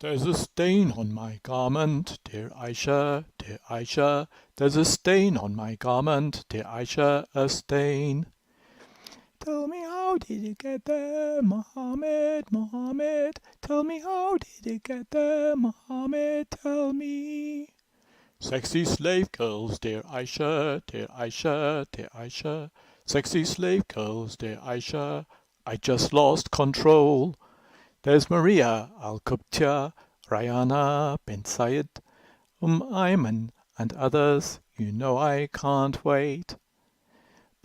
There's a stain on my garment, dear Aisha, there's a stain on my garment, dear Aisha, a stain. Tell me how did it get there, Muhammad, Muhammad? Tell me how did it get there, Muhammad, tell me. Sexy slave girls, dear Aisha, dear Aisha, dear Aisha. Sexy slave girls, dear Aisha, I just lost control. There's Maria Al-Qubtiya, Rayana bin Sayed, Ayman and others, you know I can't wait.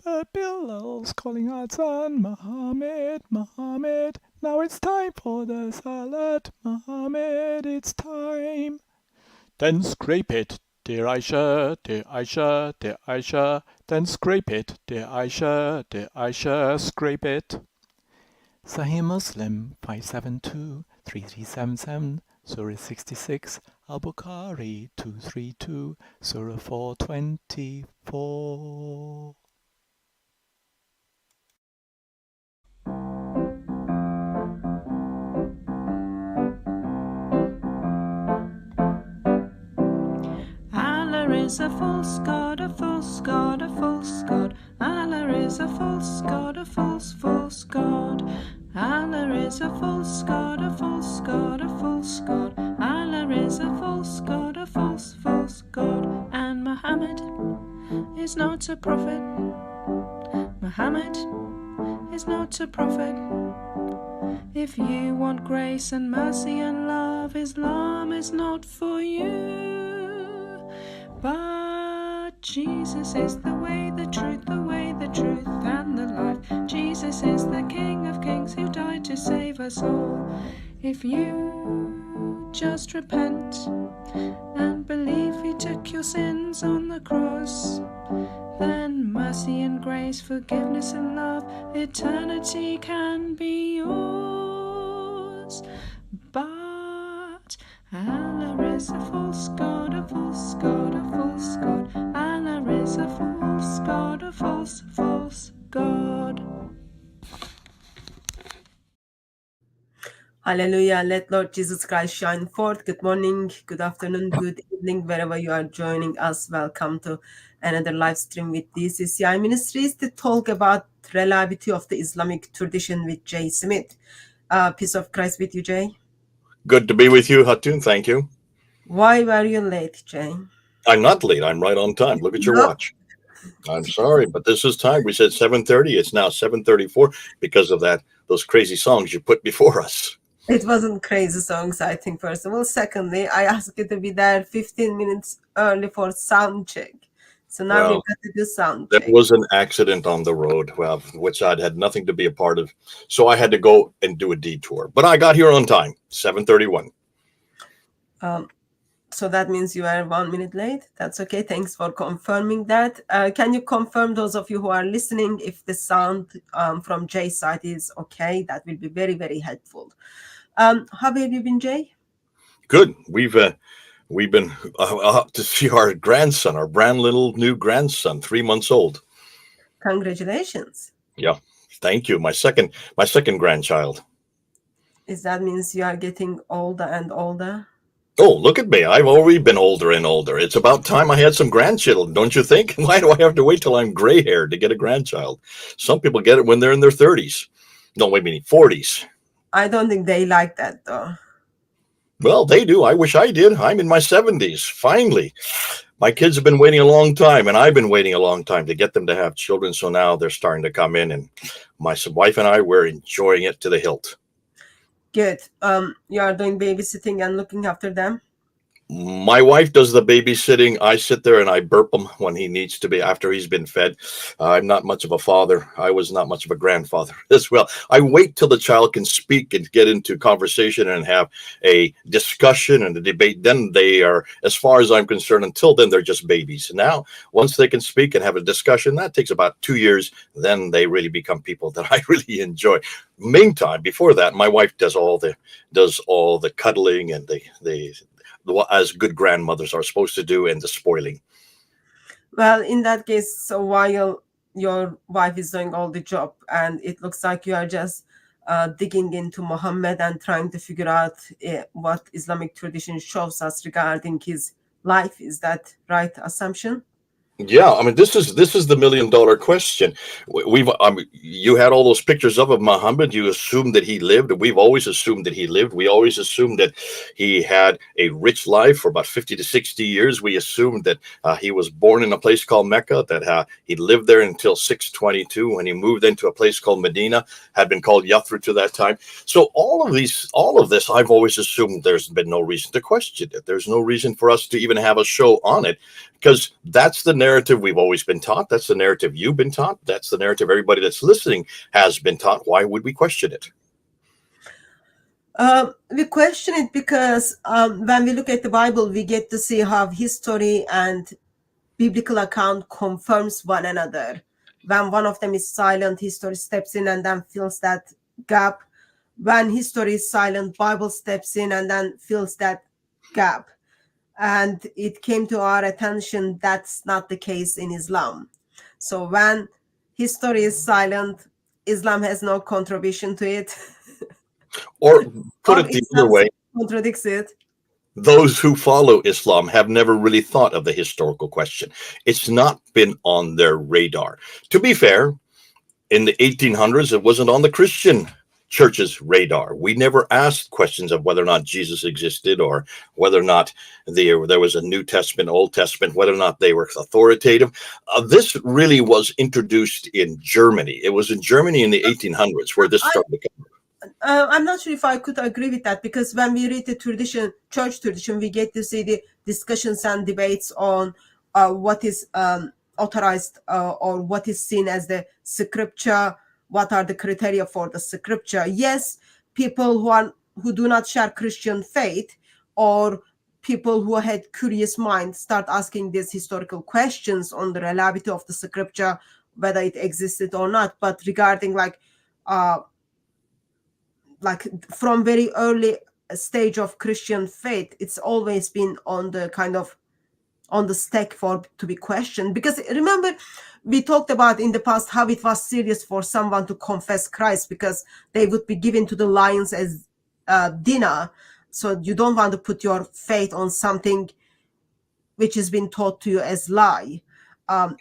But Bilal's calling Adhan, Muhammad, Muhammad, now it's time for the salat, Muhammad, it's time. Then scrape it, dear Aisha, dear Aisha, dear Aisha, then scrape it, dear Aisha, scrape it. Sahih Muslim 572-3377, Surah 66, Al-Bukhari 232, Surah 424. Allah is a false god, a false god, a false god. Allah is a false god, a false god. Allah is a false god, a false god, a false god. Allah is a false god, a false god. And Muhammad is not a prophet. Muhammad is not a prophet. If you want grace and mercy and love, Islam is not for you. But Jesus is the way, the truth, and the life. Jesus is the King of Kings who died to save us all. If you just repent and believe He took your sins on the cross, then mercy and grace, forgiveness and love, eternity can be yours. But Allah is a false god, a false god, a false god. Allah is a false god, a false god. Hallelujah. Let Lord Jesus Christ shine forth. Good morning, good afternoon, good evening, wherever you are joining us. Welcome to another live stream with DCCI Ministries to talk about reliability of the Islamic tradition with Jay Smith. Peace of Christ with you, Jay. Good to be with you, Hatun. Thank you. Why were you late, Jay? I'm not late. I'm right on time. Look at your watch. I'm sorry, but this is time. We said 7:30. It's now 7:34 because of those crazy songs you put before us. It wasn't crazy songs, I think, first of all. Secondly, I asked you to be there 15 minutes early for sound check. So now we've got to do sound check. There was an accident on the road, which I'd had nothing to be a part of. So I had to go and do a detour. But I got here on time, 7:31. So that means you are 1 minute late. That's okay. Thanks for confirming that. Can you confirm, those of you who are listening, if the sound from Jay's side is okay? That will be very, very helpful. How have you been, Jay? Good. We've been up to see our grandson, our brand little new grandson, 3 months old. Congratulations. Yeah. Thank you. My second grandchild. Is that means you are getting older and older? Oh, look at me. I've already been older and older. It's about time I had some grandchildren, don't you think? Why do I have to wait till I'm gray-haired to get a grandchild? Some people get it when they're in their 30s. No, wait a minute, 40s. I don't think they like that, though. Well, they do. I wish I did. I'm in my 70s. Finally. My kids have been waiting a long time, and I've been waiting a long time to get them to have children. So now they're starting to come in, and my wife and I, we're enjoying it to the hilt. Good. You are doing babysitting and looking after them? My wife does the babysitting. I sit there and I burp him when he needs to be after he's been fed. I'm not much of a father. I was not much of a grandfather as well. I wait till the child can speak and get into conversation and have a discussion and a debate. Then they are, as far as I'm concerned, until then, they're just babies. Now, once they can speak and have a discussion, that takes about 2 years. Then they really become people that I really enjoy. Meantime, before that, my wife does all the cuddling and as good grandmothers are supposed to do, and the spoiling. Well, in that case, so while your wife is doing all the job and it looks like you are just digging into Muhammad and trying to figure out what Islamic tradition shows us regarding his life. Is that right assumption? Yeah, I mean, this is the $1 million question. We've you had all those pictures of Muhammad. You assumed that he lived. We've always assumed that he lived. We always assumed that he had a rich life for about 50 to 60 years. We assumed that he was born in a place called Mecca, that he lived there until 622 when he moved into a place called Medina, had been called Yathrib to that time. So all of this, I've always assumed there's been no reason to question it. There's no reason for us to even have a show on it, because that's the narrative we've always been taught. That's the narrative you've been taught. That's the narrative everybody that's listening has been taught. Why would we question it? We question it because when we look at the Bible, we get to see how history and biblical account confirms one another. When one of them is silent, history steps in and then fills that gap. When history is silent, Bible steps in and then fills that gap. And it came to our attention that's not the case in Islam. So when history is silent, Islam has no contribution to it. Or put How it the other Islam way, contradicts it. those who follow Islam have never really thought of the historical question. It's not been on their radar. To be fair, in the 1800s, it wasn't on the Christian church's radar. We never asked questions of whether or not Jesus existed, or whether or not there was a New Testament, Old Testament, whether or not they were authoritative. This really was introduced in Germany. It was in Germany in the 1800s where this started to come. I'm not sure if I could agree with that, because when we read the tradition, church tradition, we get to see the discussions and debates on what is authorized or what is seen as the scripture. What are the criteria for the scripture? Yes, people who do not share Christian faith, or people who had curious minds, start asking these historical questions on the reliability of the scripture, whether it existed or not. But regarding like from very early stage of Christian faith, it's always been on the kind of on the stack for to be questioned. Because remember, we talked about in the past how it was serious for someone to confess Christ, because they would be given to the lions as dinner. So you don't want to put your faith on something which has been taught to you as lie.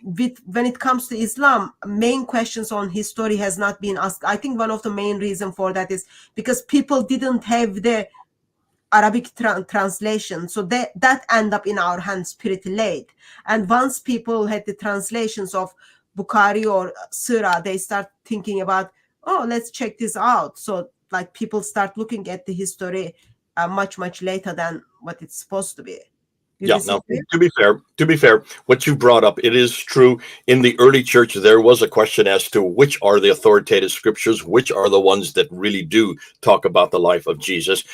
When it comes to Islam, main questions on history has not been asked. I think one of the main reason for that is because people didn't have the Arabic translation, so that end up in our hands pretty late. And once people had the translations of Bukhari or Surah, they start thinking about, oh, let's check this out. So like people start looking at the history much later than what it's supposed to be. Yeah, now to be fair, what you brought up, it is true. In the early church, there was a question as to which are the authoritative scriptures, which are the ones that really do talk about the life of Jesus,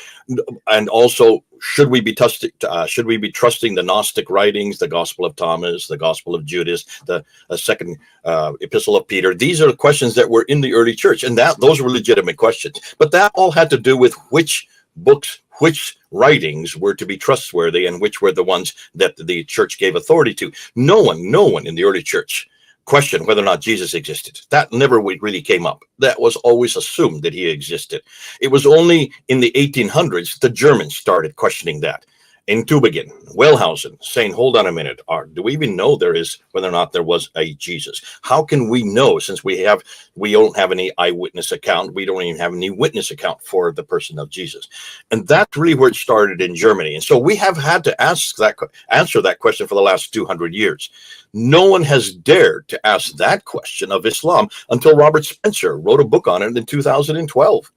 and also should we be trusting the Gnostic writings, the Gospel of Thomas, the Gospel of Judas, the second Epistle of Peter? These are the questions that were in the early church, and those were legitimate questions. But that all had to do with which books, which writings were to be trustworthy, and which were the ones that the church gave authority to. No one in the early church questioned whether or not Jesus existed. That never really came up. That was always assumed that he existed. It was only in the 1800s the Germans started questioning that. In Tübingen, Wellhausen, saying, hold on a minute, do we even know whether or not there was a Jesus? How can we know, since we don't have any eyewitness account, we don't even have any witness account for the person of Jesus? And that's really where it started in Germany. And so we have had to answer that question for the last 200 years. No one has dared to ask that question of Islam until Robert Spencer wrote a book on it in 2012.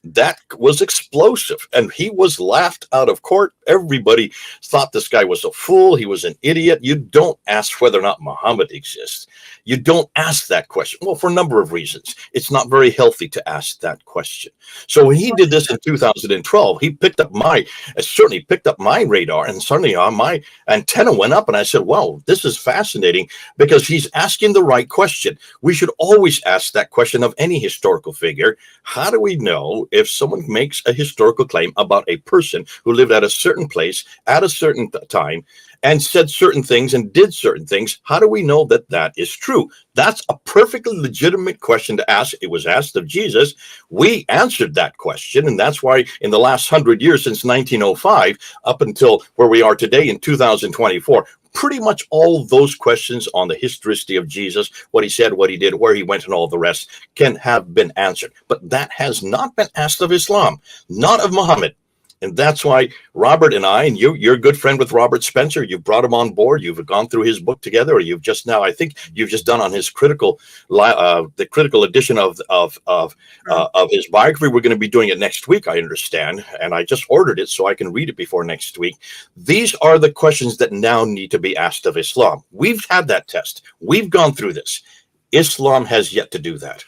That was explosive, and he was laughed out of court. Everybody thought this guy was a fool. He was an idiot. You don't ask whether or not Muhammad exists. You don't ask that question. Well, for a number of reasons. It's not very healthy to ask that question. So when he did this in 2012, he certainly picked up my radar, and suddenly my antenna went up, and I said, wow, this is fascinating, because he's asking the right question. We should always ask that question of any historical figure. How do we know if someone makes a historical claim about a person who lived at a certain place at a certain time, and said certain things and did certain things. How do we know that that is true? That's a perfectly legitimate question to ask. It was asked of Jesus. We answered that question. And that's why in the last 100 years, since 1905, up until where we are today in 2024, pretty much all those questions on the historicity of Jesus, what he said, what he did, where he went, and all the rest can have been answered. But that has not been asked of Islam, not of Muhammad. And that's why Robert and I, and you're a good friend with Robert Spencer. You've brought him on board. You've gone through his book together, or you've just now, I think you've just done on his the critical edition of his biography. We're going to be doing it next week, I understand. And I just ordered it so I can read it before next week. These are the questions that now need to be asked of Islam. We've had that test. We've gone through this. Islam has yet to do that.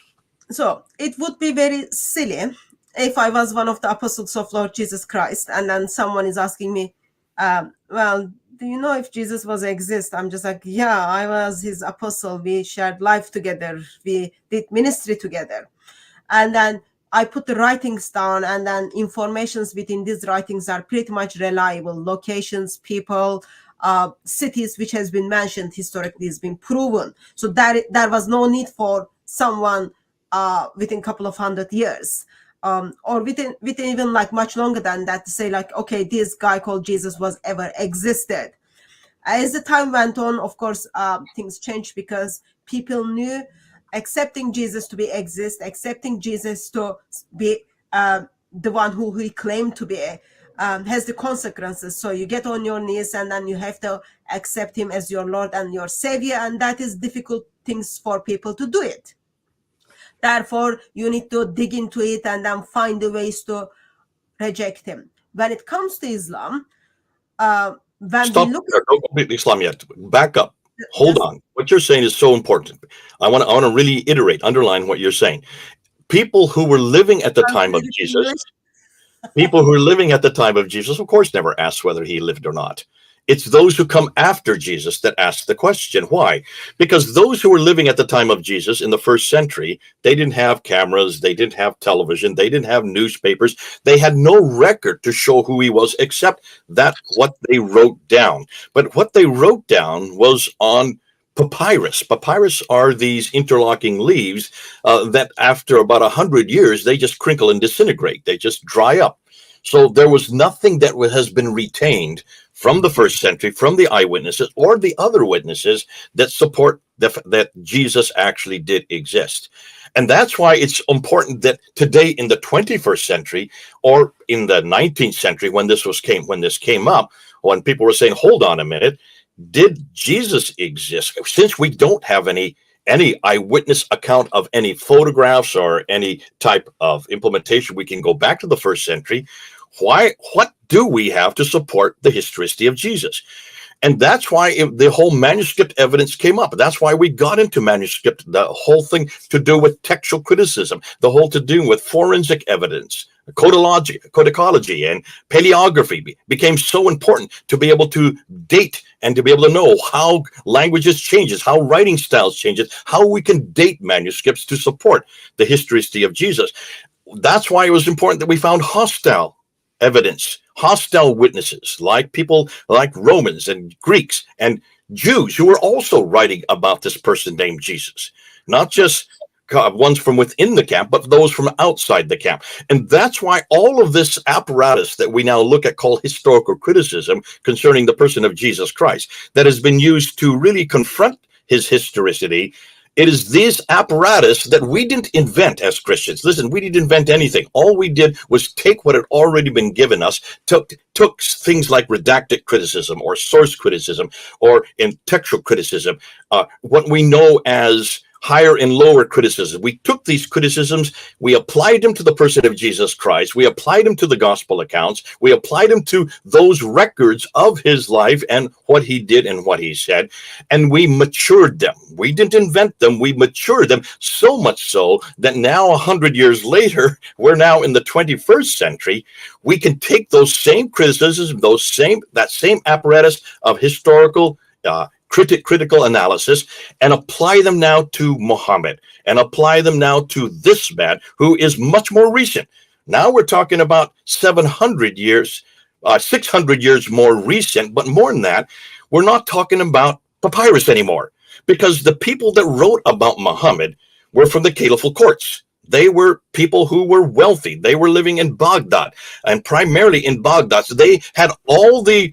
So it would be very silly if I was one of the apostles of Lord Jesus Christ, and then someone is asking me, well, do you know if Jesus was exist? I'm just like, yeah, I was his apostle. We shared life together. We did ministry together. And then I put the writings down, and then informations within these writings are pretty much reliable. Locations, people, cities which has been mentioned historically has been proven. So there was no need for someone within a couple of 100 years. Or within even like much longer than that, to say like, okay, this guy called Jesus was ever existed. As the time went on, of course, things changed, because people knew accepting Jesus to be exist, accepting Jesus to be the one who he claimed to be, has the consequences. So you get on your knees, and then you have to accept him as your Lord and your Savior, and that is difficult things for people to do it. Therefore, you need to dig into it and then find the ways to reject him. When it comes to Islam, when Stop we look there. Don't complete Islam yet. Back up. Hold on. What you're saying is so important. I want to really underline what you're saying. People who were living at the time of Jesus, of course, never asked whether he lived or not. It's those who come after Jesus that ask the question. Why? Because those who were living at the time of Jesus in the first century, they didn't have cameras, they didn't have television, they didn't have newspapers. They had no record to show who he was except that what they wrote down. But what they wrote down was on papyrus. Papyrus are these interlocking leaves that after about 100 years, they just crinkle and disintegrate. They just dry up. So there was nothing that has been retained from the first century, from the eyewitnesses or the other witnesses that support that Jesus actually did exist. And that's why it's important that today in the 21st century or in the 19th century, when this came up, when people were saying, hold on a minute, did Jesus exist? Since we don't have any eyewitness account of any photographs or any type of implementation, we can go back to the first century. What do we have to support the historicity of Jesus? And that's why the whole manuscript evidence came up. That's why we got into manuscript, the whole thing to do with textual criticism, the whole to do with forensic evidence, codicology and paleography became so important to be able to date and to be able to know how languages changes, how writing styles changes, how we can date manuscripts to support the historicity of Jesus. That's why it was important that we found hostile evidence, hostile witnesses, like people like Romans and Greeks and Jews who were also writing about this person named Jesus, not just ones from within the camp, but those from outside the camp. And that's why all of this apparatus that we now look at called historical criticism concerning the person of Jesus Christ, that has been used to really confront his historicity. It is this apparatus that we didn't invent as Christians. Listen, we didn't invent anything. All we did was take what had already been given us, took things like redacted criticism or source criticism or in textual criticism, what we know as higher and lower criticism. We took these criticisms, we applied them to the person of Jesus Christ, we applied them to the gospel accounts, we applied them to those records of his life and what he did and what he said, and we matured them. We didn't invent them, we matured them, so much so that now 100 years later, we're now in the 21st century, we can take those same criticisms, that same apparatus of historical critical analysis and apply them now to Muhammad and apply them now to this man who is much more recent. Now we're talking about 700 years, 600 years more recent, but more than that, we're not talking about papyrus anymore, because the people that wrote about Muhammad were from the caliphal courts. They were people who were wealthy. They were living in Baghdad, and primarily in Baghdad. So they had all the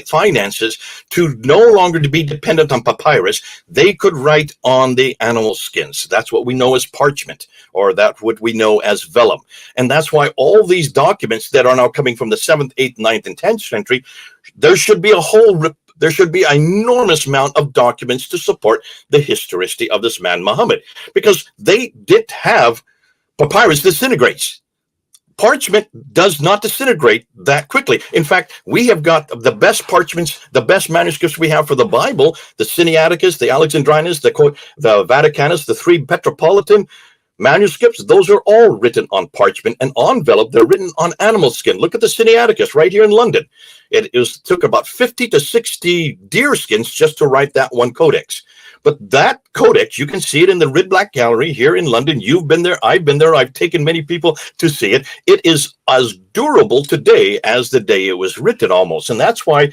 finances to no longer to be dependent on papyrus. They could write on the animal skins. That's what we know as parchment, or that what we know as vellum. And that's why all these documents that are now coming from the 7th, 8th, 9th, and 10th century, there should be an enormous amount of documents to support the historicity of this man Muhammad, because they did have papyrus disintegrates. Parchment does not disintegrate that quickly. In fact, we have got the best parchments, the best manuscripts we have for the Bible, the Sinaiticus, the Alexandrinus, the Vaticanus, the 3 Metropolitan manuscripts. Those are all written on parchment and on vellum. They're written on animal skin. Look at the Sinaiticus right here in London. It took about 50 to 60 deer skins just to write that one codex. But that codex, you can see it in the Red Black Gallery here in London. You've been there. I've been there. I've taken many people to see it. It is as durable today as the day it was written, almost. And that's why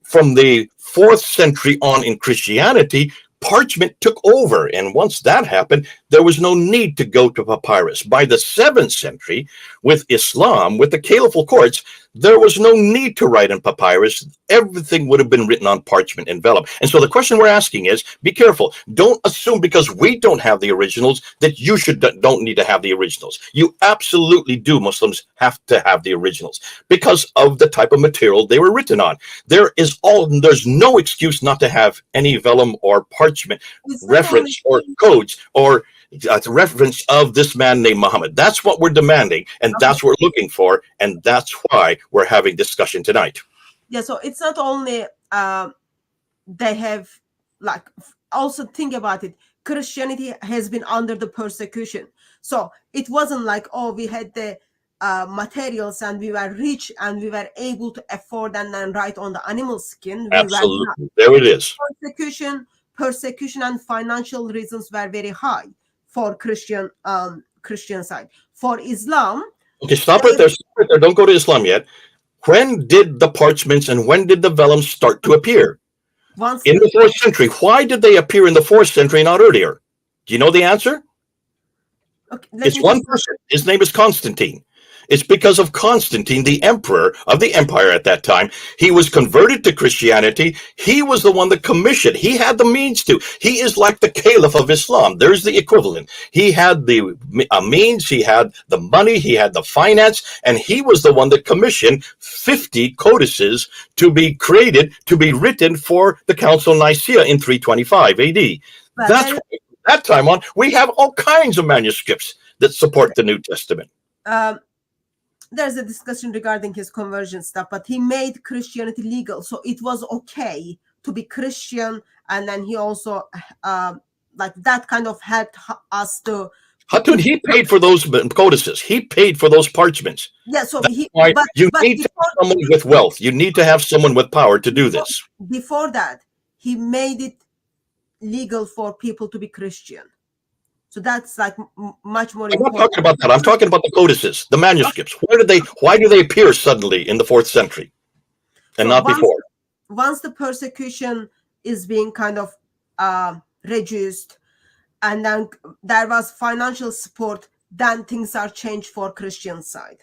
from the 4th century on in Christianity, parchment took over. And once that happened, there was no need to go to papyrus. By the 7th century, with Islam, with the caliphal courts, there was no need to write in papyrus. Everything would have been written on parchment and vellum. And so the question we're asking is, be careful. Don't assume because we don't have the originals that you don't need to have the originals. You absolutely do. Muslims have to have the originals because of the type of material they were written on. There's no excuse not to have any vellum or parchment reference or codes or reference of this man named Muhammad. That's what we're demanding, and that's what we're looking for, and that's why we're having discussion tonight. Yeah, so it's not only they have, like, also think about it. Christianity has been under the persecution. So it wasn't like, oh, we had the materials and we were rich and we were able to afford and then write on the animal skin. Absolutely. There it is. Persecution and financial reasons were very high for Christian side. For Islam, okay, stop right there. Stop right there. Don't go to Islam yet. When did the parchments and when did the vellums start to appear? In the 4th century. Why did they appear in the 4th century, not earlier? Do you know the answer? Okay, it's one person. His name is Constantine. It's because of Constantine, the emperor of the empire at that time. He was converted to Christianity. He was the one that commissioned. He had the means to. He is like the caliph of Islam. There's the equivalent. He had the means, he had the money, he had the finance, and he was the one that commissioned 50 codices to be created, to be written for the Council of Nicaea in 325 AD. That's why from that time on, we have all kinds of manuscripts that support the New Testament. There's a discussion regarding his conversion stuff, but he made Christianity legal, so it was okay to be Christian. And then he also like that kind of helped us to. Hatun, he paid for those codices. He paid for those parchments. Yeah, so you need to have someone with wealth. You need to have someone with power to do this. Before that, he made it legal for people to be Christian. So that's like much more important. I'm not talking about that. I'm talking about the codices, the manuscripts. Why do they appear suddenly in the 4th century and not before? Once the persecution is being kind of reduced, and then there was financial support, then things are changed for Christian side.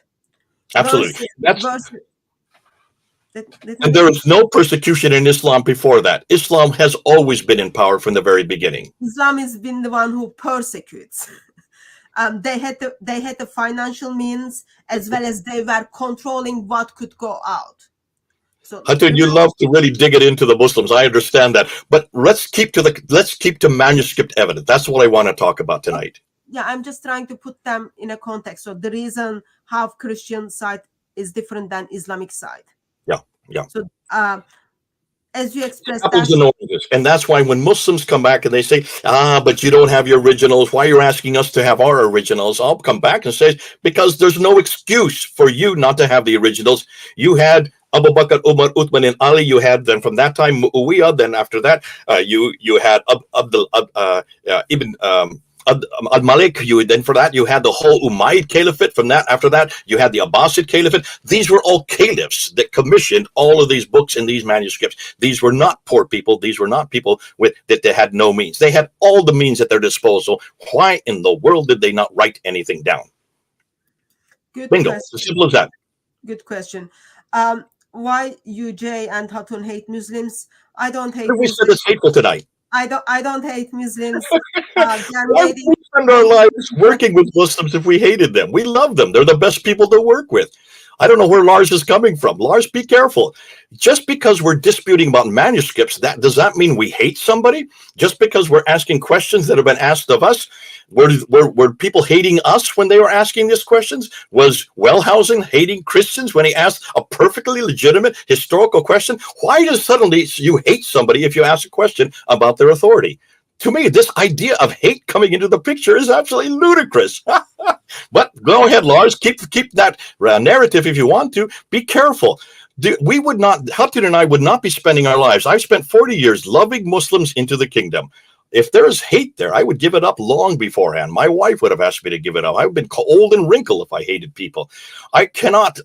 Absolutely. And there is no persecution in Islam before that. Islam has always been in power from the very beginning. Islam has been the one who persecutes. They had the financial means, as well as they were controlling what could go out. So Hatun, you love to really dig it into the Muslims. I understand that, but let's keep to manuscript evidence. That's what I want to talk about tonight. Yeah, I'm just trying to put them in a context. So the reason how Christian side is different than Islamic side. Yeah. So as you expressed, and that's why when Muslims come back and they say, but you don't have your originals, why you're asking us to have our originals, I'll come back and say, because there's no excuse for you not to have the originals. You had Abu Bakr, Umar, Uthman, and Ali. You had then from that time Muawiyah. Then after that, you had Al-Malik, then for that you had the whole Umayyad Caliphate. From that, after that, you had the Abbasid Caliphate. These were all caliphs that commissioned all of these books and these manuscripts. These were not poor people. These were not people with that they had no means. They had all the means at their disposal. Why in the world did they not write anything down? Good Bingo. question. It's as simple as that. Good question. Why you, Jay, and Hatun hate Muslims? I don't hate We said Muslims. it's hateful tonight. I don't hate Muslims. Why would we spend our lives working with Muslims if we hated them? We love them. They're the best people to work with. I don't know where Lars is coming from. Lars, be careful. Just because we're disputing about manuscripts, does that mean we hate somebody? Just because we're asking questions that have been asked of us, were people hating us when they were asking these questions? Was Wellhausen hating Christians when he asked a perfectly legitimate historical question? Why does suddenly you hate somebody if you ask a question about their authority? To me, this idea of hate coming into the picture is absolutely ludicrous. But go ahead, Lars. Keep that narrative if you want to. Be careful. We would not, Hutton and I would not be spending our lives. I've spent 40 years loving Muslims into the kingdom. If there's hate there, I would give it up long beforehand. My wife would have asked me to give it up. I would have been old and wrinkled if I hated people. I cannot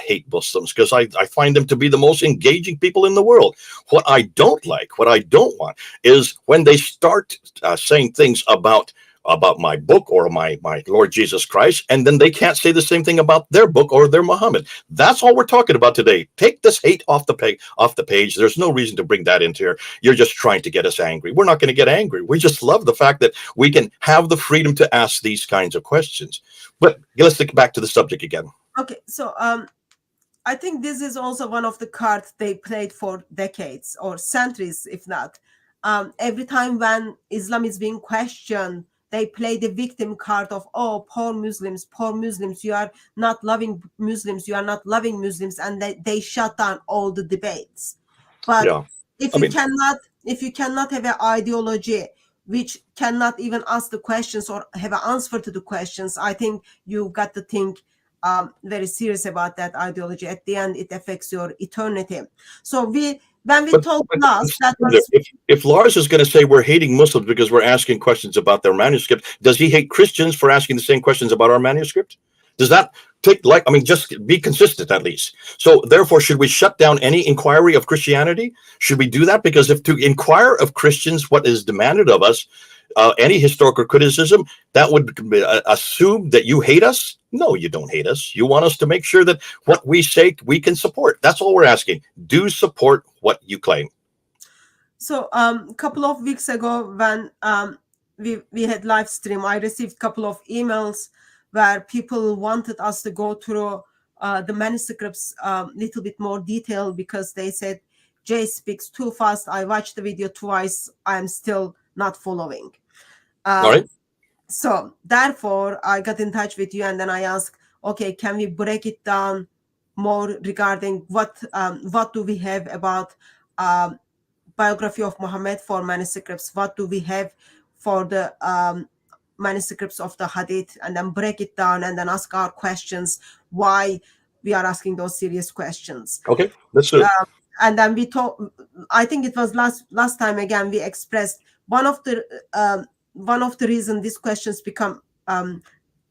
hate Muslims because I find them to be the most engaging people in the world. What I don't like, what I don't want, is when they start saying things about my book or my Lord Jesus Christ, and then they can't say the same thing about their book or their Muhammad. That's all we're talking about today. Take this hate off the page. There's no reason to bring that into here. You're just trying to get us angry. We're not going to get angry. We just love the fact that we can have the freedom to ask these kinds of questions. But let's get back to the subject again. Okay, so I think this is also one of the cards they played for decades or centuries, if not. Every time when Islam is being questioned, they play the victim card of, oh, poor Muslims, you are not loving Muslims, you are not loving Muslims, and they shut down all the debates. But Yeah. if you cannot have an ideology which cannot even ask the questions or have an answer to the questions, I think you've got to think very serious about that ideology. At the end, it affects your eternity. So when we talked last, that was... If Lars is going to say we're hating Muslims because we're asking questions about their manuscript, does he hate Christians for asking the same questions about our manuscript? Does that just be consistent at least? So therefore, should we shut down any inquiry of Christianity? Should we do that? Because if to inquire of Christians what is demanded of us, any historical criticism, that would assume that you hate us. No, you don't hate us. You want us to make sure that what we say we can support. That's all we're asking. Do support what you claim. So a couple of weeks ago when we had live stream, I received a couple of emails where people wanted us to go through the manuscripts little bit more detail because they said, Jay speaks too fast. I watched the video twice. I'm still not following. All right. So therefore, I got in touch with you and then I asked, okay, can we break it down more regarding what do we have about biography of Muhammad for manuscripts? What do we have for the manuscripts of the Hadith? And then break it down and then ask our questions, why we are asking those serious questions. Okay, let's do it. And then we talked, I think it was last time again, we expressed one of the reasons these questions become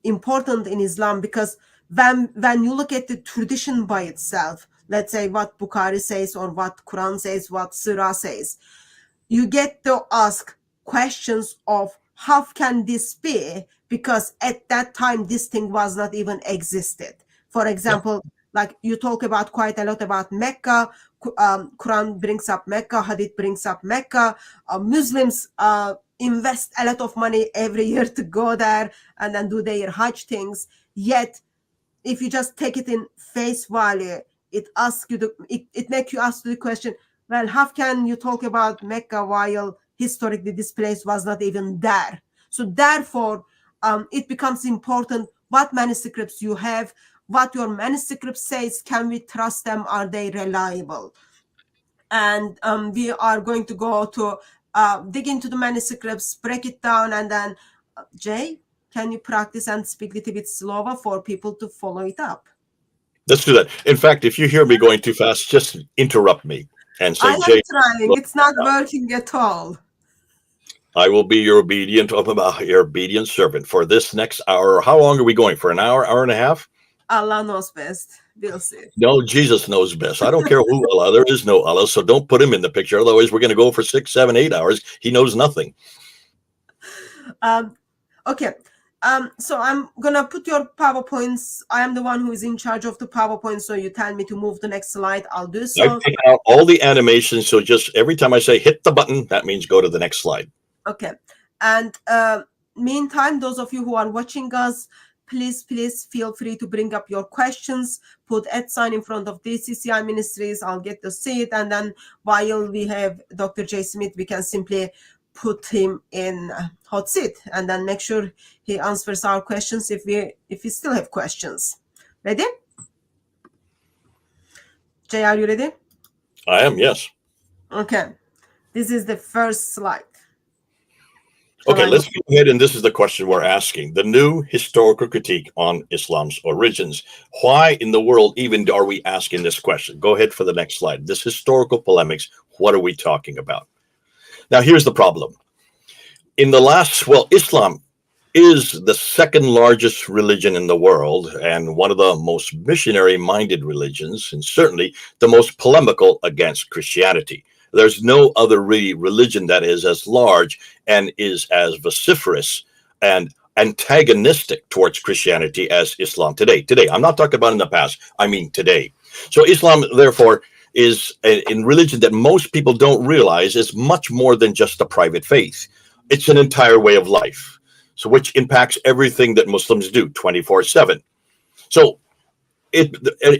important in Islam, because when you look at the tradition by itself, let's say what Bukhari says or what Quran says, what Surah says, you get to ask questions of how can this be, because at that time this thing was not even existed. For example, like you talk about quite a lot about Mecca. Quran brings up Mecca, Hadith brings up Mecca. Muslims invest a lot of money every year to go there and then do their Hajj things. Yet, if you just take it in face value, it asks you it makes you ask the question, well, how can you talk about Mecca while historically this place was not even there? So therefore, it becomes important what manuscripts you have, what your manuscript says, can we trust them, are they reliable? And we are going to go to dig into the manuscripts, break it down, and then Jay, can you practice and speak a little bit slower for people to follow it up? Let's do that. In fact, if you hear me going too fast, just interrupt me and say, I'm Jay, trying. It's not working at all. I will be your obedient servant for this next hour. How long are we going? For an hour, hour and a half? Allah knows best. We'll see. No, Jesus knows best. I don't care who Allah. There is no Allah, so don't put him in the picture. Otherwise, we're going to go for 6, 7, 8 hours. He knows nothing. Okay. So I'm gonna put your PowerPoints. I am the one who is in charge of the PowerPoint. So you tell me to move the next slide, I'll do so. I've taken out all the animations, so just every time I say hit the button, that means go to the next slide. Okay. And meantime, those of you who are watching us, please feel free to bring up your questions. Put @ in front of DCCI Ministries. I'll get to see it, and then while we have Dr. J. Smith, we can simply put him in hot seat and then make sure he answers our questions if we still have questions. Ready? Jay, are you ready? I am, yes. Okay. This is the first slide. Okay, let's go ahead, and this is the question we're asking. The new historical critique on Islam's origins. Why in the world even are we asking this question? Go ahead for the next slide. This historical polemics, what are we talking about? Now, here's the problem. Islam is the second largest religion in the world and one of the most missionary-minded religions, and certainly the most polemical against Christianity. There's no other religion that is as large and is as vociferous and antagonistic towards Christianity as Islam today. Today, I'm not talking about in the past, I mean today. So Islam, therefore, is a religion that most people don't realize is much more than just a private faith. It's an entire way of life, so which impacts everything that Muslims do 24/7. So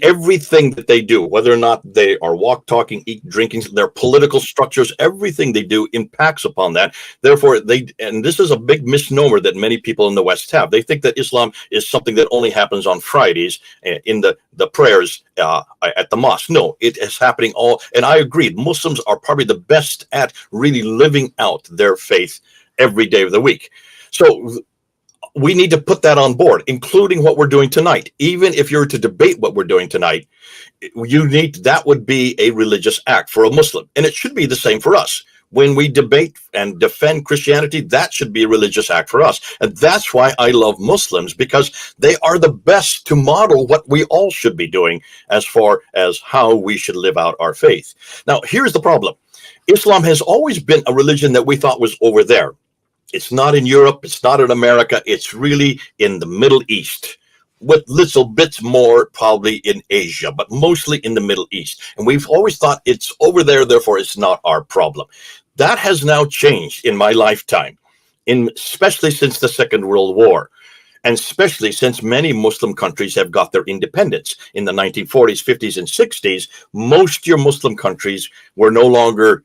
everything that they do, whether or not they are talking, eat, drinking, their political structures, everything they do impacts upon that. Therefore, and this is a big misnomer that many people in the West have. They think that Islam is something that only happens on Fridays in the prayers at the mosque. No, it is happening and I agree, Muslims are probably the best at really living out their faith every day of the week. So we need to put that on board, including what we're doing tonight. Even if you're to debate what we're doing tonight, that would be a religious act for a Muslim. And it should be the same for us. When we debate and defend Christianity, that should be a religious act for us. And that's why I love Muslims, because they are the best to model what we all should be doing as far as how we should live out our faith. Now, here's the problem. Islam has always been a religion that we thought was over there. It's not in Europe. It's not in America. It's really in the Middle East, with little bits more probably in Asia, but mostly in the Middle East. And we've always thought it's over there, therefore it's not our problem. That has now changed in my lifetime, especially since the Second World War, and especially since many Muslim countries have got their independence. In the 1940s, 50s, and 60s, most of your Muslim countries were no longer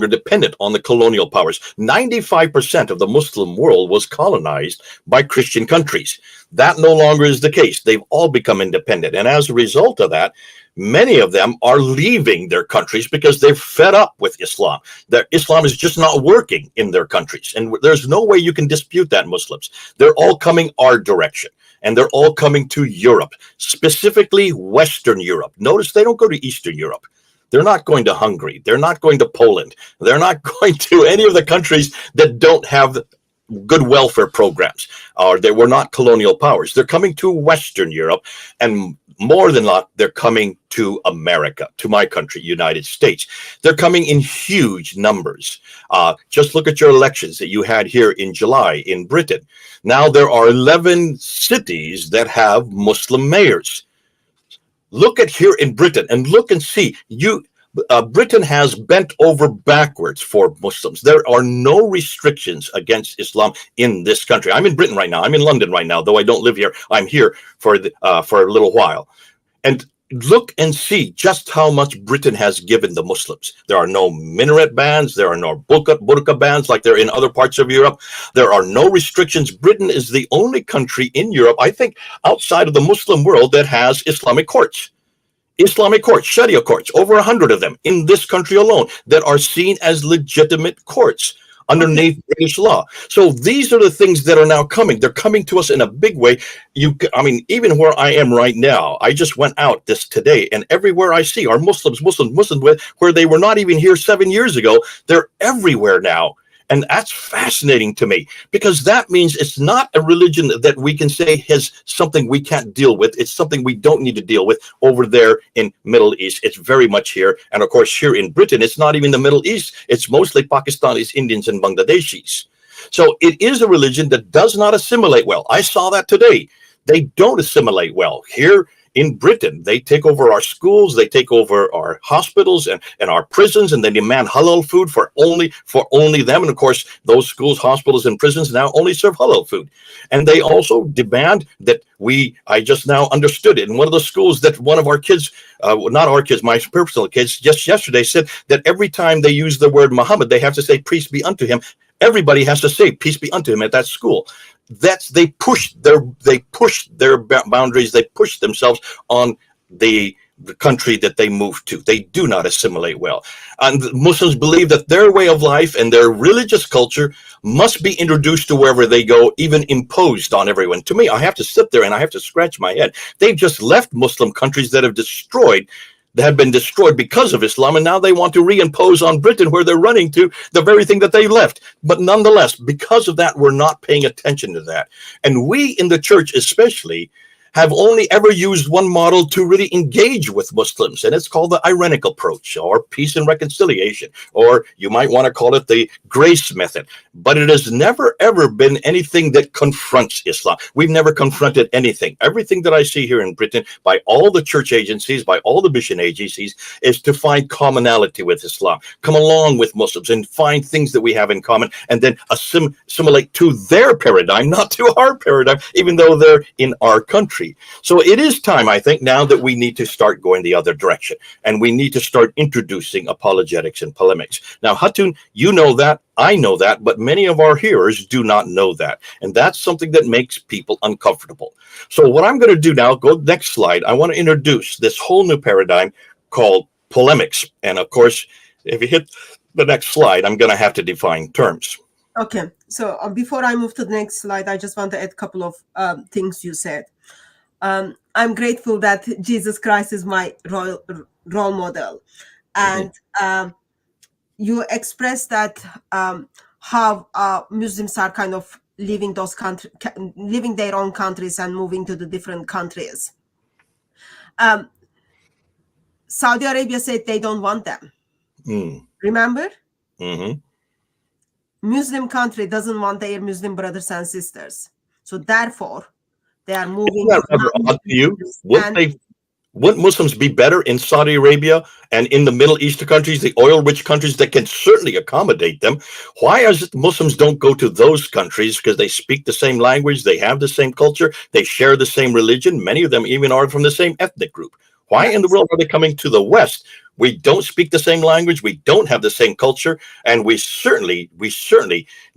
dependent on the colonial powers. 95% of the Muslim world was colonized by Christian countries. That no longer is the case. They've all become independent. And as a result of that, many of them are leaving their countries because they're fed up with Islam. That Islam is just not working in their countries. And there's no way you can dispute that, Muslims. They're all coming our direction. And they're all coming to Europe, specifically Western Europe. Notice they don't go to Eastern Europe. They're not going to Hungary. They're not going to Poland. They're not going to any of the countries that don't have good welfare programs, or they were not colonial powers. They're coming to Western Europe, and more than not, they're coming to America, to my country, United States. They're coming in huge numbers. Just look at your elections that you had here in July in Britain. Now there are 11 cities that have Muslim mayors. Look at here in Britain and look and see. Britain has bent over backwards for Muslims. There are no restrictions against Islam in this country. I'm in Britain right now. I'm in London right now, though I don't live here. I'm here for a little while. And look and see just how much Britain has given the Muslims. There are no minaret bans. There are no burqa bans like there are in other parts of Europe. There are no restrictions. Britain is the only country in Europe, I think, outside of the Muslim world that has Islamic courts. Islamic courts, Sharia courts, over 100 of them in this country alone that are seen as legitimate courts underneath British law. So these are the things that are now coming. They're coming to us in a big way. Even where I am right now, I just went out today, and everywhere I see are Muslims, where they were not even here 7 years ago. They're everywhere now. And that's fascinating to me, because that means it's not a religion that we can say has something we can't deal with. It's something we don't need to deal with over there in Middle East. It's very much here. And of course, here in Britain, it's not even the Middle East. It's mostly Pakistanis, Indians, and Bangladeshis. So it is a religion that does not assimilate well. I saw that today. They don't assimilate well. Here in Britain, they take over our schools, they take over our hospitals and our prisons, and they demand halal food for only them. And of course, those schools, hospitals, and prisons now only serve halal food. And they also demand that I just now understood it in one of the schools, that one of our kids, not our kids, my personal kids, just yesterday said that every time they use the word Muhammad, they have to say, peace be unto him. Everybody has to say peace be unto him at that school. They push their boundaries. They push themselves on the country that they move to. They do not assimilate well. And Muslims believe that their way of life and their religious culture must be introduced to wherever they go, even imposed on everyone. To me, I have to sit there and I have to scratch my head. They've just left Muslim countries that have been destroyed because of Islam, and now they want to reimpose on Britain, where they're running to, the very thing that they left. But nonetheless, because of that, we're not paying attention to that. And we in the church especially have only ever used one model to really engage with Muslims, and it's called the Irenic approach, or peace and reconciliation, or you might want to call it the grace method. But it has never, ever been anything that confronts Islam. We've never confronted anything. Everything that I see here in Britain, by all the church agencies, by all the mission agencies, is to find commonality with Islam, come along with Muslims and find things that we have in common, and then assimilate to their paradigm, not to our paradigm, even though they're in our country. So it is time, I think, now that we need to start going the other direction, and we need to start introducing apologetics and polemics. Now, Hatun, you know that, I know that, but many of our hearers do not know that. And that's something that makes people uncomfortable. So what I'm going to do now, go next slide. I want to introduce this whole new paradigm called polemics. And of course, if you hit the next slide, I'm going to have to define terms. Okay, so before I move to the next slide, I just want to add a couple of things you said. I'm grateful that Jesus Christ is my role model. And you expressed that how Muslims are kind of leaving leaving their own countries and moving to the different countries. Saudi Arabia said they don't want them. Remember? Muslim country doesn't want their Muslim brothers and sisters. So therefore, they are moving. Isn't that rather odd to you? Wouldn't Muslims be better in Saudi Arabia and in the Middle Eastern countries, the oil-rich countries that can certainly accommodate them? Why is it Muslims don't go to those countries? Because they speak the same language, they have the same culture, they share the same religion. Many of them even are from the same ethnic group. Why in the world are they coming to the West? We don't speak the same language, we don't have the same culture, and we certainly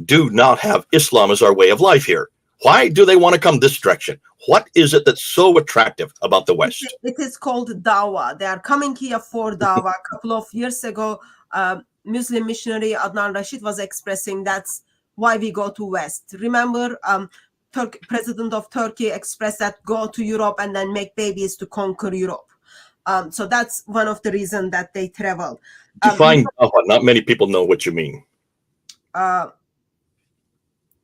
do not have Islam as our way of life here. Why do they want to come this direction? What is it that's so attractive about the West? It is called dawah. They are coming here for dawah. A couple of years ago, Muslim missionary Adnan Rashid was expressing that's why we go to West. Remember, President of Turkey expressed that go to Europe and then make babies to conquer Europe. So that's one of the reasons that they travel. Define dawah. Not many people know what you mean.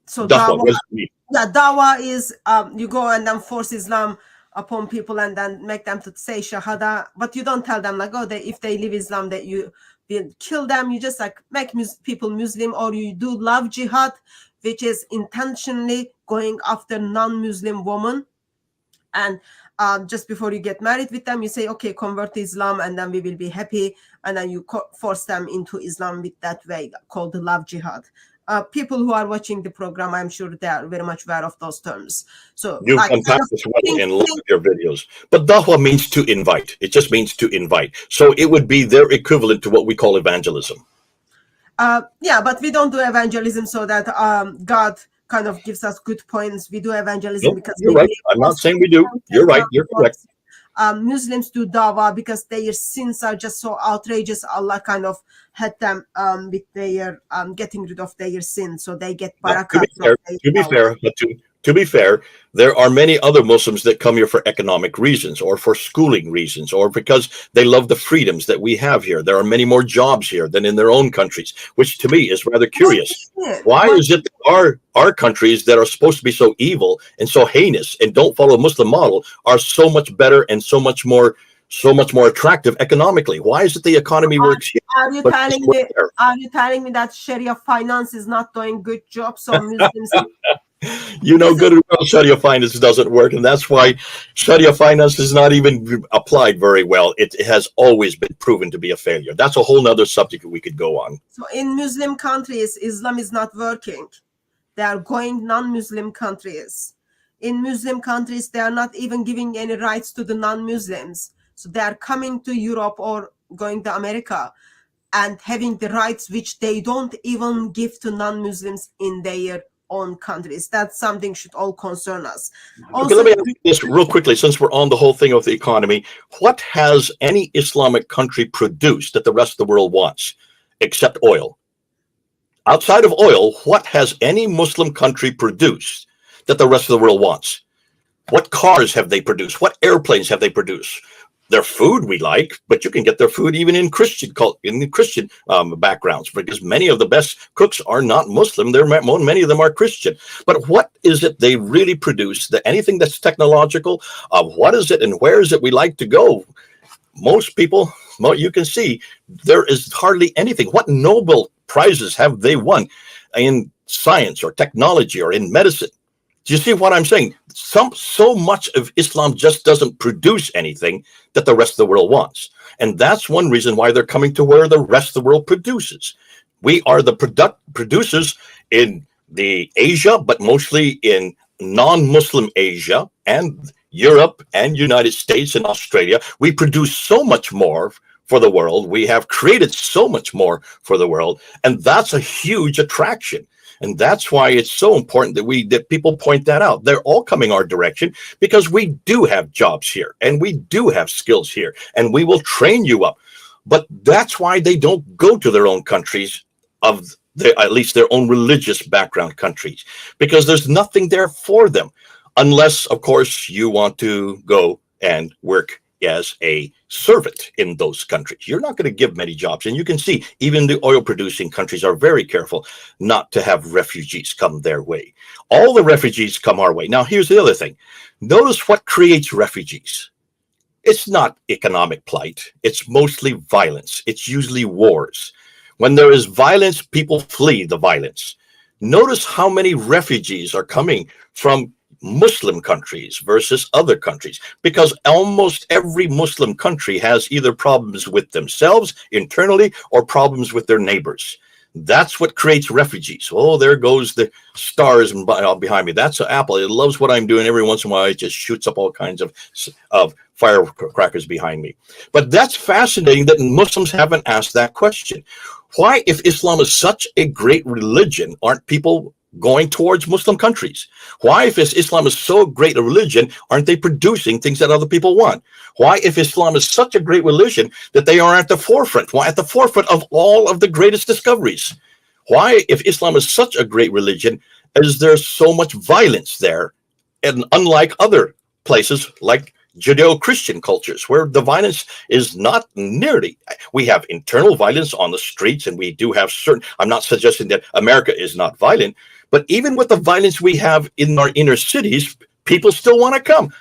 So dawah, what does it mean? Yeah, dawah is you go and then force Islam upon people and then make them to say shahada, but you don't tell them like, oh, if they leave Islam that you will kill them. You just like make people Muslim, or you do love jihad, which is intentionally going after non-Muslim women, and just before you get married with them, you say, okay, convert to Islam, and then we will be happy, and then you force them into Islam with that way called the love jihad. People who are watching the program, I'm sure they are very much aware of those terms. So you've unpacked this well in a lot of your videos. But dawah means to invite. It just means to invite. So it would be their equivalent to what we call evangelism. Yeah, but we don't do evangelism so that God kind of gives us good points. We do evangelism because you're right. I'm not saying we do. You're right. You're correct. Muslims do dawah because their sins are just so outrageous. Allah kind of had them with their getting rid of their sins, so they get barakah. To be fair, To be fair, there are many other Muslims that come here for economic reasons or for schooling reasons or because they love the freedoms that we have here. There are many more jobs here than in their own countries, which to me is rather What curious. is it? Why What is it that our countries that are supposed to be so evil and so heinous and don't follow a Muslim model are so much better and so much more attractive economically? Why is it the economy works here, are you but it doesn't telling work me? there? Are you telling me that Sharia finance is not doing good job? So Muslims, You know this is good and well Sharia finance doesn't work, and that's why Sharia finance is not even applied very well. It has always been proven to be a failure. That's a whole nother subject we could go on. so in Muslim countries, Islam is not working. They are going non-Muslim countries. In Muslim countries, they are not even giving any rights to the non-Muslims. So they are coming to Europe or going to America and having the rights which they don't even give to non-Muslims in their own countries. That's something should all concern us. Okay, Also, let me ask you this real quickly, since we're on the whole thing of the economy. What has any Islamic country produced that the rest of the world wants, except oil? Outside of oil, what has any Muslim country produced that the rest of the world wants? What cars have they produced? What airplanes have they produced? Their food we like, but you can get their food even in Christian backgrounds, because many of the best cooks are not Muslim. Many of them are Christian. But what is it they really produce? Anything that's technological? What is it and where is it we like to go? Most people, you can see, there is hardly anything. What Nobel Prizes have they won in science or technology or in medicine? Do you see what I'm saying? So much of Islam just doesn't produce anything that the rest of the world wants. And that's one reason why they're coming to where the rest of the world produces. We are the producers in the Asia, but mostly in non-Muslim Asia and Europe and United States and Australia. We produce so much more for the world. We have created so much more for the world. And that's a huge attraction. And that's why it's so important that people point that out. They're all coming our direction because we do have jobs here and we do have skills here and we will train you up. But that's why they don't go to their own countries at least their own religious background countries, because there's nothing there for them unless, of course, you want to go and work as a servant in those countries. You're not going to give many jobs. And you can see even the oil producing countries are very careful not to have refugees come their way. All the refugees come our way. Now, here's the other thing. Notice what creates refugees. It's not economic plight. It's mostly violence. It's usually wars. When there is violence, people flee the violence. Notice how many refugees are coming from Muslim countries versus other countries, because almost every Muslim country has either problems with themselves internally or problems with their neighbors. That's what creates refugees. Oh, there goes the stars behind me. That's an apple. It loves what I'm doing. Every once in a while, it just shoots up all kinds of firecrackers behind me. But that's fascinating that Muslims haven't asked that question. Why, if Islam is such a great religion, aren't people going towards Muslim countries? Why, if Islam is so great a religion, aren't they producing things that other people want? Why, if Islam is such a great religion, that they are at the forefront? Why, at the forefront of all of the greatest discoveries? Why, if Islam is such a great religion, is there so much violence there? And unlike other places like Judeo-Christian cultures, where the violence is not nearly, we have internal violence on the streets, and we do have certain, I'm not suggesting that America is not violent, but even with the violence we have in our inner cities, people still want to come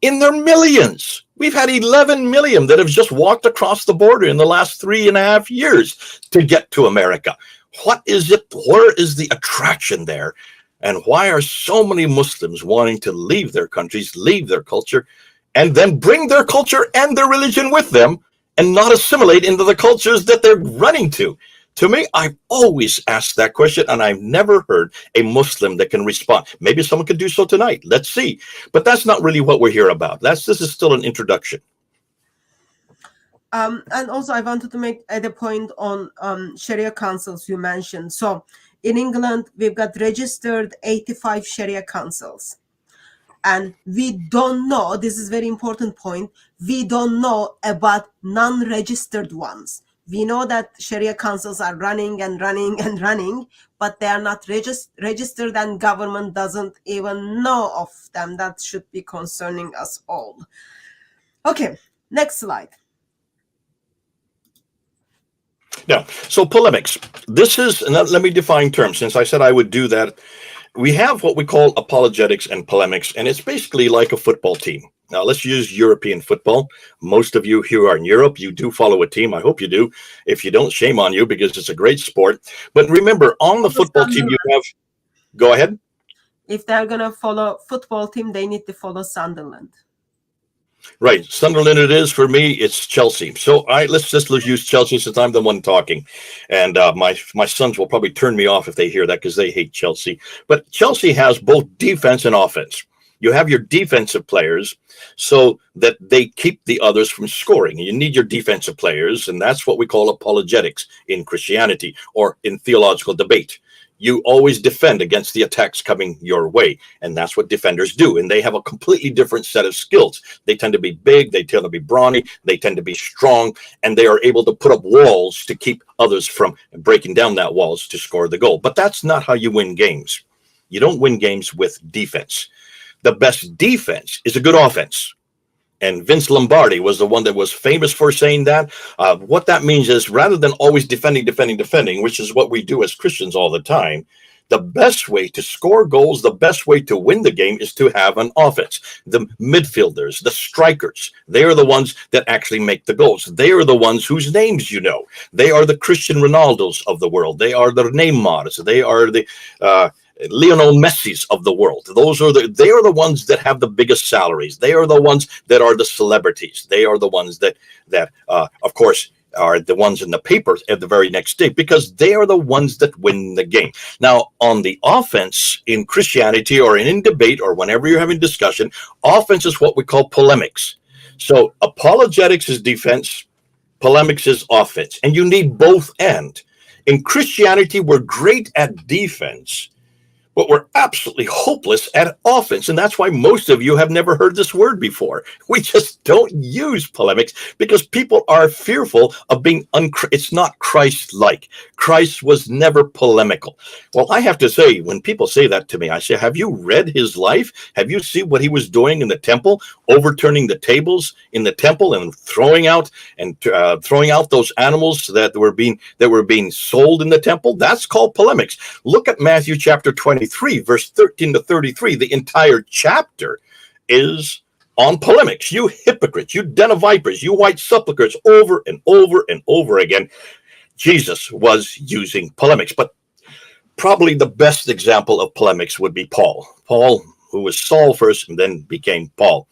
in their millions. We've had 11 million that have just walked across the border in the last 3.5 years to get to America. What is it? Where is the attraction there? And why are so many Muslims wanting to leave their countries, leave their culture, and then bring their culture and their religion with them and not assimilate into the cultures that they're running to? To me, I've always asked that question, and I've never heard a Muslim that can respond. Maybe someone could do so tonight. Let's see. But that's not really what we're here about. This is still an introduction. And also, I wanted to make a point on Sharia councils you mentioned. So in England, we've got registered 85 Sharia councils. And we don't know, this is a very important point, we don't know about non-registered ones. We know that Sharia councils are running and running and running, but they are not registered, and government doesn't even know of them. That should be concerning us all. Okay, next slide. Now, so polemics. This is, and let me define terms, since I said I would do that. We have what we call apologetics and polemics, and it's basically like a football team. Now, let's use European football. Most of you who are in Europe, you do follow a team. I hope you do. If you don't, shame on you, because it's a great sport. But remember, on the football team, you have, go ahead. If they're going to follow football team, they need to follow Sunderland. Right. Sunderland it is. For me, it's Chelsea. So let's just use Chelsea since I'm the one talking. And my sons will probably turn me off if they hear that, because they hate Chelsea. But Chelsea has both defense and offense. You have your defensive players so that they keep the others from scoring. You need your defensive players, and that's what we call apologetics in Christianity or in theological debate. You always defend against the attacks coming your way. And that's what defenders do. And they have a completely different set of skills. They tend to be big. They tend to be brawny. They tend to be strong. And they are able to put up walls to keep others from breaking down that walls to score the goal. But that's not how you win games. You don't win games with defense. The best defense is a good offense. And Vince Lombardi was the one that was famous for saying that. What that means is, rather than always defending, which is what we do as Christians all the time, the best way to score goals, the best way to win the game is to have an offense. The midfielders, the strikers, they are the ones that actually make the goals. They are the ones whose names you know. They are the Cristiano Ronaldos of the world. They are the Neymars. They are the Lionel Messi's of the world. They are the ones that have the biggest salaries. They are the ones that are the celebrities. They are the ones that of course, are the ones in the papers at the very next day, because they are the ones that win the game. Now, on the offense in Christianity or in debate or whenever you're having discussion, offense is what we call polemics. So apologetics is defense, polemics is offense, and you need both end. In Christianity, we're great at defense, but we're absolutely hopeless at offense. And that's why most of you have never heard this word before. We just don't use polemics because people are fearful of being it's not Christ-like. Christ was never polemical. Well, I have to say, when people say that to me, I say, have you read his life? Have you seen what he was doing in the temple, overturning the tables in the temple and throwing out those animals that were being sold in the temple? That's called polemics. Look at Matthew chapter 23, verse 13 to 33. The entire chapter is on polemics. You hypocrites, you den of vipers, you white sepulchres, over and over and over again. Jesus was using polemics, but probably the best example of polemics would be Paul. Paul, who was Saul first and then became Paul.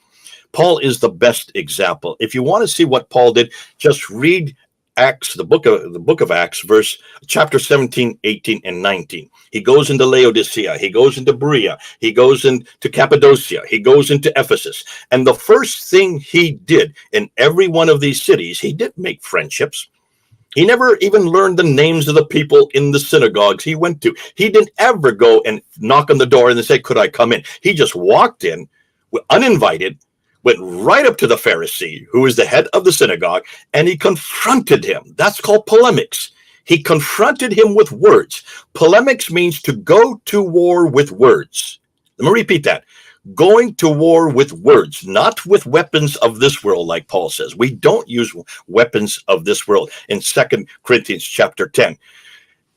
Paul is the best example. If you want to see what Paul did, just read Acts, the book of Acts, chapter 17, 18, and 19. He goes into Laodicea. He goes into Berea. He goes into Cappadocia. He goes into Ephesus. And the first thing he did in every one of these cities, he didn't make friendships. He never even learned the names of the people in the synagogues he went to. He didn't ever go and knock on the door and say, "Could I come in?" He just walked in uninvited, went right up to the Pharisee, who is the head of the synagogue, and he confronted him. That's called polemics. He confronted him with words. Polemics means to go to war with words. Let me repeat that. Going to war with words, not with weapons of this world, like Paul says. We don't use weapons of this world in 2 Corinthians chapter 10.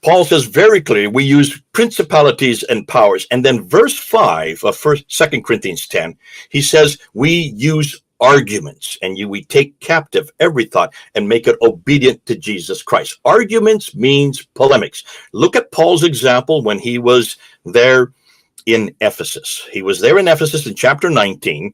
Paul says very clearly, we use principalities and powers. And then verse 5 of 2 Corinthians 10, he says we use arguments, and we take captive every thought and make it obedient to Jesus Christ. Arguments means polemics. Look at Paul's example when he was there in Ephesus. He was there in Ephesus in chapter 19,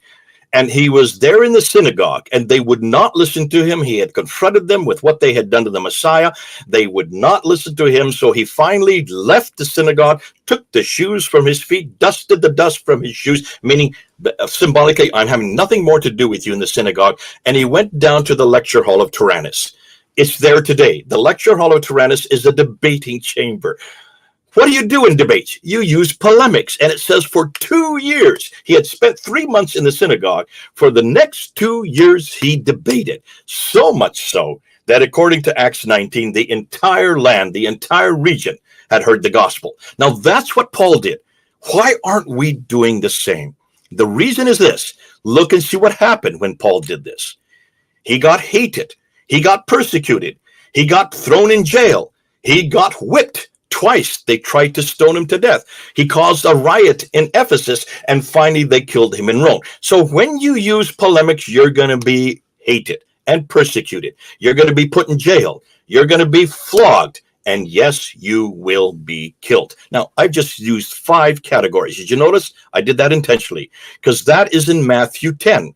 and he was there in the synagogue, and they would not listen to him. He had confronted them with what they had done to the Messiah. They would not listen to him, so he finally left the synagogue, took the shoes from his feet, dusted the dust from his shoes, meaning symbolically, I'm having nothing more to do with you in the synagogue, and he went down to the lecture hall of Tyrannus. It's there today. The lecture hall of Tyrannus is a debating chamber. What do you do in debates? You use polemics. And it says for 2 years, he had spent 3 months in the synagogue. For the next 2 years, he debated. So much so that according to Acts 19, the entire land, the entire region had heard the gospel. Now, that's what Paul did. Why aren't we doing the same? The reason is this. Look and see what happened when Paul did this. He got hated. He got persecuted. He got thrown in jail. He got whipped. Twice they tried to stone him to death. He caused a riot in Ephesus, and finally they killed him in Rome. So when you use polemics, you're going to be hated and persecuted. You're going to be put in jail. You're going to be flogged. And yes, you will be killed. Now, I've just used 5 categories. Did you notice? I did that intentionally because that is in Matthew 10.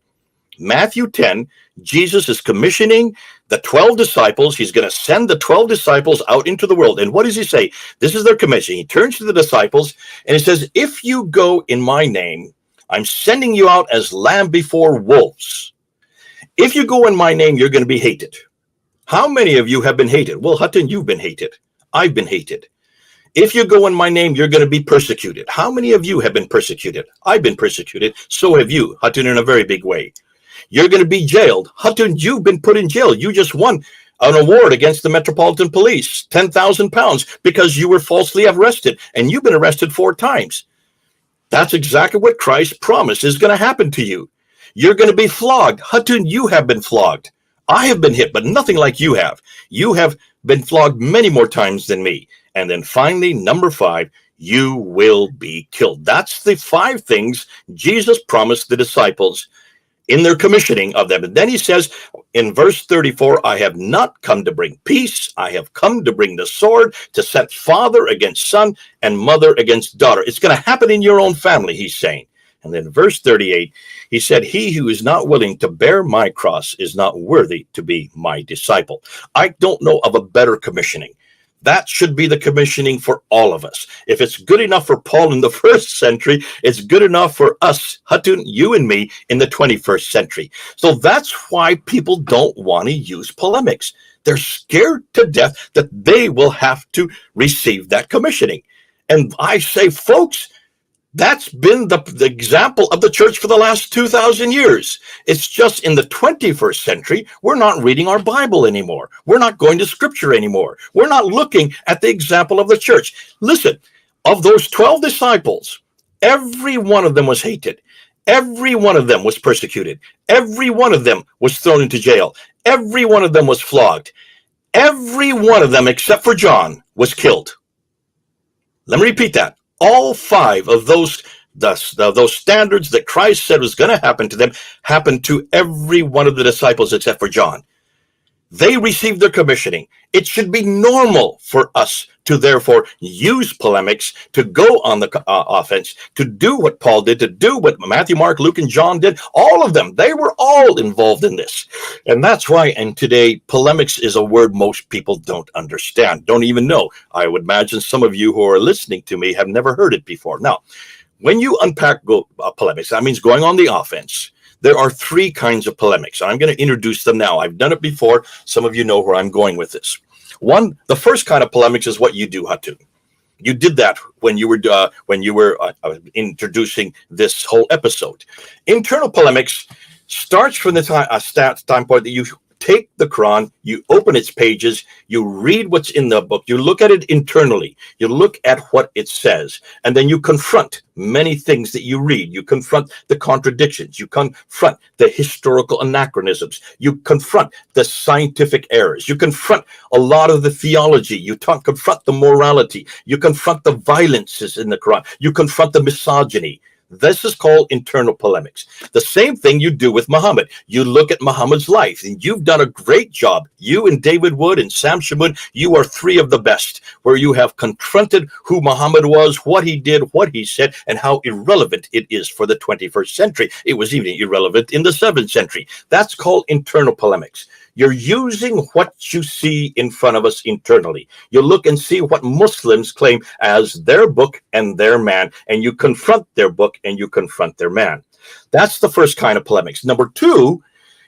Matthew 10, Jesus is commissioning the 12 disciples. He's going to send the 12 disciples out into the world. And what does he say? This is their commission. He turns to the disciples and he says, if you go in my name, I'm sending you out as lamb before wolves. If you go in my name, you're going to be hated. How many of you have been hated? Well, Hutton, you've been hated. I've been hated. If you go in my name, you're going to be persecuted. How many of you have been persecuted? I've been persecuted. So have you, Hutton, in a very big way. You're going to be jailed. Hutton, you've been put in jail. You just won an award against the Metropolitan Police, 10,000 pounds, because you were falsely arrested, and you've been arrested 4 times. That's exactly what Christ promised is going to happen to you. You're going to be flogged. Hutton, you have been flogged. I have been hit, but nothing like you have. You have been flogged many more times than me. And then finally, number 5, you will be killed. That's the 5 things Jesus promised the disciples in their commissioning of them. And then he says in verse 34, I have not come to bring peace. I have come to bring the sword, to set father against son and mother against daughter. It's going to happen in your own family, he's saying. And then verse 38, he said, he who is not willing to bear my cross is not worthy to be my disciple. I don't know of a better commissioning. That should be the commissioning for all of us. If it's good enough for Paul in the 1st century, it's good enough for us, Hutton, you and me, in the 21st century. So that's why people don't want to use polemics. They're scared to death that they will have to receive that commissioning. And I say, folks, that's been the example of the church for the last 2,000 years. It's just in the 21st century, we're not reading our Bible anymore. We're not going to scripture anymore. We're not looking at the example of the church. Listen, of those 12 disciples, every one of them was hated. Every one of them was persecuted. Every one of them was thrown into jail. Every one of them was flogged. Every one of them, except for John, was killed. Let me repeat that. All 5 of those standards that Christ said was going to happen to them happened to every one of the disciples except for John. They received their commissioning. It should be normal for us to therefore use polemics, to go on the offense, to do what Paul did, to do what Matthew, Mark, Luke, and John did. All of them, they were all involved in this. And that's why, and today, polemics is a word most people don't understand, don't even know. I would imagine some of you who are listening to me have never heard it before. Now, when you unpack polemics, that means going on the offense. There are 3 kinds of polemics. I'm going to introduce them now. I've done it before. Some of you know where I'm going with this. One, the first kind of polemics is what you do, Hatu. You did that when you were introducing this whole episode. Internal polemics starts from the standpoint that you take the Quran, you open its pages, you read what's in the book, you look at it internally, you look at what it says, and then you confront many things that you read. You confront the contradictions, you confront the historical anachronisms, you confront the scientific errors, you confront a lot of the theology, you confront the morality, you confront the violences in the Quran, you confront the misogyny. This is called internal polemics. The same thing you do with Muhammad. You look at Muhammad's life, and you've done a great job. You and David Wood and Sam Shamoun, you are 3 of the best, where you have confronted who Muhammad was, what he did, what he said, and how irrelevant it is for the 21st century. It was even irrelevant in the 7th century. That's called internal polemics. You're using what you see in front of us internally. You look and see what Muslims claim as their book and their man, and you confront their book and you confront their man. That's the first kind of polemics. Number 2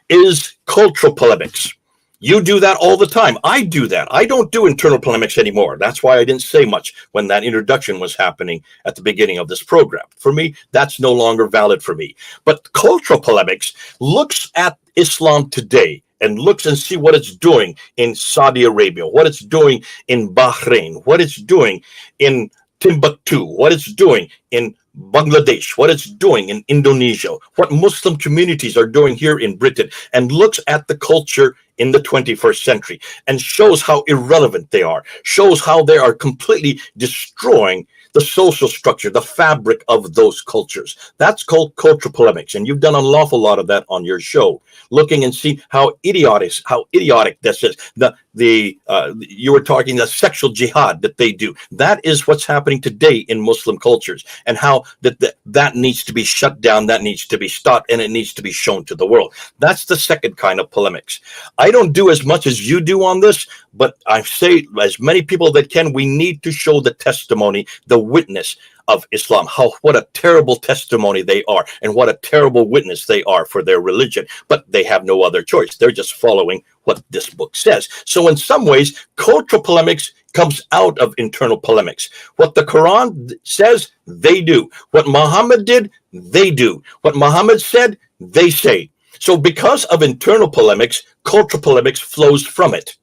is cultural polemics. You do that all the time. I do that. I don't do internal polemics anymore. That's why I didn't say much when that introduction was happening at the beginning of this program. For me, that's no longer valid for me. But cultural polemics looks at Islam today and looks and see what it's doing in Saudi Arabia, what it's doing in Bahrain, what it's doing in Timbuktu, what it's doing in Bangladesh, what it's doing in Indonesia, what Muslim communities are doing here in Britain, and looks at the culture in the 21st century and shows how irrelevant they are, shows how they are completely destroying the social structure, the fabric of those cultures. That's called cultural polemics, and you've done an awful lot of that on your show, looking and see how idiotic this is. You were talking the sexual jihad that they do. That is what's happening today in Muslim cultures, and how that needs to be shut down, that needs to be stopped, and it needs to be shown to the world. That's the second kind of polemics. I don't do as much as you do on this, but I say as many people that can, we need to show the testimony, the witness of Islam, what a terrible testimony they are, and what a terrible witness they are for their religion. But they have no other choice. They're just following what this book says. So in some ways, cultural polemics comes out of internal polemics. What the Quran says, they do. What Muhammad did, they do. What Muhammad said, they say. So because of internal polemics, cultural polemics flows from it.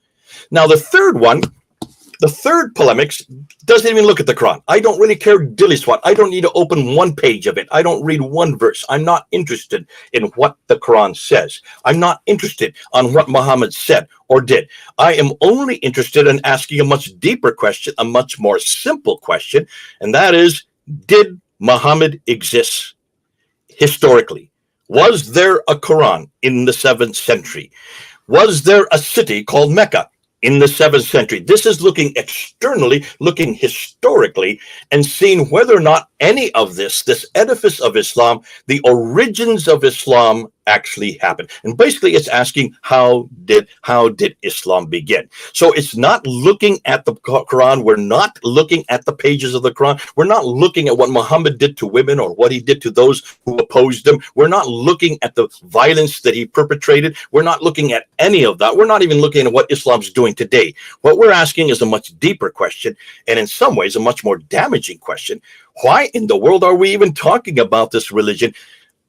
Now the third polemics doesn't even look at the Quran. I don't really care dilly swat. I don't need to open one page of it. I don't read one verse. I'm not interested in what the Quran says. I'm not interested on what Muhammad said or did. I am only interested in asking a much deeper question, a much more simple question, and that is, did Muhammad exist historically? Was there a Quran in the 7th century? Was there a city called Mecca in the 7th century? This is looking externally, looking historically, and seeing whether or not any of this edifice of Islam, the origins of Islam, actually happened. And basically it's asking, how did Islam begin? So it's not looking at the Quran. We're not looking at the pages of the Quran. We're not looking at what Muhammad did to women or what he did to those who opposed him. We're not looking at the violence that he perpetrated. We're not looking at any of that. We're not even looking at what Islam's doing today. What we're asking is a much deeper question, and in some ways a much more damaging question. Why in the world are we even talking about this religion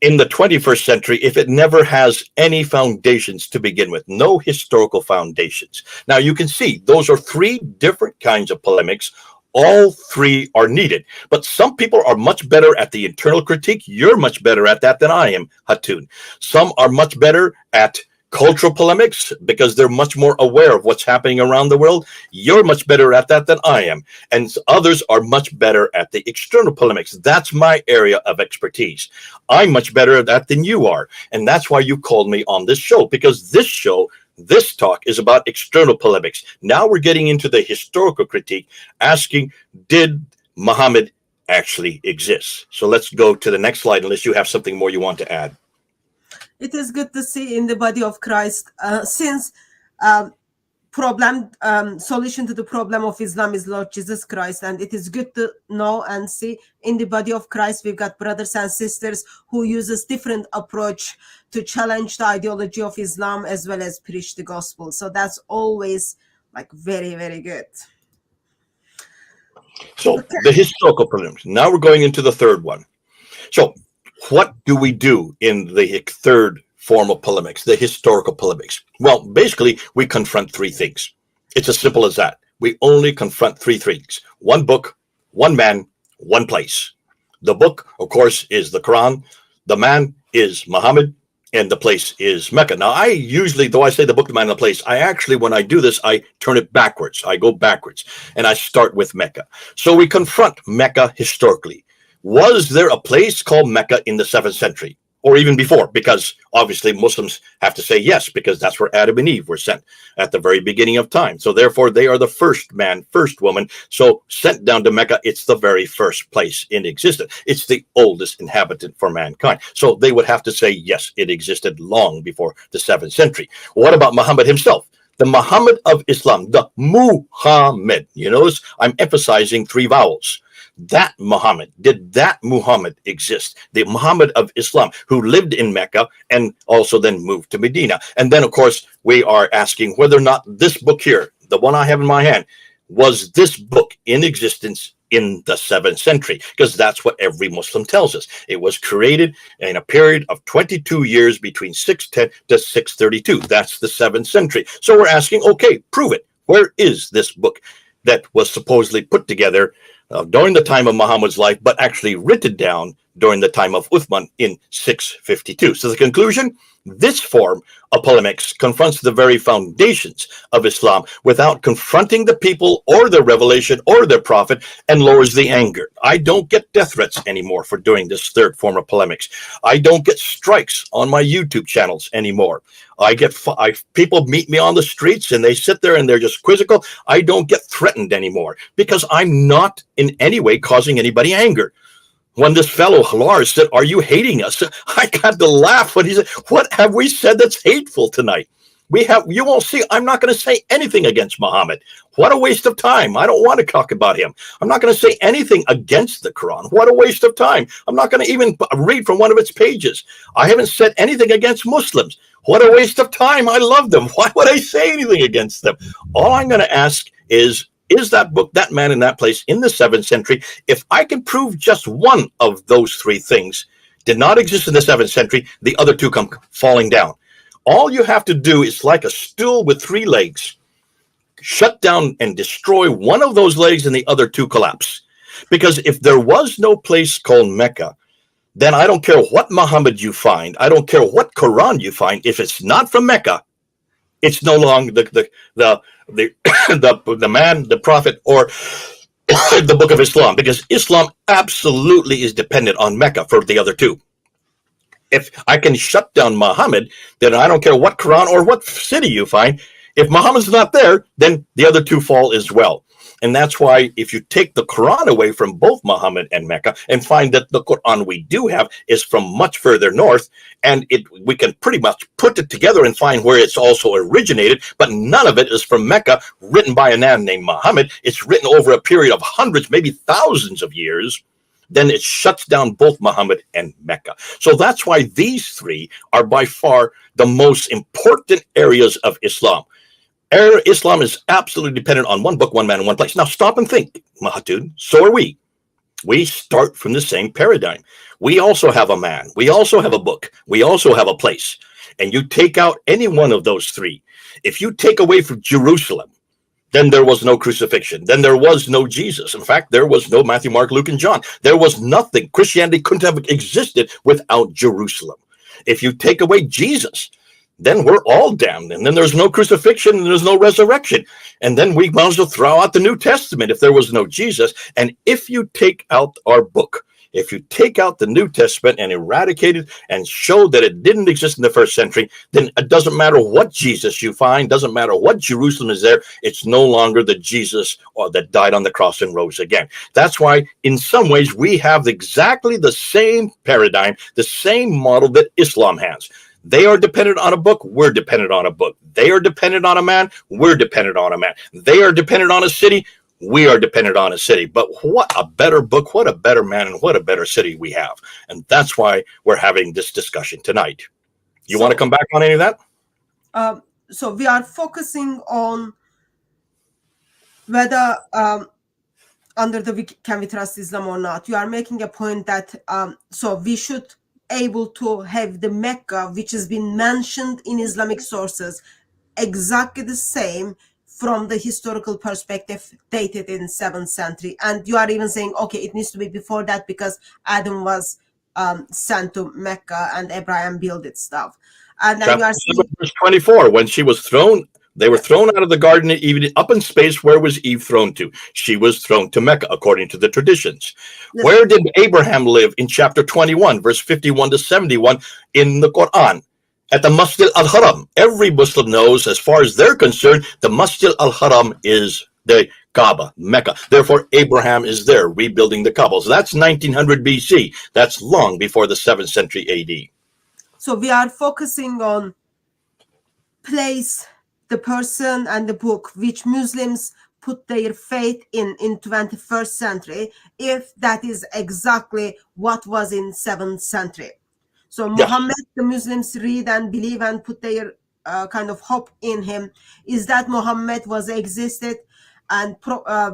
in the 21st century if it never has any foundations to begin with? No historical foundations. Now you can see those are three different kinds of polemics. All three are needed, but some people are much better at the internal critique. You're much better at that than I am, Hatun. Some are much better at cultural polemics because they're much more aware of what's happening around the world. You're much better at that than I am. And others are much better at the external polemics. That's my area of expertise. I'm much better at that than you are. And that's why you called me on this show, because this talk is about external polemics. Now we're getting into the historical critique, asking, did Muhammad actually exist? So let's go to the next slide, unless you have something more you want to add. It is good to see in the body of Christ, since solution to the problem of Islam is Lord Jesus Christ, and it is good to know and see in the body of Christ we've got brothers and sisters who uses different approach to challenge the ideology of Islam as well as preach the gospel. So that's always like very, very good. So the historical problems. Now we're going into the third one. So what do we do in the third form of polemics, the historical polemics? Well, basically, we confront three things. It's as simple as that. We only confront three things: one book, one man, one place. The book, of course, is the Quran. The man is Muhammad, and the place is Mecca. Now, I usually, though I say the book, the man, and the place, I actually, when I do this, I turn it backwards. I go backwards, and I start with Mecca. So we confront Mecca historically. Was there a place called Mecca in the 7th century, or even before? Because obviously Muslims have to say yes, because that's where Adam and Eve were sent at the very beginning of time. So therefore they are the first man, first woman. So sent down to Mecca, it's the very first place in existence. It's the oldest inhabitant for mankind. So they would have to say yes, it existed long before the 7th century. What about Muhammad himself? The Muhammad of Islam, the Muhammad. You notice I'm emphasizing three vowels. That Muhammad, did that Muhammad exist? The Muhammad of Islam, who lived in Mecca and also then moved to Medina. And then, of course, we are asking whether or not this book here, the one I have in my hand, was this book in existence in the 7th century, because that's what every Muslim tells us. It was created in a period of 22 years between 610 to 632. That's the 7th century. So we're asking, okay, prove it. Where is this book that was supposedly put together during the time of Muhammad's life, but actually written down during the time of Uthman in 652? So the conclusion, this form of polemics confronts the very foundations of Islam without confronting the people or their revelation or their prophet, and lowers the anger. I don't get death threats anymore for doing this third form of polemics. I don't get strikes on my YouTube channels anymore. People meet me on the streets and they sit there and they're just quizzical. I don't get threatened anymore because I'm not in any way causing anybody anger. When this fellow Lars said, "Are you hating us?" I got to laugh when he said, "What have we said that's hateful tonight?" You won't see, I'm not going to say anything against Muhammad. What a waste of time. I don't want to talk about him. I'm not going to say anything against the Quran. What a waste of time. I'm not going to even read from one of its pages. I haven't said anything against Muslims. What a waste of time. I love them. Why would I say anything against them? All I'm going to ask is that book, that man in that place in the 7th century, if I can prove just one of those three things did not exist in the 7th century, the other two come falling down. All you have to do is, like a stool with three legs, shut down and destroy one of those legs and the other two collapse. Because if there was no place called Mecca, then I don't care what Muhammad you find. I don't care what Quran you find. If it's not from Mecca, it's no longer the man, the prophet, or the book of Islam, because Islam absolutely is dependent on Mecca for the other two. If I can shut down Muhammad, then I don't care what Quran or what city you find. If Muhammad's not there, then the other two fall as well. And that's why if you take the Quran away from both Muhammad and Mecca and find that the Quran we do have is from much further north, and we can pretty much put it together and find where it's also originated, but none of it is from Mecca, written by a man named Muhammad. It's written over a period of hundreds, maybe thousands of years. Then it shuts down both Muhammad and Mecca. So that's why these three are by far the most important areas of Islam. Islam is absolutely dependent on one book, one man, and one place. Now stop and think, Mahatud. So are we. We start from the same paradigm. We also have a man. We also have a book. We also have a place. And you take out any one of those three. If you take away from Jerusalem, then there was no crucifixion. Then there was no Jesus. In fact, there was no Matthew, Mark, Luke, and John. There was nothing. Christianity couldn't have existed without Jerusalem. If you take away Jesus, then we're all damned. And then there's no crucifixion and there's no resurrection. And then we might as well throw out the New Testament if there was no Jesus. And if you take out our book, if you take out the New Testament and eradicate it and show that it didn't exist in the 1st century, then it doesn't matter what Jesus you find, doesn't matter what Jerusalem is there, it's no longer the Jesus that died on the cross and rose again. That's why, in some ways, we have exactly the same paradigm, the same model that Islam has. They are dependent on a book. We're dependent on a book. They are dependent on a man. We're dependent on a man. They are dependent on a city. We are dependent on a city. But what a better book, what a better man, and what a better city we have. And that's why we're having this discussion tonight. You want to come back on any of that? So we are focusing on whether under the can we trust Islam or not. You are making a point that so we should able to have the Mecca, which has been mentioned in Islamic sources, exactly the same from the historical perspective, dated in 7th century. And you are even saying, okay, it needs to be before that because Adam was sent to Mecca and Abraham built it stuff. And then you are saying, verse 24, when she was thrown, they were thrown out of the Garden of Eden up in space. Where was Eve thrown to? She was thrown to Mecca, according to the traditions. Yes. Where did Abraham live? In chapter 21, verse 51 to 71 in the Quran? At the Masjid al-Haram. Every Muslim knows, as far as they're concerned, the Masjid al-Haram is the Kaaba, Mecca. Therefore, Abraham is there rebuilding the Kaaba. So that's 1900 BC. That's long before the 7th century AD. So we are focusing on place, the person, and the book, which Muslims put their faith in 21st century, if that is exactly what was in 7th century. So Muhammad, the Muslims read and believe and put their kind of hope in him, is that Muhammad was existed and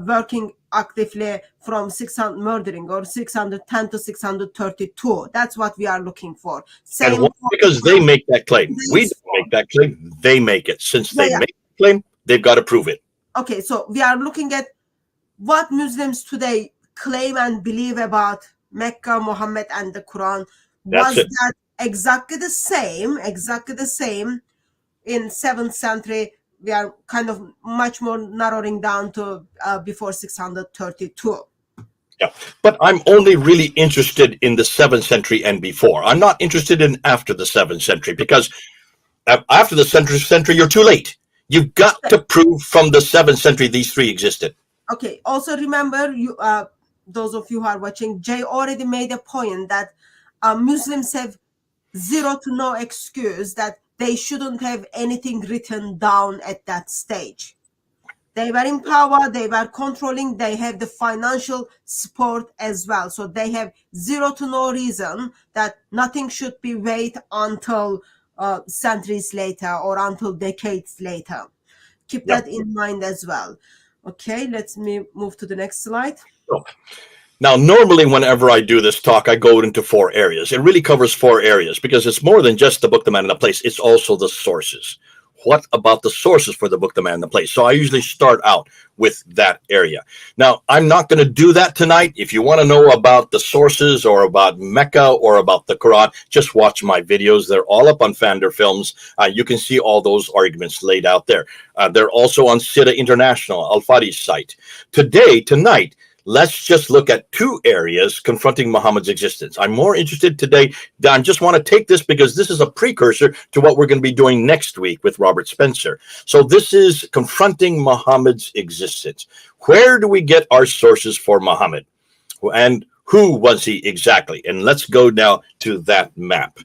working actively from 600 murdering or 610 to 632. That's what we are looking for. And Same why? Because they make that claim. We don't make that claim. They make it. Since they Yeah. make the claim, they've got to prove it. Okay, so we are looking at what Muslims today claim and believe about Mecca, Muhammad, and the Quran. That's Was it. that exactly the same in 7th century? We are kind of much more narrowing down to before 632. Yeah, but I'm only really interested in the 7th century and before. I'm not interested in after the 7th century, because after the 7th century, you're too late. You've got to prove from the 7th century these three existed. Okay. Also remember, you those of you who are watching, Jay already made a point that Muslims have zero to no excuse that they shouldn't have anything written down at that stage. They were in power, they were controlling, they have the financial support as well. So they have zero to no reason that nothing should be wait until centuries later or until decades later. Keep that in mind as well. Okay, let's move to the next slide. Now, normally, whenever I do this talk, I go into 4 areas. It really covers 4 areas because it's more than just the book, the man, and the place. It's also the sources. What about the sources for the book, the man, and the place? So I usually start out with that area. Now, I'm not going to do that tonight. If you want to know about the sources or about Mecca or about the Quran, just watch my videos. They're all up on Fander Films. You can see all those arguments laid out there. They're also on Sida International, Al-Fadi's site. Tonight, let's just look at 2 areas confronting Muhammad's existence. I'm more interested today. I just want to take this because this is a precursor to what we're going to be doing next week with Robert Spencer. So this is confronting Muhammad's existence. Where do we get our sources for Muhammad? And who was he exactly? And let's go now to that map.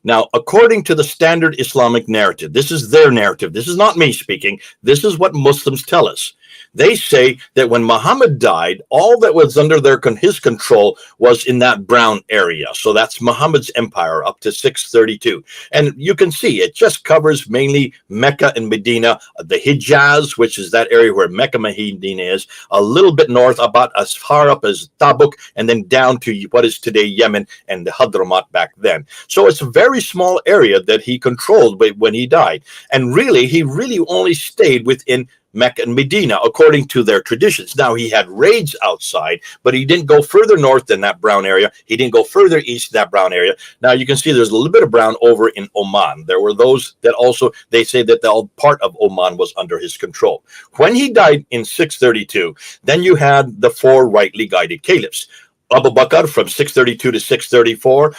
Now, according to the standard Islamic narrative, this is their narrative. This is not me speaking. This is what Muslims tell us. They say that when Muhammad died, all that was under his control was in that brown area. So that's Muhammad's empire up to 632. And you can see it just covers mainly Mecca and Medina, the Hijaz, which is that area where Mecca, Medina is, a little bit north, about as far up as Tabuk, and then down to what is today Yemen and the Hadramaut back then. So it's a very small area that he controlled when he died. And really, he really only stayed within Mecca and Medina, according to their traditions. Now, he had raids outside, but he didn't go further north than that brown area. He didn't go further east than that brown area. Now, you can see there's a little bit of brown over in Oman. There were those that also, they say that the part of Oman was under his control. When he died in 632, then you had the 4 rightly guided caliphs. Abu Bakr from 632 to 634.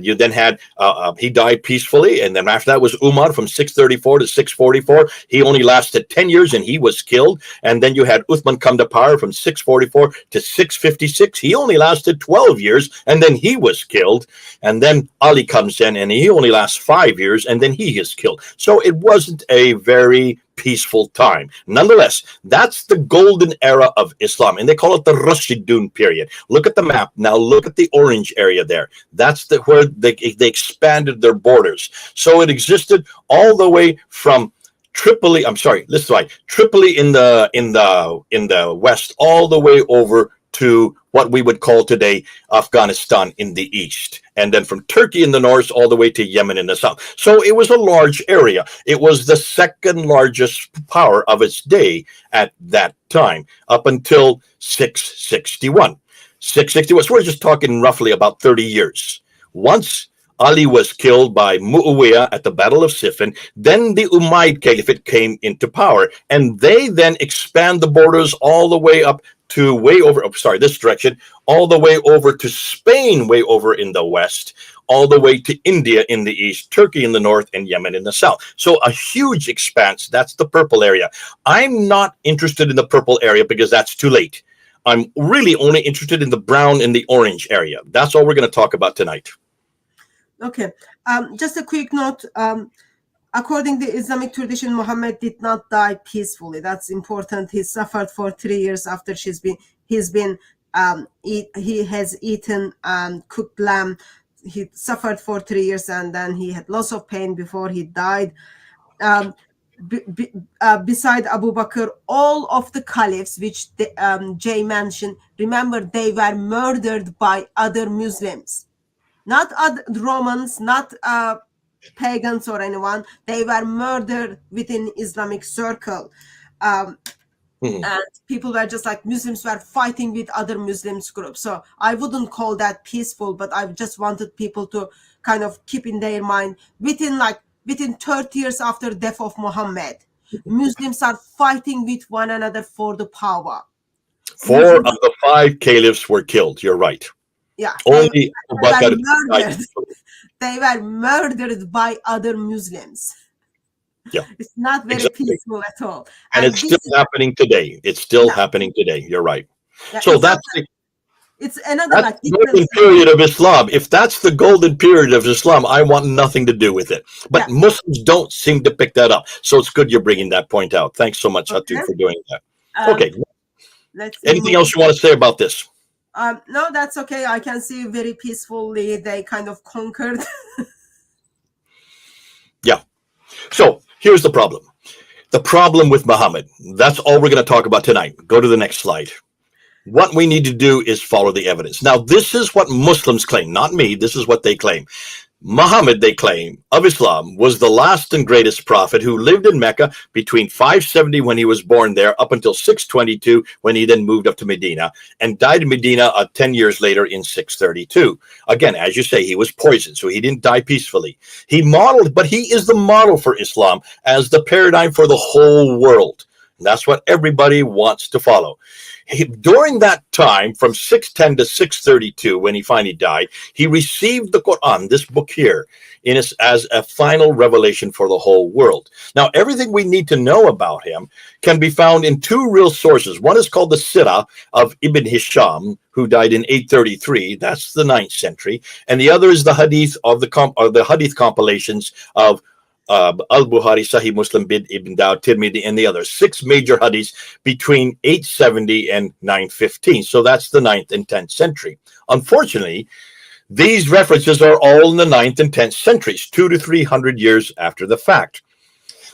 You then had, he died peacefully. And then after that was Umar from 634 to 644. He only lasted 10 years and he was killed. And then you had Uthman come to power from 644 to 656. He only lasted 12 years and then he was killed. And then Ali comes in and he only lasts 5 years and then he is killed. So it wasn't a very peaceful time. Nonetheless, that's the golden era of Islam, and they call it the Rashidun period. Look at the map. Now look at the orange area there. That's where they expanded their borders. So it existed all the way from Tripoli. I'm sorry, listen, right, Tripoli in the west, all the way over to what we would call today Afghanistan in the east, and then from Turkey in the north all the way to Yemen in the south. So it was a large area. It was the second largest power of its day at that time, up until 661. 661, so we're just talking roughly about 30 years. Once Ali was killed by Muawiyah at the Battle of Siffin, then the Umayyad Caliphate came into power, and they then expand the borders all the way up to this direction, all the way over to Spain, way over in the west, all the way to India in the east, Turkey in the north, and Yemen in the south. So a huge expanse. That's the purple area. I'm not interested in the purple area because that's too late. I'm really only interested in the brown and the orange area. That's all we're going to talk about tonight. Okay. Just a quick note. According to Islamic tradition, Muhammad did not die peacefully. That's important. He suffered for 3 years after he has eaten cooked lamb. He suffered for 3 years and then he had lots of pain before he died. beside Abu Bakr, all of the caliphs, which Jay mentioned, remember, they were murdered by other Muslims, not other Romans, not pagans or anyone. They were murdered within Islamic circle. And people were just like, Muslims were fighting with other Muslims groups. So I wouldn't call that peaceful, but I just wanted people to kind of keep in their mind, within 30 years after death of Muhammad, Muslims are fighting with one another for the power. 4 of the 5 caliphs were killed. You're right. Yeah. Only they were murdered by other Muslims. Yeah. It's not very peaceful at all. And it's still happening today. It's still happening today. You're right. Yeah, so it's another golden period of Islam. If that's the golden period of Islam, I want nothing to do with it. But Muslims don't seem to pick that up. So it's good you're bringing that point out. Thanks so much, Hatu, for doing that. Okay. Anything else you want to say about this? No, that's okay. I can see very peacefully they kind of conquered. Yeah. So here's the problem. The problem with Muhammad. That's all we're going to talk about tonight. Go to the next slide. What we need to do is follow the evidence. Now, this is what Muslims claim, not me. This is what they claim. Muhammad, they claim, of Islam, was the last and greatest prophet who lived in Mecca between 570 when he was born there up until 622 when he then moved up to Medina and died in Medina 10 years later in 632. Again, as you say, he was poisoned, so he didn't die peacefully. He modeled, but he is the model for Islam as the paradigm for the whole world. And that's what everybody wants to follow. During that time, from 610 to 632, when he finally died, he received the Quran, this book here, as a final revelation for the whole world. Now, everything we need to know about him can be found in 2 real sources. One is called the Sirah of Ibn Hisham, who died in 833. That's the 9th century. And the other is the Hadith of the Hadith compilations of Al-Bukhari, Sahih Muslim, Ibn Dawud, Tirmidhi, and the others. 6 major hadiths between 870 and 915. So that's the 9th and 10th century. Unfortunately, these references are all in the 9th and 10th centuries, 200 to 300 years after the fact.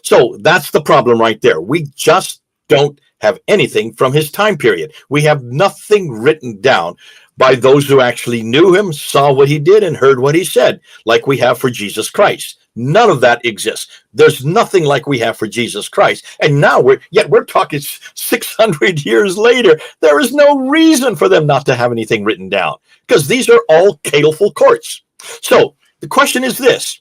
So that's the problem right there. We just don't have anything from his time period. We have nothing written down by those who actually knew him, saw what he did, and heard what he said, like we have for Jesus Christ. None of that exists. There's nothing like we have for Jesus Christ. And now we're talking 600 years later. There is no reason for them not to have anything written down because these are all caleful courts. So the question is this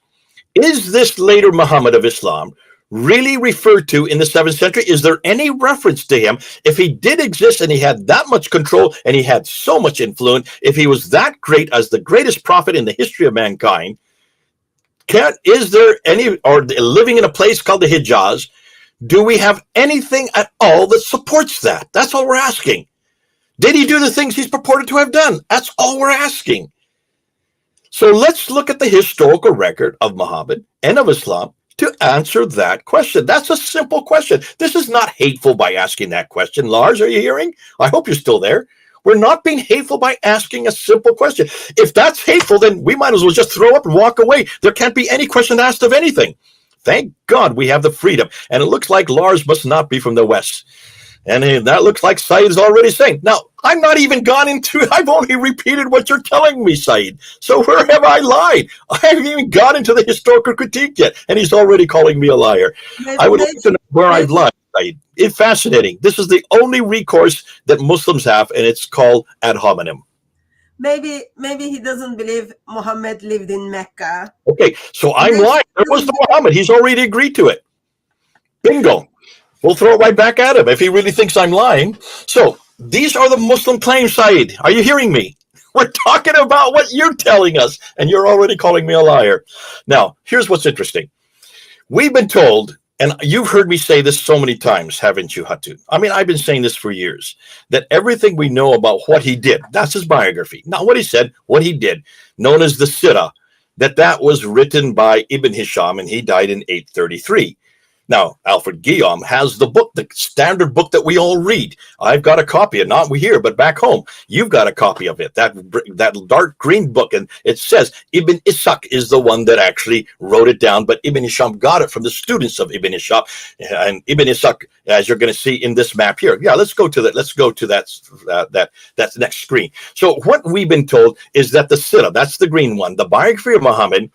later Muhammad of Islam really referred to in the 7th century? Is there any reference to him? If he did exist and he had that much control and he had so much influence, if he was that great as the greatest prophet in the history of mankind, is there any, or living in a place called the Hijaz, do we have anything at all that supports that? That's all we're asking. Did he do the things he's purported to have done? That's all we're asking. So let's look at the historical record of Muhammad and of Islam to answer that question. That's a simple question. This is not hateful by asking that question. Lars, are you hearing? I hope you're still there. We're not being hateful by asking a simple question. If that's hateful, then we might as well just throw up and walk away. There can't be any question asked of anything. Thank God we have the freedom. And it looks like Lars must not be from the West. And that looks like Saeed is already saying. Now, I'm not even gone into it. I've only repeated what you're telling me, Saeed. So where have I lied? I haven't even got into the historical critique yet. And he's already calling me a liar. I would like to know where I've lied, Saeed. It's fascinating. This is the only recourse that Muslims have, and it's called ad hominem. Maybe he doesn't believe Muhammad lived in Mecca. Okay, so I'm lying. There was the Muhammad. He's already agreed to it. Bingo. We'll throw it right back at him if he really thinks I'm lying. So these are the Muslim claims, Saeed. Are you hearing me? We're talking about what you're telling us, and you're already calling me a liar. Now, here's what's interesting. We've been told, and you've heard me say this so many times, haven't you, Hatu? I mean, I've been saying this for years, that everything we know about what he did, that's his biography, not what he said, what he did, known as the Sirah, that was written by Ibn Hisham, and he died in 833. Now, Alfred Guillaume has the book, the standard book that we all read. I've got a copy, and not here, but back home. You've got a copy of it, that dark green book, and it says Ibn Ishaq is the one that actually wrote it down, but Ibn Hisham got it from the students of Ibn Ishaq. And Ibn Ishaq, as you're going to see in this map here. Yeah, let's go to that. Let's go to that next screen. So what we've been told is that the Sirah, that's the green one, the biography of Muhammad,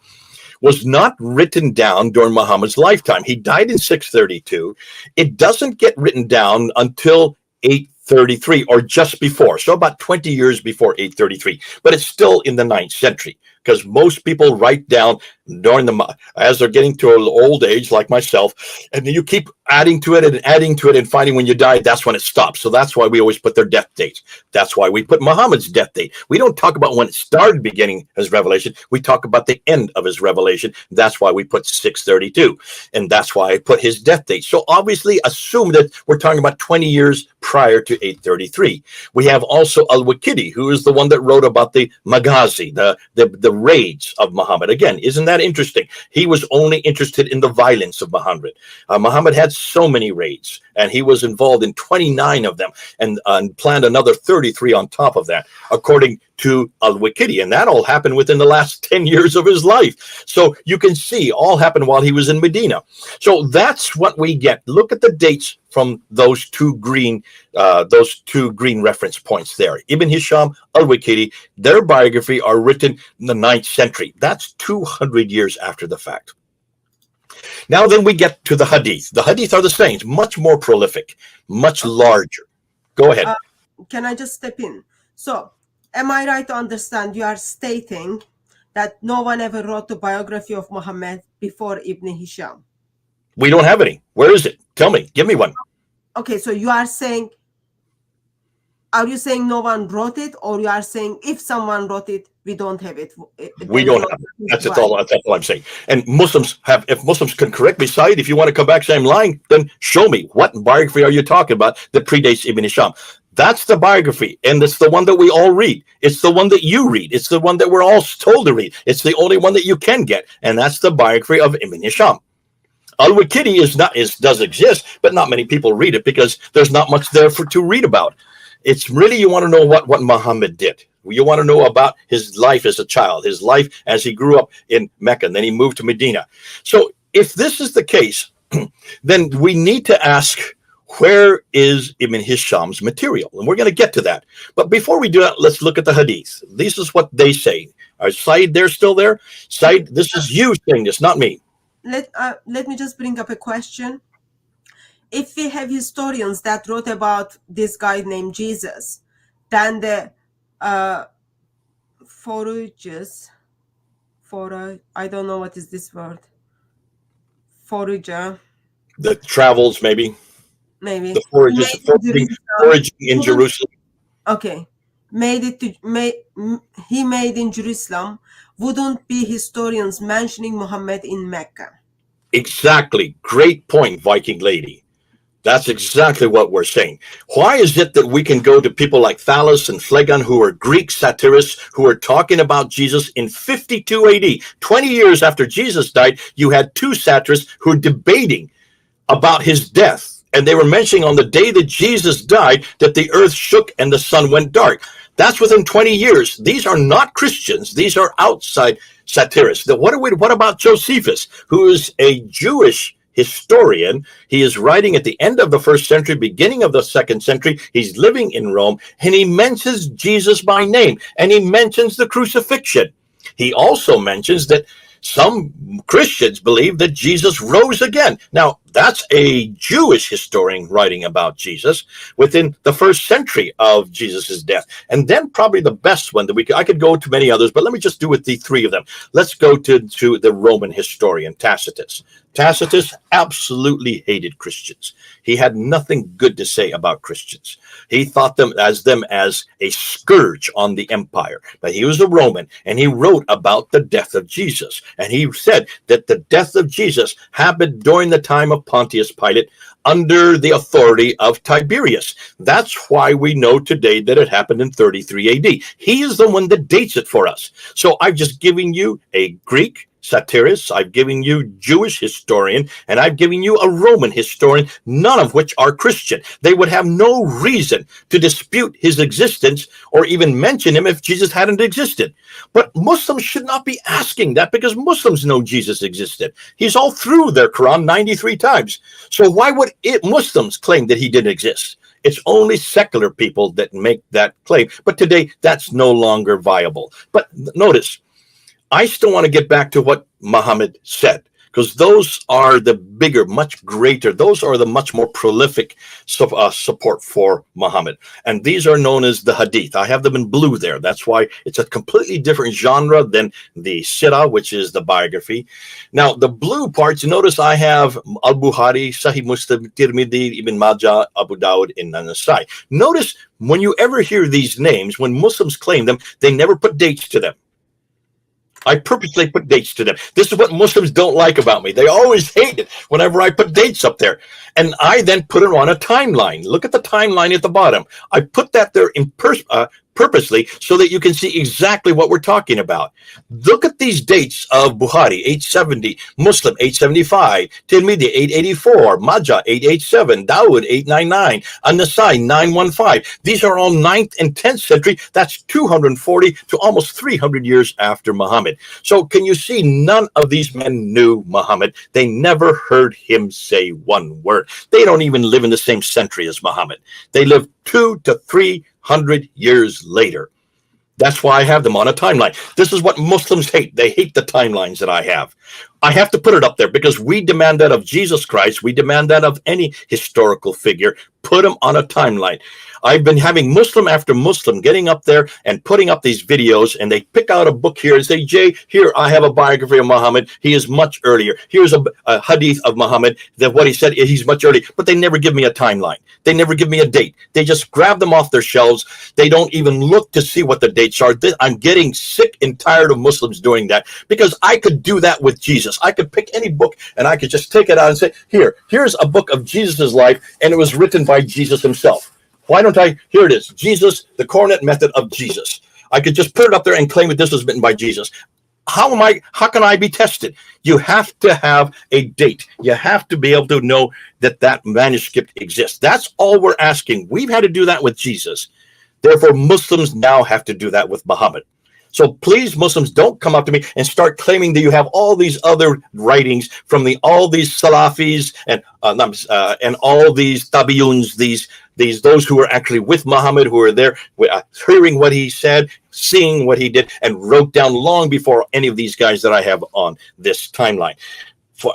was not written down during Muhammad's lifetime. He died in 632. It doesn't get written down until 833 or just before, so about 20 years before 833, but it's still in the 9th century, because most people write down during as they're getting to an old age like myself, and then you keep adding to it and finding when you die, that's when it stops. So that's why we always put their death dates. That's why we put Muhammad's death date. We don't talk about when it started beginning his revelation. We talk about the end of his revelation. That's why we put 632, and that's why I put his death date. So obviously assume that we're talking about 20 years prior to 833. We have also Al-Waqidi, who is the one that wrote about the Maghazi, the raids of Muhammad. Again, isn't that interesting? He was only interested in the violence of Muhammad. Muhammad had so many raids, and he was involved in 29 of them, and planned another 33 on top of that, according to Al-Waqidi, and that all happened within the last 10 years of his life. So you can see all happened while he was in Medina. So that's what we get. Look at the dates from those two green reference points there. Ibn Hisham, Al-Waqidi, their biography are written in the 9th century. That's 200 years after the fact. Now then we get to the Hadith. The Hadith are the same, much more prolific, much larger. Go ahead. Can I just step in? So, am I right to understand you are stating that no one ever wrote the biography of Muhammad before Ibn Hisham? We don't have any. Where is it? Tell me. Give me one. Okay, so you are saying, are you saying no one wrote it, or you are saying if someone wrote it, we don't have it? We don't have it. That's all I'm saying. And Muslims have, if Muslims can correct me, Said, if you want to come back and say I'm lying, then show me. What biography are you talking about that predates Ibn Hisham? That's the biography, and it's the one that we all read. It's the one that you read. It's the one that we're all told to read. It's the only one that you can get, and that's the biography of Ibn Hisham. Al-Waqidi does exist, but not many people read it because there's not much there to read about. It's really, you want to know what Muhammad did. You want to know about his life as a child, his life as he grew up in Mecca, and then he moved to Medina. So if this is the case, then we need to ask, where is Ibn Hisham's material? And we're going to get to that. But before we do that, let's look at the Hadith. This is what they say. Are Said there still there? Said, this is you saying this, not me. Let me just bring up a question. If we have historians that wrote about this guy named Jesus, then the forages, I don't know what is this word, forager, the travels, maybe the foraging in Jerusalem. Okay, he made in Jerusalem. Wouldn't be historians mentioning Muhammad in Mecca? Exactly. Great point, Viking lady. That's exactly what we're saying. Why is it that we can go to people like Thales and Phlegon, who are Greek satirists, who are talking about Jesus in 52 AD? 20 years after Jesus died, you had two satirists who were debating about his death. And they were mentioning on the day that Jesus died that the earth shook and the sun went dark. That's within 20 years. These are not Christians. These are outside satirists. What about Josephus, who is a Jewish historian? He is writing at the end of the 1st century, beginning of the 2nd century. He's living in Rome, and he mentions Jesus by name, and he mentions the crucifixion. He also mentions that some Christians believe that Jesus rose again. Now, that's a Jewish historian writing about Jesus within the 1st century of Jesus's death. And then probably the best one that I could go to many others, but let me just do with the three of them. Let's go to the Roman historian, Tacitus. Tacitus absolutely hated Christians. He had nothing good to say about Christians. He thought them as a scourge on the empire. But he was a Roman, and he wrote about the death of Jesus. And he said that the death of Jesus happened during the time of Pontius Pilate under the authority of Tiberius. That's why we know today that it happened in 33 AD. He is the one that dates it for us. So I've just given you a Greek satirists, I've given you Jewish historian, and I've given you a Roman historian, none of which are Christian. They would have no reason to dispute his existence or even mention him if Jesus hadn't existed. But Muslims should not be asking that, because Muslims know Jesus existed. He's all through their Quran 93 times. So why would Muslims claim that he didn't exist? It's only secular people that make that claim. But today, that's no longer viable. But notice, I still want to get back to what Muhammad said, because those are the bigger, much greater, those are the much more prolific support for Muhammad. And these are known as the hadith. I have them in blue there. That's why it's a completely different genre than the sirah, which is the biography. Now, the blue parts, notice I have Al-Bukhari, Sahih Muslim, Tirmidhi, Ibn Majah, Abu Dawud, and Nasai. Notice when you ever hear these names, when Muslims claim them, they never put dates to them. I purposely put dates to them. This is what Muslims don't like about me. They always hate it whenever I put dates up there. And I then put it on a timeline. Look at the timeline at the bottom. I put that there in purposely so that you can see exactly what we're talking about. Look at these dates of Bukhari, 870, Muslim, 875, Tirmidhi, 884, Majah, 887, Dawud, 899, An-Nasai, 915. These are all 9th and 10th century. That's 240 to almost 300 years after Muhammad. So can you see, none of these men knew Muhammad. They never heard him say one word. They don't even live in the same century as Muhammad. They live 200 to 300 years later. That's why I have them on a timeline. This is what Muslims hate. They hate the timelines that I have. I have to put it up there because we demand that of Jesus Christ. We demand that of any historical figure. Put them on a timeline. I've been having Muslim after Muslim getting up there and putting up these videos, and they pick out a book here and say, Jay, here I have a biography of Muhammad. He is much earlier. Here's a hadith of Muhammad that what he said, he's much earlier. But they never give me a timeline. They never give me a date. They just grab them off their shelves. They don't even look to see what the dates are. I'm getting sick and tired of Muslims doing that, because I could do that with Jesus. I could pick any book and I could just take it out and say, here's a book of Jesus's life, and it was written by Jesus himself. Why don't I? Here it is. Jesus, the Coronet Method of Jesus. I could just put it up there and claim that this was written by Jesus. How can I be tested? You have to have a date. You have to be able to know that that manuscript exists. That's all we're asking. We've had to do that with Jesus. Therefore, Muslims now have to do that with Muhammad. So please, Muslims, don't come up to me and start claiming that you have all these other writings from all these Salafis and all these Tabi'uns, those who were actually with Muhammad, who were there hearing what he said, seeing what he did, and wrote down long before any of these guys that I have on this timeline.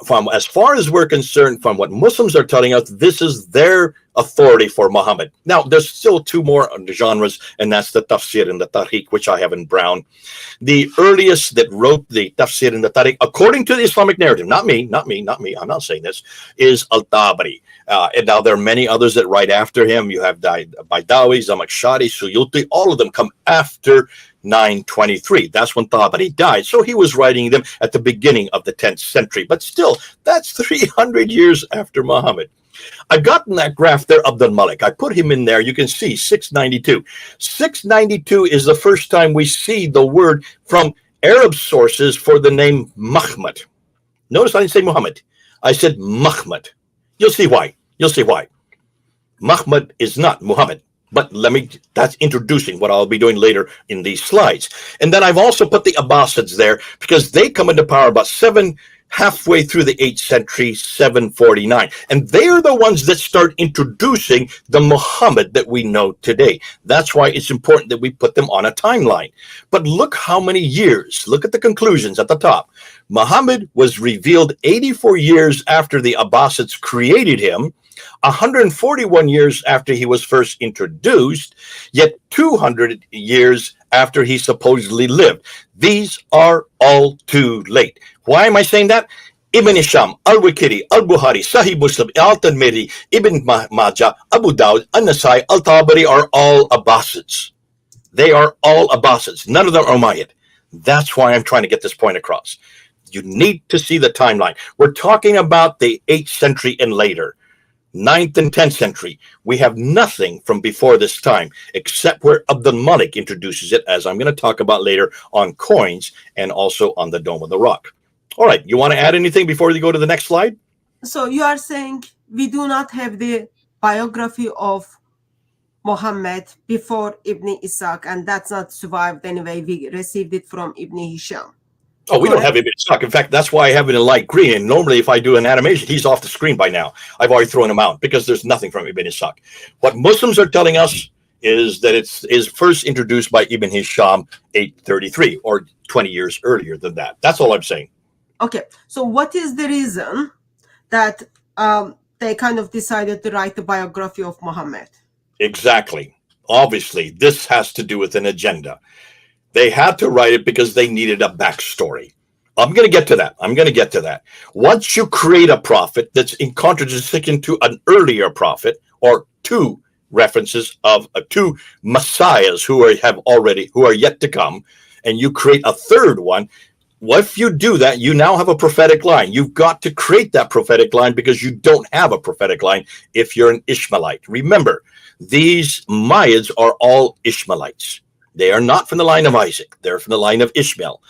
From as far as we're concerned, from what Muslims are telling us, this is their authority for Muhammad. Now, there's still two more genres, and that's the tafsir and the tariq, which I have in brown. The earliest that wrote the tafsir and the tariq, according to the Islamic narrative, not me, I'm not saying this, is Al-Tabari. And now there are many others that write after him. You have Baidawi, Zamakhshari, Suyuti, all of them come after 923. That's when Tabari died. So he was writing them at the beginning of the 10th century. But still, that's 300 years after Muhammad. I've gotten that graph there, Abdul Malik. I put him in there. You can see 692. 692 is the first time we see the word from Arab sources for the name Muhammad. Notice I didn't say Muhammad. I said Muhammad. You'll see why. You'll see why. Muhammad is not Muhammad. But that's introducing what I'll be doing later in these slides. And then I've also put the Abbasids there because they come into power about halfway through the 8th century, 749. And they are the ones that start introducing the Muhammad that we know today. That's why it's important that we put them on a timeline. But look how many years. Look at the conclusions at the top. Muhammad was revealed 84 years after the Abbasids created him, 141 years after he was first introduced, yet 200 years after he supposedly lived. These are all too late. Why am I saying that? Ibn Hisham, Al-Waqidi, Al-Bukhari, Sahih Muslim, Al-Tirmidhi, Ibn Majah, Abu Dawud, An-Nasai, Al-Tabari are all Abbasids. They are all Abbasids. None of them are Umayyad. That's why I'm trying to get this point across. You need to see the timeline. We're talking about the 8th century and later. 9th and 10th century. We have nothing from before this time, except where Abdul Malik introduces it, as I'm going to talk about later on coins and also on the Dome of the Rock. All right. You want to add anything before you go to the next slide? So you are saying we do not have the biography of Muhammad before Ibn Ishaq, and that's not survived anyway. We received it from Ibn Hisham. Oh, we don't Correct? have Ibn Ishaq. In fact, that's why I have it in light green. And normally, if I do an animation, he's off the screen by now. I've already thrown him out because there's nothing from Ibn Ishaq. What Muslims are telling us is that it is first introduced by Ibn Hisham 833, or 20 years earlier than that. That's all I'm saying. Okay. So what is the reason that they kind of decided to write the biography of Muhammad? Exactly. Obviously, this has to do with an agenda. They had to write it because they needed a backstory. I'm going to get to that. Once you create a prophet that's in contradiction to an earlier prophet, or two references of two messiahs who are yet to come, and you create a third one, if you do that, you now have a prophetic line. You've got to create that prophetic line because you don't have a prophetic line if you're an Ishmaelite. Remember, these Mayas are all Ishmaelites. They are not from the line of Isaac. They're from the line of Ishmael.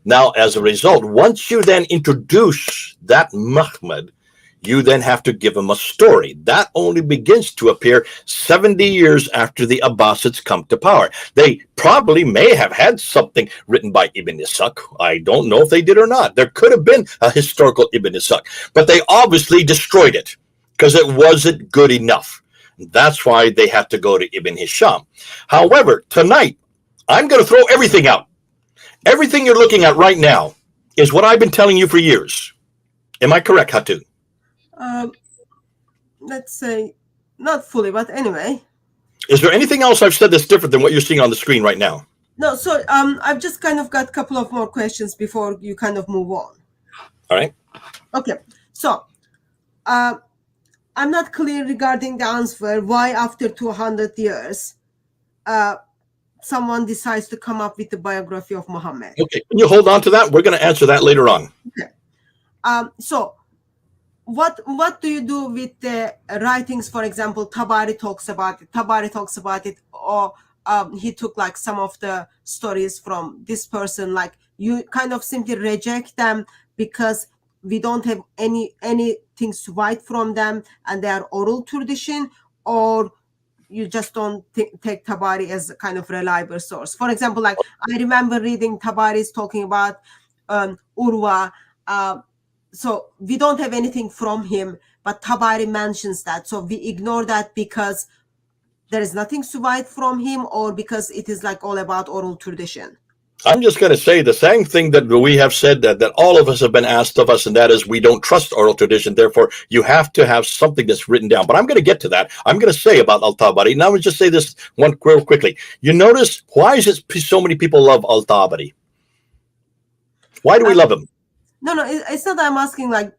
Now, as a result, once you then introduce that Muhammad, you then have to give him a story. That only begins to appear 70 years after the Abbasids come to power. They probably may have had something written by Ibn Ishaq. I don't know if they did or not. There could have been a historical Ibn Ishaq, but they obviously destroyed it because it wasn't good enough. That's why they had to go to Ibn Hisham. However, tonight, I'm going to throw everything out. Everything you're looking at right now is what I've been telling you for years. Am I correct, Hatun? Let's say not fully, but anyway. Is there anything else I've said that's different than what you're seeing on the screen right now? No, so I've just kind of got a couple of more questions before you kind of move on. All right. Okay, so I'm not clear regarding the answer why after 200 years someone decides to come up with the biography of Muhammad. Okay, can you hold on to that? We're going to answer that later on. Okay. So what do you do with the writings? For example, Tabari talks about it, or he took like some of the stories from this person. Like, you kind of simply reject them because we don't have anything to write from them and they are oral tradition, or you just don't take Tabari as a kind of reliable source. For example, like I remember reading Tabari's talking about Urwa. So we don't have anything from him, but Tabari mentions that. So we ignore that because there is nothing to write from him, or because it is like all about oral tradition. I'm just going to say the same thing that we have said that all of us have been asked of us, and that is we don't trust oral tradition. Therefore, you have to have something that's written down. But I'm going to get to that. I'm going to say about Al-Tabari. Now, let me just say this one real quickly. You notice, why is it so many people love Al-Tabari? Why do we love him? No, it's not that I'm asking like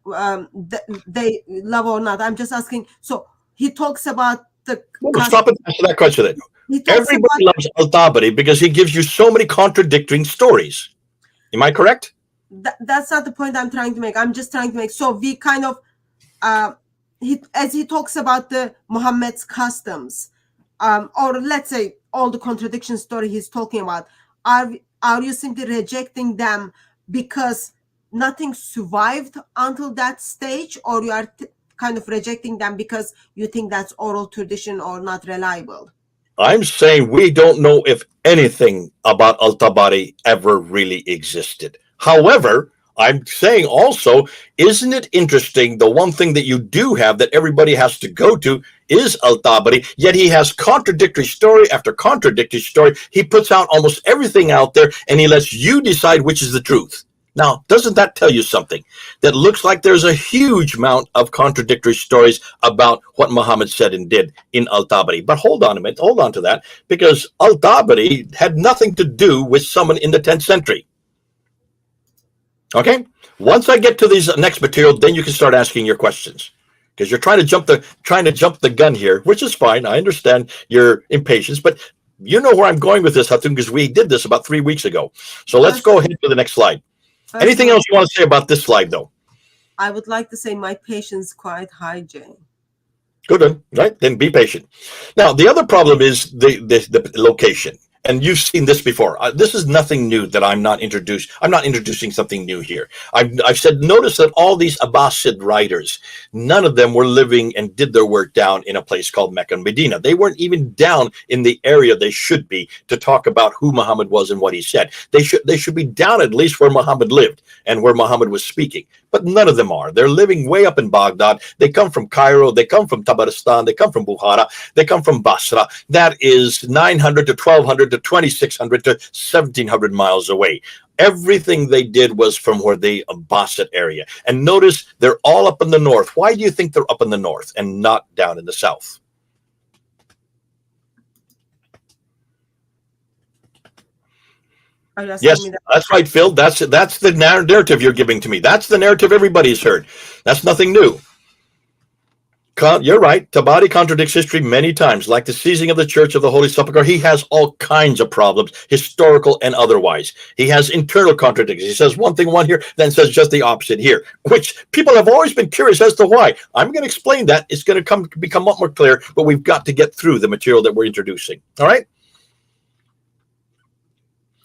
they love or not. I'm just asking. So he talks about the. Stop and answer that question then. Everybody loves Al-Tabari because he gives you so many contradicting stories. Am I correct? That's not the point I'm trying to make. I'm just trying to make. So we kind of, as he talks about the Muhammad's customs, or let's say all the contradiction story he's talking about, are you simply rejecting them because nothing survived until that stage, or you are kind of rejecting them because you think that's oral tradition or not reliable? I'm saying we don't know if anything about Al-Tabari ever really existed. However, I'm saying also, isn't it interesting, the one thing that you do have that everybody has to go to is Al-Tabari, yet he has contradictory story after contradictory story. He puts out almost everything out there, and he lets you decide which is the truth. Now, doesn't that tell you something? That looks like there's a huge amount of contradictory stories about what Muhammad said and did in Al-Tabari. But hold on a minute, hold on to that, because Al-Tabari had nothing to do with someone in the 10th century. Okay? Once I get to these next material, then you can start asking your questions. Because you're trying to jump the gun here, which is fine. I understand your impatience, but you know where I'm going with this, Hatun, because we did this about 3 weeks ago. So let's go ahead to the next slide. Anything else you want to say about this slide, though? I would like to say my patience quite high, Jane. Good, right? Then be patient. Now, the other problem is the location. and you've seen this before. This is nothing new that I'm not introducing something new here. I've said, notice that all these Abbasid writers, none of them were living and did their work down in a place called Mecca and Medina. They weren't even down in the area they should be to talk about who Muhammad was and what he said. They should be down at least where Muhammad lived and where Muhammad was speaking. But none of them are. They're living way up in Baghdad. They come from Cairo. They come from Tabaristan. They come from Bukhara. They come from Basra. That is 900 to 1200 to 2600 to 1700 miles away. Everything they did was from where the Abbasid area. And notice they're all up in the north. Why do you think they're up in the north and not down in the south? Yes, that's right, Phil. That's the narrative you're giving to me. That's the narrative everybody's heard. That's nothing new. You're right. Tabari contradicts history many times, like the seizing of the Church of the Holy Sepulchre. He has all kinds of problems, historical and otherwise. He has internal contradictions. He says one thing one here, then says just the opposite here, which people have always been curious as to why. I'm going to explain that. It's going to become a lot more clear, but we've got to get through the material that we're introducing. All right?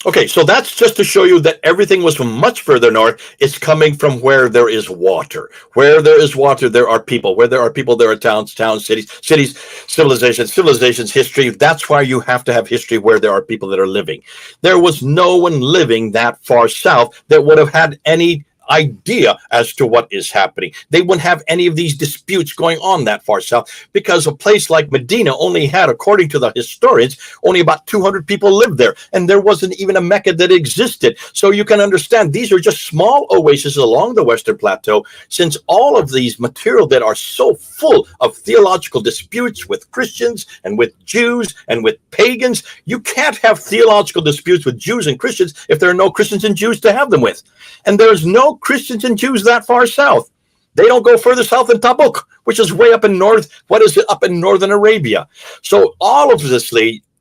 Okay, so that's just to show you that everything was from much further north. It's coming from where there is water. Where there is water, there are people. Where there are people, there are towns, cities, civilizations, history. That's why you have to have history where there are people that are living. There was no one living that far south that would have had any idea as to what is happening. They wouldn't have any of these disputes going on that far south, because a place like Medina only had, according to the historians, only about 200 people lived there, and there wasn't even a Mecca that existed. So you can understand these are just small oases along the Western Plateau, since all of these material that are so full of theological disputes with Christians and with Jews and with pagans. You can't have theological disputes with Jews and Christians if there are no Christians and Jews to have them with. And there's no Christians and Jews that far south. They don't go further south than Tabuk, which is way up in north. What is it? Up in northern Arabia. So all of this,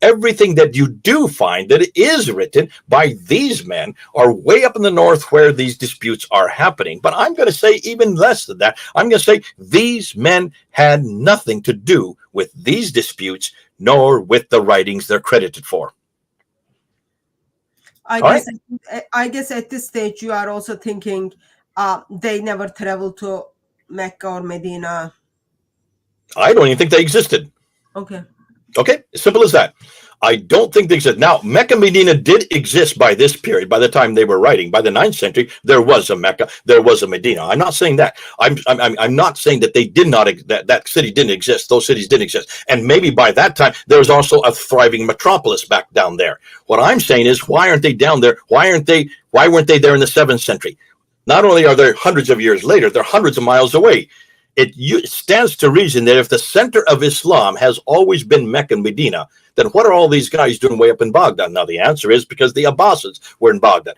everything that you do find that is written by these men are way up in the north where these disputes are happening. But I'm going to say even less than that. I'm going to say these men had nothing to do with these disputes, nor with the writings they're credited for. I guess at this stage you are also thinking they never traveled to Mecca or Medina. I don't even think they existed. Okay. Okay, simple as that. I don't think they exist. Now, Mecca and Medina did exist by this period. By the time they were writing, by the 9th century, there was a Mecca, there was a Medina. I'm not saying that. I'm not saying that they did not, that city didn't exist. Those cities didn't exist. And maybe by that time, there was also a thriving metropolis back down there. What I'm saying is, why aren't they down there? Why weren't they there in the 7th century? Not only are they hundreds of years later, they're hundreds of miles away. It stands to reason that if the center of Islam has always been Mecca and Medina, then what are all these guys doing way up in Baghdad? Now, the answer is because the Abbasids were in Baghdad.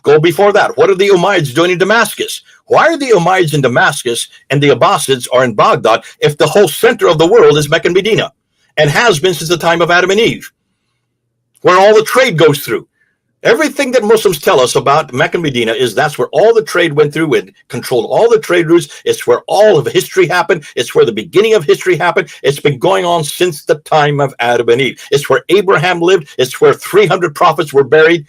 Go before that. What are the Umayyads doing in Damascus? Why are the Umayyads in Damascus and the Abbasids are in Baghdad if the whole center of the world is Mecca and Medina and has been since the time of Adam and Eve, where all the trade goes through? Everything that Muslims tell us about Mecca and Medina is that's where all the trade went through and controlled all the trade routes. It's where all of history happened. It's where the beginning of history happened. It's been going on since the time of Adam and Eve. It's where Abraham lived. It's where 300 prophets were buried.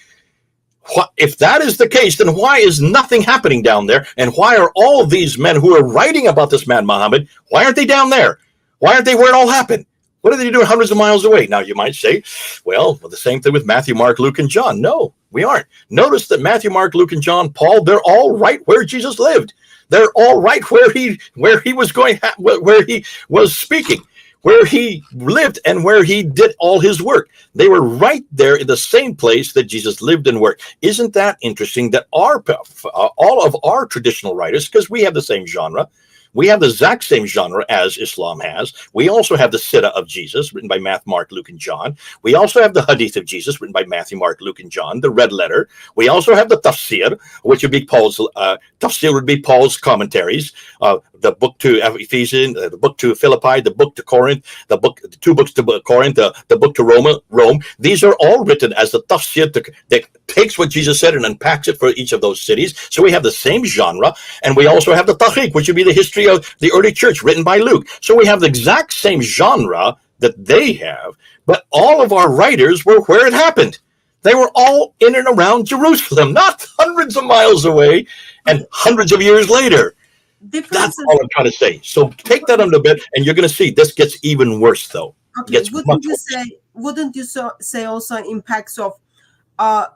If that is the case, then why is nothing happening down there? And why are all of these men who are writing about this man Muhammad, why aren't they down there? Why aren't they where it all happened? What are they doing hundreds of miles away? Now, you might say, well, the same thing with Matthew, Mark, Luke, and John. No, we aren't. Notice that Matthew, Mark, Luke, and John, Paul, they're all right where Jesus lived. They're all right where he was going, where he was speaking, where he lived, and where he did all his work. They were right there in the same place that Jesus lived and worked. Isn't that interesting that all of our traditional writers, because we have the same genre, we have the exact same genre as Islam has. We also have the Sirah of Jesus, written by Matthew, Mark, Luke, and John. We also have the Hadith of Jesus, written by Matthew, Mark, Luke, and John, the red letter. We also have the Tafsir, which would be Paul's commentaries, the book to Ephesians, the book to Philippi, the book to Corinth, the two books to Corinth, the book to Rome. These are all written as the Tafsir that takes what Jesus said and unpacks it for each of those cities. So we have the same genre, and we also have the Tariq, which would be the history of the early church written by Luke. So we have the exact same genre that they have, but all of our writers were where it happened. They were all in and around Jerusalem, not hundreds of miles away and hundreds of years later. That's all I'm trying to say. So take that under bed, and you're going to see this gets even worse, though. Okay, wouldn't you say also impacts of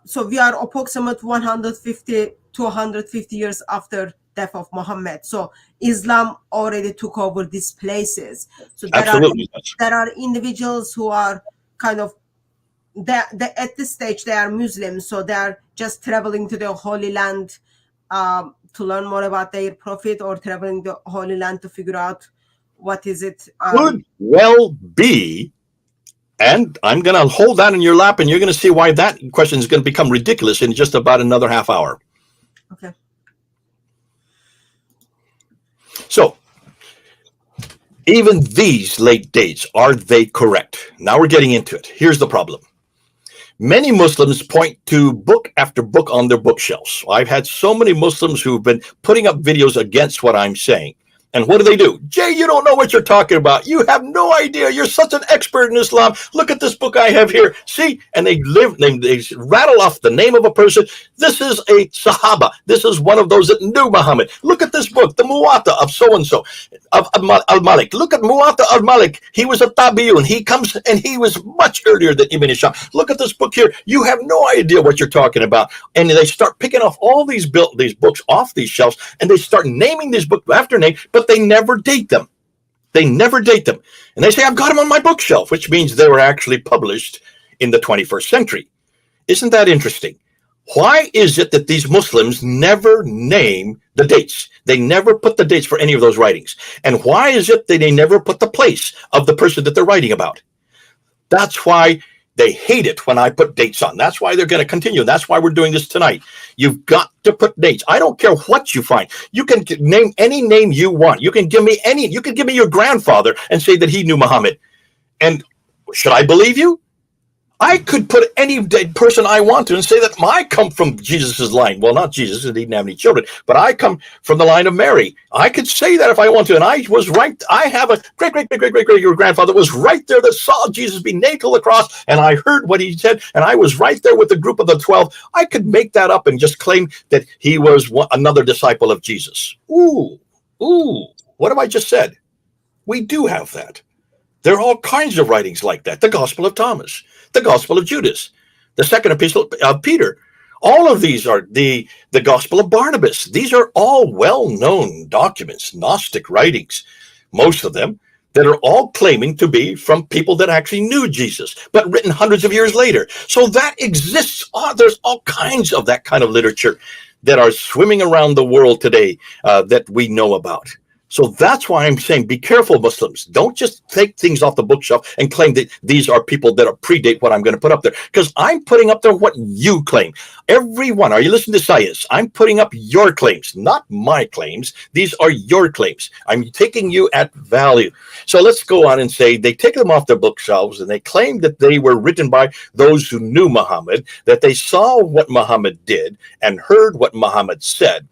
so we are approximately 150 to 150 years after death of Muhammad. So Islam already took over these places. So there are individuals who are kind of at this stage they are Muslims, so they are just traveling to the Holy Land to learn more about their prophet, or traveling the Holy Land to figure out what is it. Could well be. And I'm going to hold that in your lap, and you're going to see why that question is going to become ridiculous in just about another half hour. Okay. So, even these late dates, are they correct? Now we're getting into it. Here's the problem. Many Muslims point to book after book on their bookshelves. I've had so many Muslims who've been putting up videos against what I'm saying. And what do? Jay, you don't know what you're talking about. You have no idea. You're such an expert in Islam. Look at this book I have here. See? And they rattle off the name of a person. This is a Sahaba. This is one of those that knew Muhammad. Look at this book, the Muwatta of so-and-so, of al-Malik. Look at Muwatta al-Malik. He was a Tabi'un. He comes, and he was much earlier than Ibn Hisham. Look at this book here. You have no idea what you're talking about. And they start picking off all these books off these shelves, and they start naming these books after name, but they never date them. They never date them. And they say, I've got them on my bookshelf, which means they were actually published in the 21st century. Isn't that interesting? Why is it that these Muslims never name the dates? They never put the dates for any of those writings. And why is it that they never put the place of the person that they're writing about? That's why they hate it when I put dates on. That's why they're going to continue. That's why we're doing this tonight. You've got to put dates. I don't care what you find. You can name any name you want. You can give me your grandfather and say that he knew Muhammad. And should I believe you? I could put any person I want to and say that I come from Jesus's line. Well, not Jesus, he didn't have any children, but I come from the line of Mary. I could say that if I want to, and I was right. I have a great-great-great-great-great-grandfather was right there that saw Jesus be nailed to the cross, and I heard what he said, and I was right there with the group of the 12. I could make that up and just claim that he was another disciple of Jesus. Ooh, what have I just said? We do have that. There are all kinds of writings like that. The Gospel of Thomas, the Gospel of Judas, the second epistle of Peter. All of these are the Gospel of Barnabas. These are all well-known documents, Gnostic writings, most of them, that are all claiming to be from people that actually knew Jesus, but written hundreds of years later. So that exists. There's all kinds of that kind of literature that are swimming around the world today that we know about. So that's why I'm saying be careful, Muslims. Don't just take things off the bookshelf and claim that these are people that predate what I'm going to put up there. Because I'm putting up there what you claim. Everyone, are you listening to science? I'm putting up your claims, not my claims. These are your claims. I'm taking you at value. So let's go on and say they take them off their bookshelves and they claim that they were written by those who knew Muhammad, that they saw what Muhammad did and heard what Muhammad said.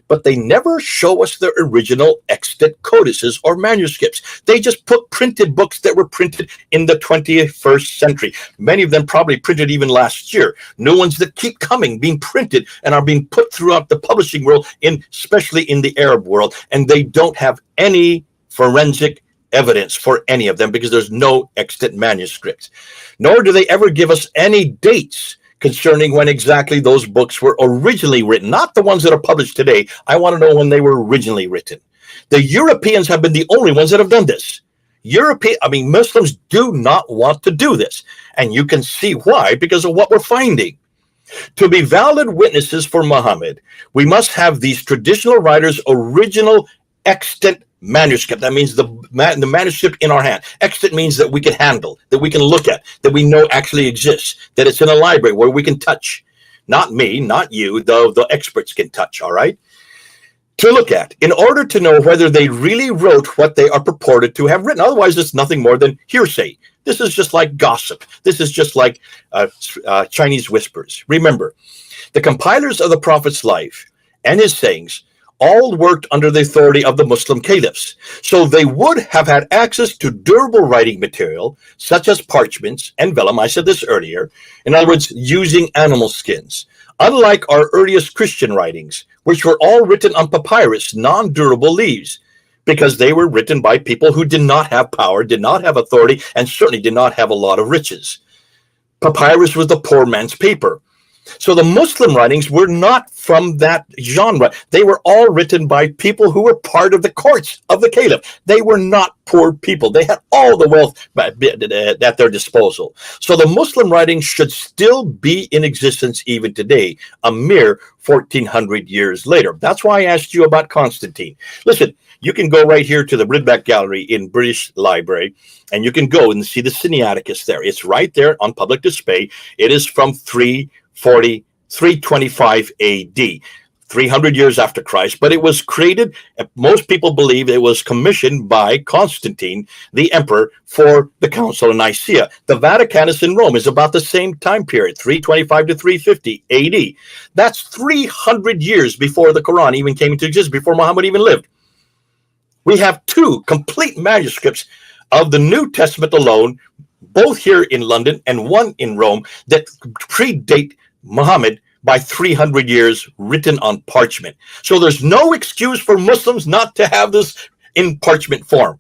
But they never show us the original extant codices or manuscripts. They just put printed books that were printed in the 21st century. Many of them probably printed even last year. New ones that keep coming, being printed and are being put throughout the publishing world, especially in the Arab world. And they don't have any forensic evidence for any of them because there's no extant manuscripts. Nor do they ever give us any dates concerning when exactly those books were originally written, not the ones that are published today. I want to know when they were originally written. The Europeans have been the only ones that have done this. Muslims do not want to do this. And you can see why, because of what we're finding. To be valid witnesses for Muhammad, we must have these traditional writers' original extant manuscript. That means the manuscript in our hand. Extant means that we can handle, that we can look at, that we know actually exists, that it's in a library where we can touch. Not me, not you, though the experts can touch, all right? To look at, in order to know whether they really wrote what they are purported to have written. Otherwise, it's nothing more than hearsay. This is just like gossip. This is just like Chinese whispers. Remember, the compilers of the Prophet's life and his sayings all worked under the authority of the Muslim caliphs. So they would have had access to durable writing material, such as parchments and vellum. I said this earlier. In other words, using animal skins. Unlike our earliest Christian writings, which were all written on papyrus, non-durable leaves, because they were written by people who did not have power, did not have authority, and certainly did not have a lot of riches. Papyrus was the poor man's paper. So the Muslim writings were not from that genre. They were all written by people who were part of the courts of the caliph. They were not poor people. They had all the wealth at their disposal. So the Muslim writings should still be in existence even today, a mere 1400 years later. That's why I asked you about Constantine. Listen, you can go right here to the Ridback Gallery in British Library, and you can go and see the Sinaiticus there. It's right there on public display. It is from 325 AD, 300 years after Christ, but it was created, most people believe it was commissioned by Constantine, the emperor, for the Council of Nicaea. The Vaticanus in Rome is about the same time period, 325 to 350 AD. That's 300 years before the Quran even came into existence, before Muhammad even lived. We have two complete manuscripts of the New Testament alone, both here in London and one in Rome, that predate Muhammad by 300 years, written on parchment. So there's no excuse for Muslims not to have this in parchment form.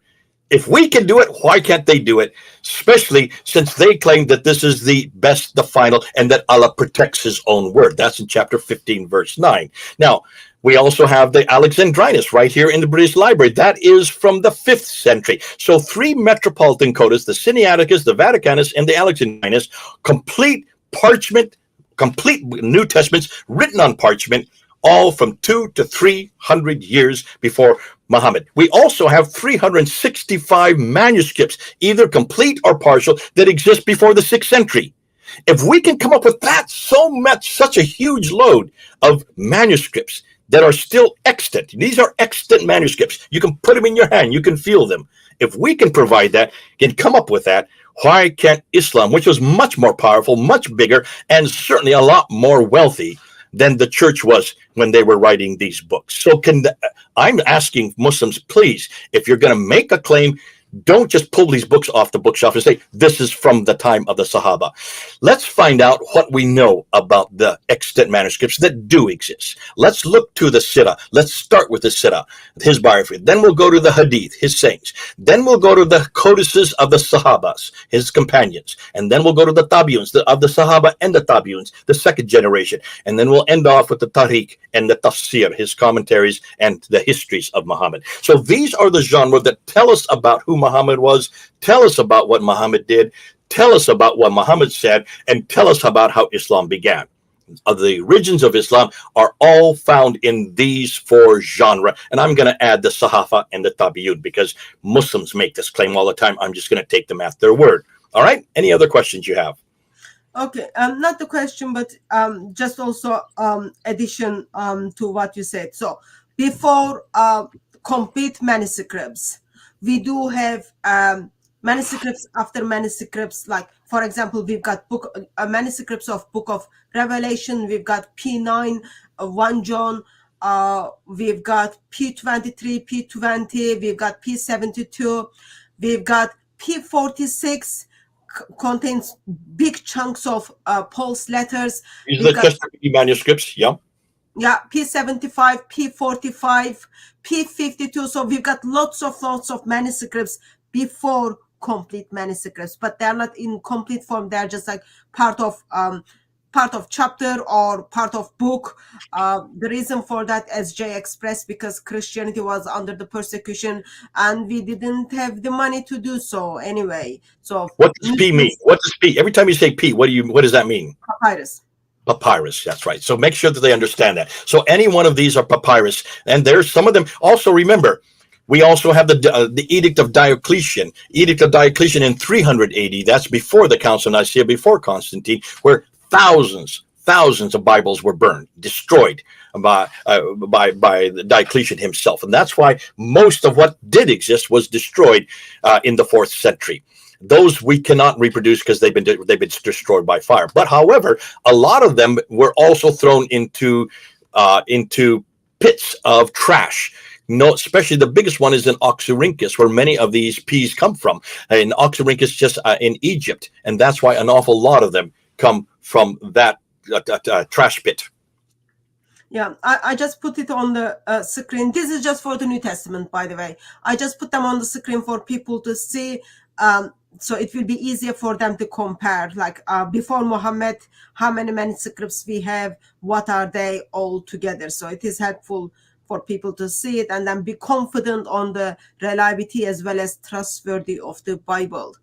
If we can do it, why can't they do it? Especially since they claim that this is the best, the final, and that Allah protects his own word. That's in chapter 15, verse 9. Now, we also have the Alexandrinus right here in the British Library. That is from the 5th century. So three metropolitan codas, the Sinaiticus, the Vaticanus, and the Alexandrinus, complete parchment, complete New Testaments written on parchment, all from 200 to 300 years before Muhammad. We also have 365 manuscripts, either complete or partial, that exist before the 6th century. If we can come up with that, such a huge load of manuscripts that are still extant. These are extant manuscripts. You can put them in your hand. You can feel them. If we can provide that, can come up with that, why can't Islam, which was much more powerful, much bigger, and certainly a lot more wealthy than the church was when they were writing these books? So I'm asking Muslims, please, if you're going to make a claim, don't just pull these books off the bookshelf and say, this is from the time of the Sahaba. Let's find out what we know about the extant manuscripts that do exist. Let's look to the Sirah. Let's start with the Sirah, his biography. Then we'll go to the Hadith, his sayings. Then we'll go to the codices of the Sahabas, his companions. And then we'll go to the Tabi'uns, of the Sahaba and the Tabi'uns, the second generation. And then we'll end off with the Tariq and the Tafsir, his commentaries and the histories of Muhammad. So these are the genre that tell us about who Muhammad was, tell us about what Muhammad did, tell us about what Muhammad said, and tell us about how Islam began. The origins of Islam are all found in these four genres. And I'm going to add the Sahaba and the Tabi'un because Muslims make this claim all the time. I'm just going to take them at their word. All right. Any other questions you have? Okay, not the question, but just also addition to what you said. So before complete manuscripts, we do have manuscripts after manuscripts. Like, for example, we've got manuscripts of Book of Revelation. We've got P9, 1 John. We've got P23, P20. We've got P72. We've got P46. Contains big chunks of Paul's letters. These are the Testament manuscripts, yeah. Yeah, P75, P45, P52. So we've got lots of manuscripts before complete manuscripts, but they're not in complete form. They're just like part of chapter or part of book. The reason for that, as Jay expressed, because Christianity was under the persecution and we didn't have the money to do so anyway. So what does P mean? What does P? Every time you say P, what does that mean? Papyrus. Papyrus, that's right. So make sure that they understand that. So any one of these are papyrus, and there's some of them. Also remember, we also have the Edict of Diocletian. Edict of Diocletian in 300 AD. That's before the Council of Nicaea, before Constantine, where thousands of Bibles were burned, destroyed by Diocletian himself, and that's why most of what did exist was destroyed in the 4th century. Those we cannot reproduce because they've been destroyed by fire. But however, a lot of them were also thrown into pits of trash. No, especially the biggest one is in Oxyrhynchus, where many of these peas come from. In Oxyrhynchus, just in Egypt, and that's why an awful lot of them come from that trash pit. Yeah, I just put it on the screen. This is just for the New Testament, by the way. I just put them on the screen for people to see, so it will be easier for them to compare. Like before Muhammad, how many manuscripts we have, what are they all together. So it is helpful for people to see it and then be confident on the reliability as well as trustworthy of the Bible.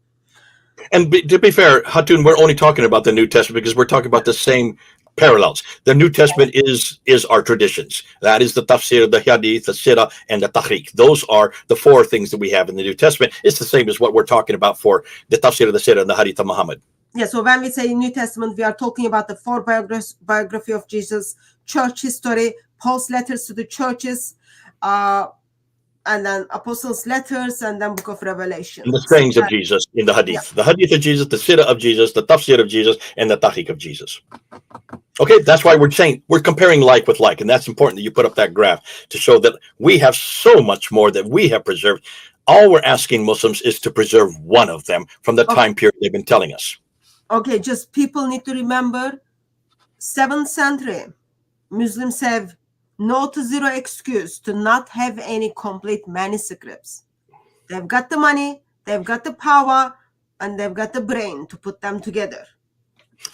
And to be fair, Hatun, we're only talking about the New Testament because we're talking about the same parallels. The New Testament is our traditions. That is the tafsir, the hadith, the sirah, and the tahriq. Those are the four things that we have in the New Testament. It's the same as what we're talking about for the tafsir, the sirah, and the hadith of Muhammad. Yeah, so when we say New Testament, we are talking about the four biography of Jesus, church history, Paul's letters to the churches, and then apostles' letters, and then book of Revelation. And the sayings of Jesus in the hadith. Yeah. The hadith of Jesus, the sirah of Jesus, the tafsir of Jesus, and the tahriq of Jesus. Okay, that's why we're saying we're comparing like with like, and that's important that you put up that graph to show that we have so much more that we have preserved. All we're asking Muslims is to preserve one of them from the time period they've been telling us. Okay, just people need to remember 7th century, Muslims have no to zero excuse to not have any complete manuscripts. They've got the money, they've got the power, and they've got the brain to put them together.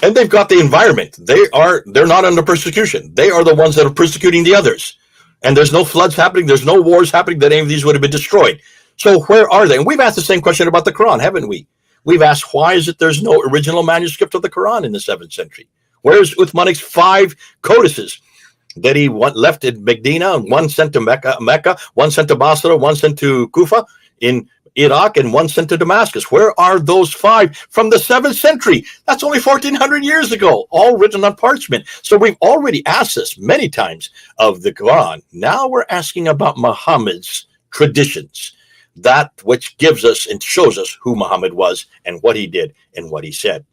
And they've got the environment. They're not under persecution. They are the ones that are persecuting the others. And there's no floods happening, there's no wars happening that any of these would have been destroyed. So where are they? And we've asked the same question about the Quran, haven't we? We've asked, why is it there's no original manuscript of the Quran in the 7th century? Where's Uthmanic's 5 codices that he left in Medina, and 1 sent to Mecca, 1 sent to Basra, 1 sent to Kufa in Iraq, and 1 sent to Damascus? Where are those 5 from the 7th century? That's only 1,400 years ago, all written on parchment. So we've already asked this many times of the Quran. Now we're asking about Muhammad's traditions, that which gives us and shows us who Muhammad was and what he did and what he said.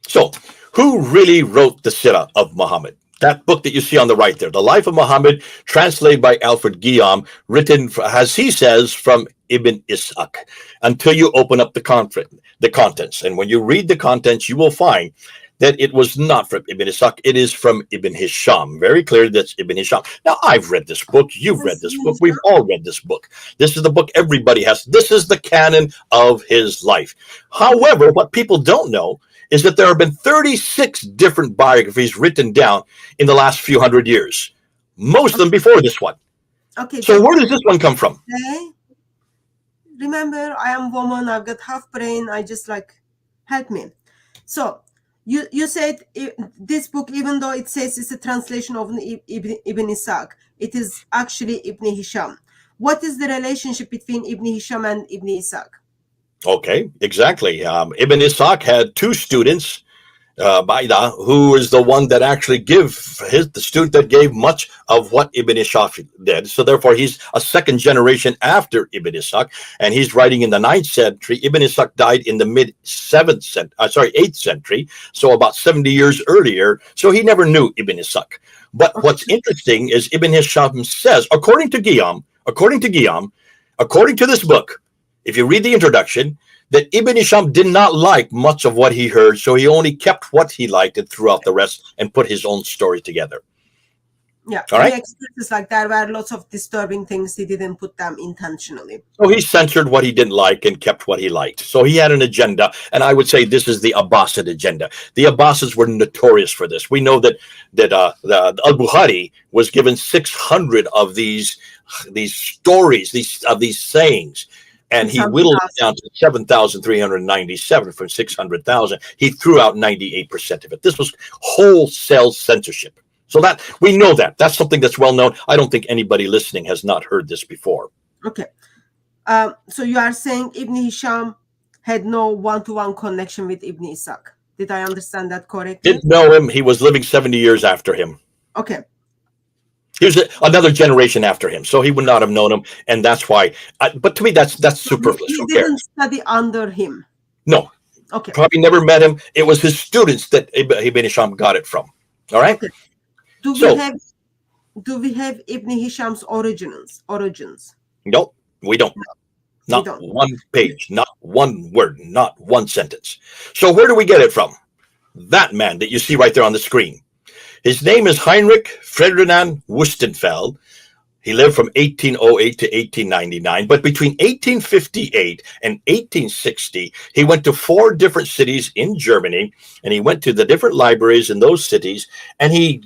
So, who really wrote the Sirah of Muhammad? That book that you see on the right there, The Life of Muhammad, translated by Alfred Guillaume, written, as he says, from Ibn Ishaq, until you open up the contents. And when you read the contents, you will find that it was not from Ibn Ishaq, it is from Ibn Hisham. Very clear that's Ibn Hisham. Now, I've read this book, you've read this book, we've all read this book. This is the book everybody has. This is the canon of his life. However, what people don't know is that there have been 36 different biographies written down in the last few hundred years. Most of them before this one. Okay. So where does this one come from? Okay. Remember, I am woman, I've got half brain, I just help me. So, you said this book, even though it says it's a translation of Ibn Ishaq, it is actually Ibn Hisham. What is the relationship between Ibn Hisham and Ibn Ishaq? Okay, exactly. Ibn Ishaq had 2 students, Baida, who is the one that actually the student that gave much of what Ibn Ishaq did. So therefore, he's a 2nd generation after Ibn Ishaq, and he's writing in the 9th century. Ibn Ishaq died in the mid-8th century, so about 70 years earlier. So he never knew Ibn Ishaq. But what's interesting is Ibn Hisham says, according to Guillaume, according to this book, if you read the introduction, that Ibn Hisham did not like much of what he heard, so he only kept what he liked and threw out the rest and put his own story together. Yeah, all right. He expresses there were lots of disturbing things. He didn't put them intentionally. So he censored what he didn't like and kept what he liked. So he had an agenda, and I would say this is the Abbasid agenda. The Abbasids were notorious for this. We know that Al-Bukhari was given 600 of these stories, these sayings. And he whittled it down to 7,397 from 600,000. He threw out 98% of it. This was wholesale censorship. So that we know that. That's something that's well known. I don't think anybody listening has not heard this before. Okay. So you are saying Ibn Hisham had no one-to-one connection with Ibn Ishaq. Did I understand that correctly? Didn't know him. He was living 70 years after him. Okay. He was another generation after him, so he would not have known him, and that's why. But to me, that's superfluous. He didn't study under him. No. Okay. Probably never met him. It was his students that Ibn Hisham got it from. All right. Okay. Do we So, have Ibn Hisham's origins? nope, we don't. We Not don't. one page, not one word, not one sentence. So where do we get it from? That man that you see right there on the screen. His name is Heinrich Ferdinand Wustenfeld. He lived from 1808 to 1899, but between 1858 and 1860, he went to 4 different cities in Germany, and he went to the different libraries in those cities, and he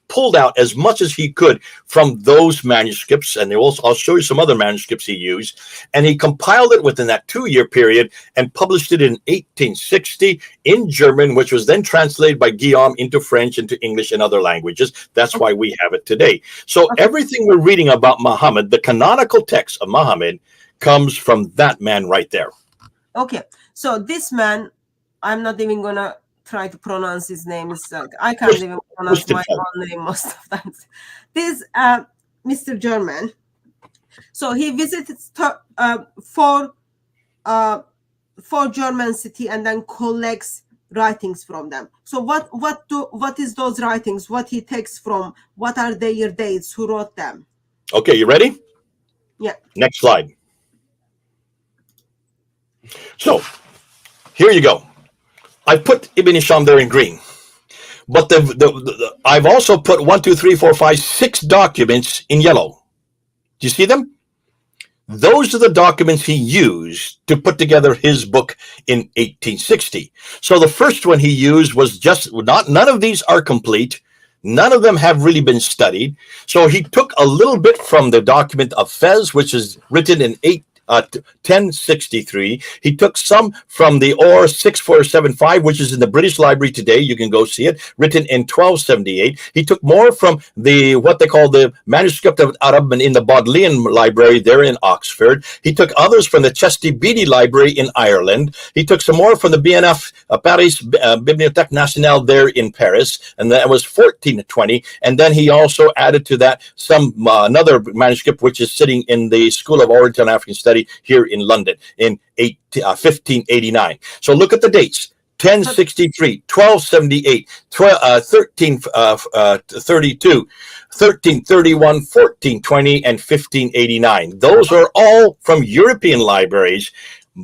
pulled out as much as he could from those manuscripts, and I'll show you some other manuscripts he used, and he compiled it within that 2-year period and published it in 1860 in German, which was then translated by Guillaume into French, into English, and other languages. That's why we have it today. So everything we're reading about Muhammad, the canonical text of Muhammad, comes from that man right there. Okay, so this man, I'm not even gonna try to pronounce his name. It's like I can't even pronounce my own name most of the time. This Mr. German. So he visits 4 German city and then collects writings from them. So what is those writings? What he takes from? What are their dates? Who wrote them? Okay, you ready? Yeah. Next slide. So here you go. I put Ibn Hisham there in green, but I've also put 1, 2, 3, 4, 5, 6 documents in yellow. Do you see them? Those are the documents he used to put together his book in 1860. So the first one he used was none of these are complete. None of them have really been studied. So he took a little bit from the document of Fez, which is written in 1063. He took some from the OR 6475, which is in the British Library today. You can go see it, written in 1278. He took more from what they call the manuscript of Arab in the Bodleian Library there in Oxford. He took others from the Chesty Beatty Library in Ireland. He took some more from the BNF Paris Bibliothèque Nationale there in Paris, and that was 1420. And then he also added to that some another manuscript which is sitting in the School of Oriental and African Studies here in London in 1589. So look at the dates: 1063, 1278, 1332, 1331, 1420, and 1589. Those are all from European libraries.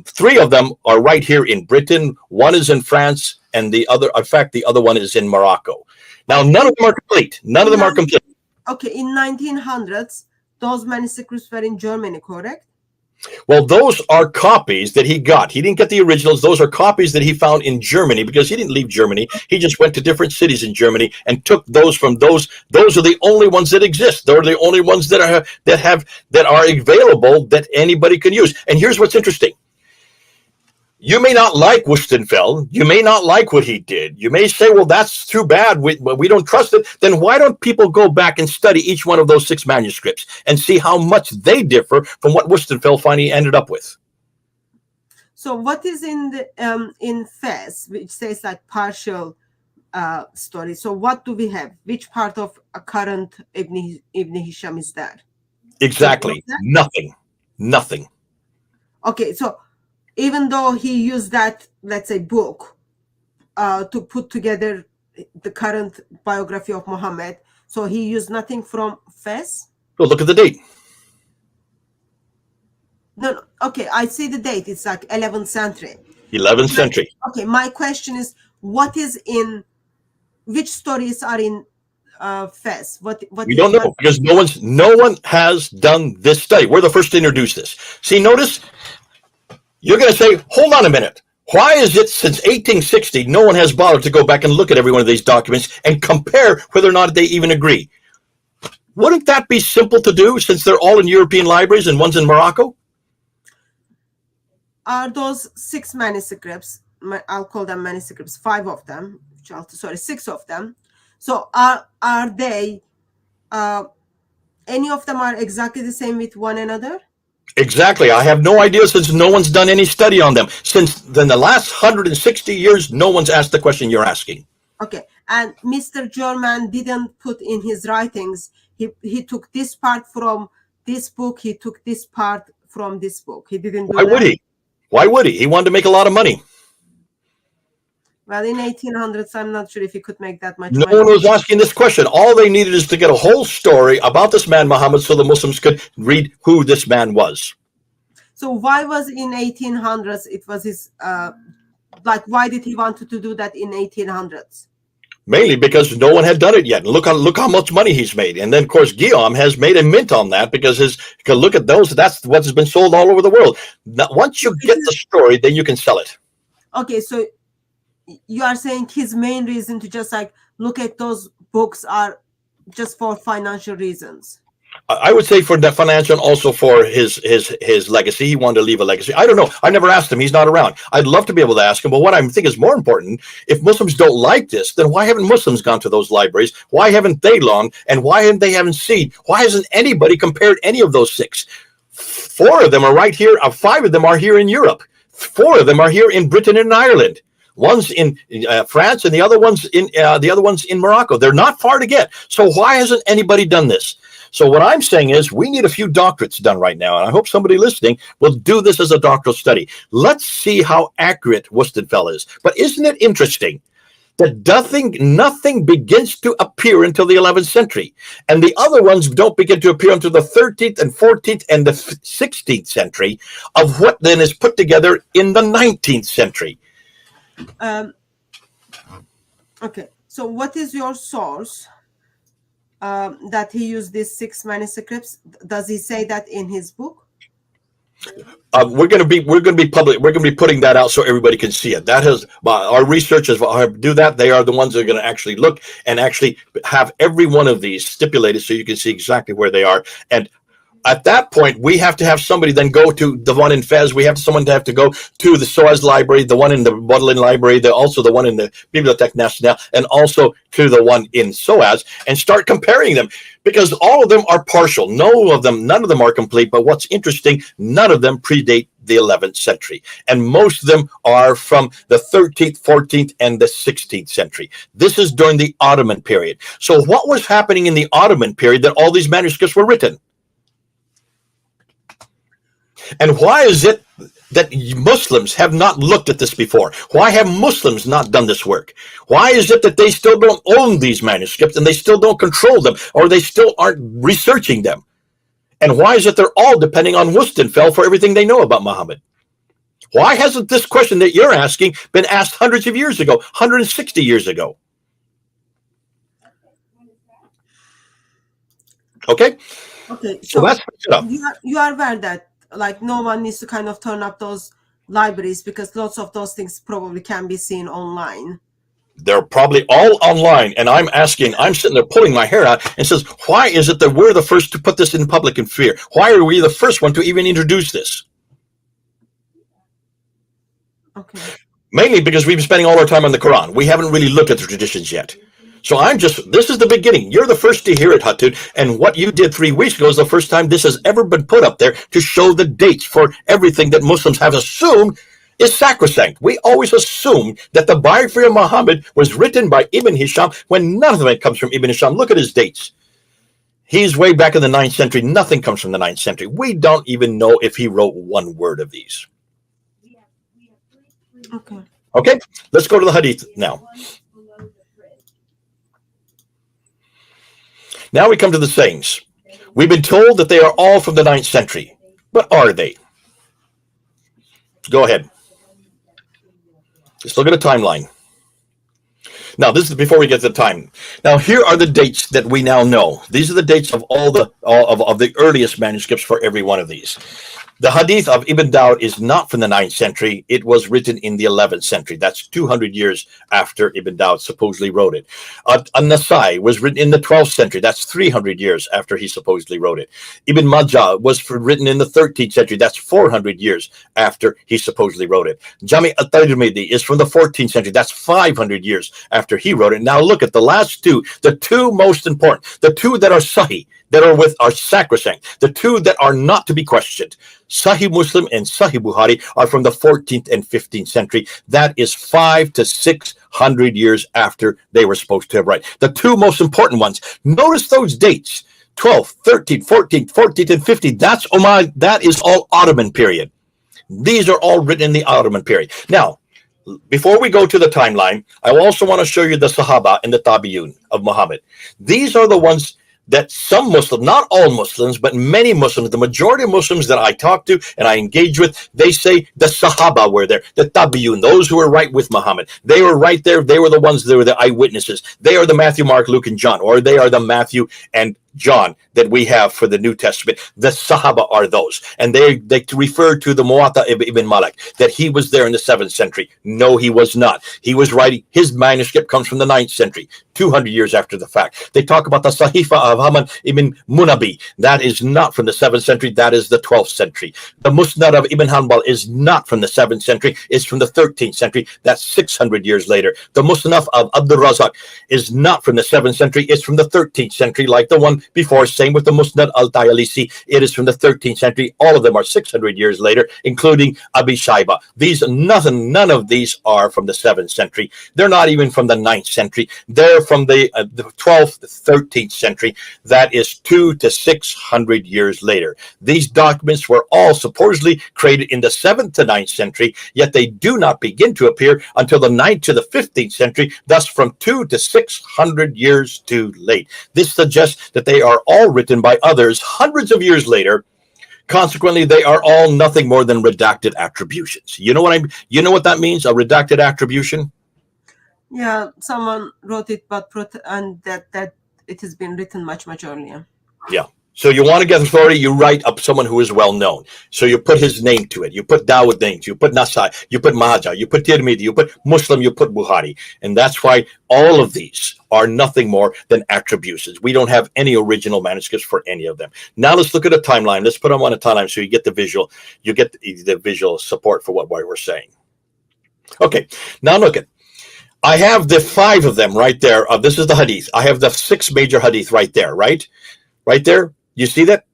3 of them are right here in Britain. 1 is in France, and the other one is in Morocco. Now, none of them are complete. None of them are complete. Okay, in 1900s, those manuscripts were in Germany, correct? Well, those are copies that he got. He didn't get the originals. Those are copies that he found in Germany, because he didn't leave Germany. He just went to different cities in Germany and took those from those. Those are the only ones that exist. They're the only ones that are available that anybody can use. And here's what's interesting. You may not like Wustenfeld. You may not like what he did. You may say, well, that's too bad. We don't trust it. Then why don't people go back and study each one of those 6 manuscripts and see how much they differ from what Wustenfeld finally ended up with? So what is in the in Fez, which says like partial story? So what do we have? Which part of a current Ibn Hisham is there? Exactly. Nothing. Okay, so even though he used that, let's say, book to put together the current biography of Muhammad, so he used nothing from Fez? Well, look at the date. No, okay, I see the date. It's like 11th century. 11th century. Okay, my question is, which stories are in Fez? We don't know, because no one has done this study. We're the first to introduce this. See, notice. You're going to say, hold on a minute. Why is it since 1860 no one has bothered to go back and look at every one of these documents and compare whether or not they even agree? Wouldn't that be simple to do, since they're all in European libraries and one's in Morocco? Are those 6 manuscripts, I'll call them manuscripts, 5 of them, 6 of them. So are they, any of them are exactly the same with one another? Exactly. I have no idea, since no one's done any study on them. Since then, the last 160 years, no one's asked the question you're asking. Okay. And Mr. German didn't put in his writings, he took this part from this book, he took this part from this book. He didn't do that. Why would he? Why would he? He wanted to make a lot of money. Well, in 1800s, I'm not sure if he could make that much No money. one was asking this question. All they needed is to get a whole story about this man Muhammad so the Muslims could read who this man was. So why was in 1800s it was his like why did he want to do that in 1800s? Mainly because no one had done it yet. And look how much money he's made. And then of course Guillaume has made a mint on that because look at those. That's what has been sold all over the world. Now, once you get the story, then you can sell it. Okay, so you are saying his main reason to just like look at those books are just for financial reasons. I would say for the financial and also for his legacy. He wanted to leave a legacy. I don't know. I never asked him. He's not around. I'd love to be able to ask him. But what I think is more important, if Muslims don't like this, then why haven't Muslims gone to those libraries? Why haven't they long? And why haven't seen? Why hasn't anybody compared any of those 6? 4 of them are right here. 5 of them are here in Europe. 4 of them are here in Britain and Ireland. One's in France and the other one's in Morocco. They're not far to get. So why hasn't anybody done this? So what I'm saying is we need a few doctorates done right now. And I hope somebody listening will do this as a doctoral study. Let's see how accurate Wustenfeld is. But isn't it interesting that nothing begins to appear until the 11th century. And the other ones don't begin to appear until the 13th and 14th and the 16th century of what then is put together in the 19th century. Okay, so what is your source that he used these 6 manuscripts? Does he say that in his book? We're going to be public. We're going to be putting that out so everybody can see it. That has our researchers do that. They are the ones that are going to actually look and actually have every one of these stipulated so you can see exactly where they are. And at that point, we have to have somebody then go to the one in Fez. We have someone to have to go to the SOAS library, the one in the Bodleian library, also the one in the Bibliothèque Nationale, and also to the one in SOAS, and start comparing them because all of them are partial. None of them are complete. But what's interesting, none of them predate the 11th century. And most of them are from the 13th, 14th, and the 16th century. This is during the Ottoman period. So what was happening in the Ottoman period that all these manuscripts were written? And why is it that Muslims have not looked at this before? Why have Muslims not done this work? Why is it that they still don't own these manuscripts and they still don't control them or they still aren't researching them? And why is it they're all depending on Wustenfeld for everything they know about Muhammad? Why hasn't this question that you're asking been asked hundreds of years ago, 160 years ago? Okay? Okay, so that's you are aware that like no one needs to kind of turn up those libraries because lots of those things probably can be seen online. They're probably all online. And I'm sitting there pulling my hair out and says, why is it that we're the first to put this in public and fear? Why are we the first one to even introduce this? Okay. Mainly because we've been spending all our time on the Quran. We haven't really looked at the traditions yet. So this is the beginning. You're the first to hear it, Hatun. And what you did 3 weeks ago is the first time this has ever been put up there to show the dates for everything that Muslims have assumed is sacrosanct. We always assumed that the biography of Muhammad was written by Ibn Hisham when none of it comes from Ibn Hisham. Look at his dates. He's way back in the 9th century. Nothing comes from the 9th century. We don't even know if he wrote one word of these. Okay, let's go to the Hadith now. Now we come to the sayings. We've been told that they are all from the 9th century. But are they? Go ahead. Just look at a timeline. Now, this is before we get to the time. Now, here are the dates that we now know. These are the dates of all of the earliest manuscripts for every one of these. The Hadith of Ibn Dawud is not from the 9th century. It was written in the 11th century. That's 200 years after Ibn Dawud supposedly wrote it. An-Nasai was written in the 12th century. That's 300 years after he supposedly wrote it. Ibn Majah was written in the 13th century. That's 400 years after he supposedly wrote it. Jami at-Tirmidhi is from the 14th century. That's 500 years after he wrote it. Now look at the last two, the two most important, the two that are Sahih, that are sacrosanct, the two that are not to be questioned. Sahih Muslim and Sahih Bukhari are from the 14th and 15th century. That is 500 to 600 years after they were supposed to have written. The two most important ones. Notice those dates: 12th, 13th, 14th, 14th, and 15th. That is all Ottoman period. These are all written in the Ottoman period. Now, before we go to the timeline, I also want to show you the Sahaba and the Tabi'un of Muhammad. These are the ones that some Muslims, not all Muslims, but many Muslims, the majority of Muslims that I talk to and I engage with, they say the Sahaba were there, the Tabi'un, those who were right with Muhammad. They were right there. They were the ones that were the eyewitnesses. They are the Matthew, Mark, Luke, and John, or they are the Matthew and John that we have for the New Testament. The Sahaba are those. And they refer to the Muwatta ibn Malik, that he was there in the 7th century. No, he was not. He was writing, his manuscript comes from the 9th century, 200 years after the fact. They talk about the Sahifa of Haman ibn Munabi. That is not from the 7th century. That is the 12th century. The Musnad of Ibn Hanbal is not from the 7th century. It's from the 13th century. That's 600 years later. The Musnad of Abdul Razak is not from the 7th century. It's from the 13th century, like the one before. Same with the Musnad al-Tayalisi. It is from the 13th century. All of them are 600 years later, including Abi Shaiba. None of these are from the 7th century. They're not even from the 9th century. They're from the 12th, 13th century. That is 200 to 600 years later. These documents were all supposedly created in the 7th to 9th century, yet they do not begin to appear until the 9th to the 15th century, thus from 200 to 600 years too late. This suggests that they are all written by others hundreds of years later. Consequently, they are all nothing more than redacted attributions. You know what that means? A redacted attribution? Yeah, someone wrote it, but and that it has been written much earlier. Yeah. So you want to get authority, you write up someone who is well known. So you put his name to it. You put Dawud names. You put Nasai. You put Maja. You put Tirmidhi. You put Muslim. You put Bukhari. And that's why all of these are nothing more than attributions. We don't have any original manuscripts for any of them. Now let's look at a timeline. Let's put them on a timeline so you get the visual. You get the visual support for what we're saying. Okay. Now look at. I have the 5 of them right there. This is the hadith. I have the 6 major hadith right there. Right there. You see that?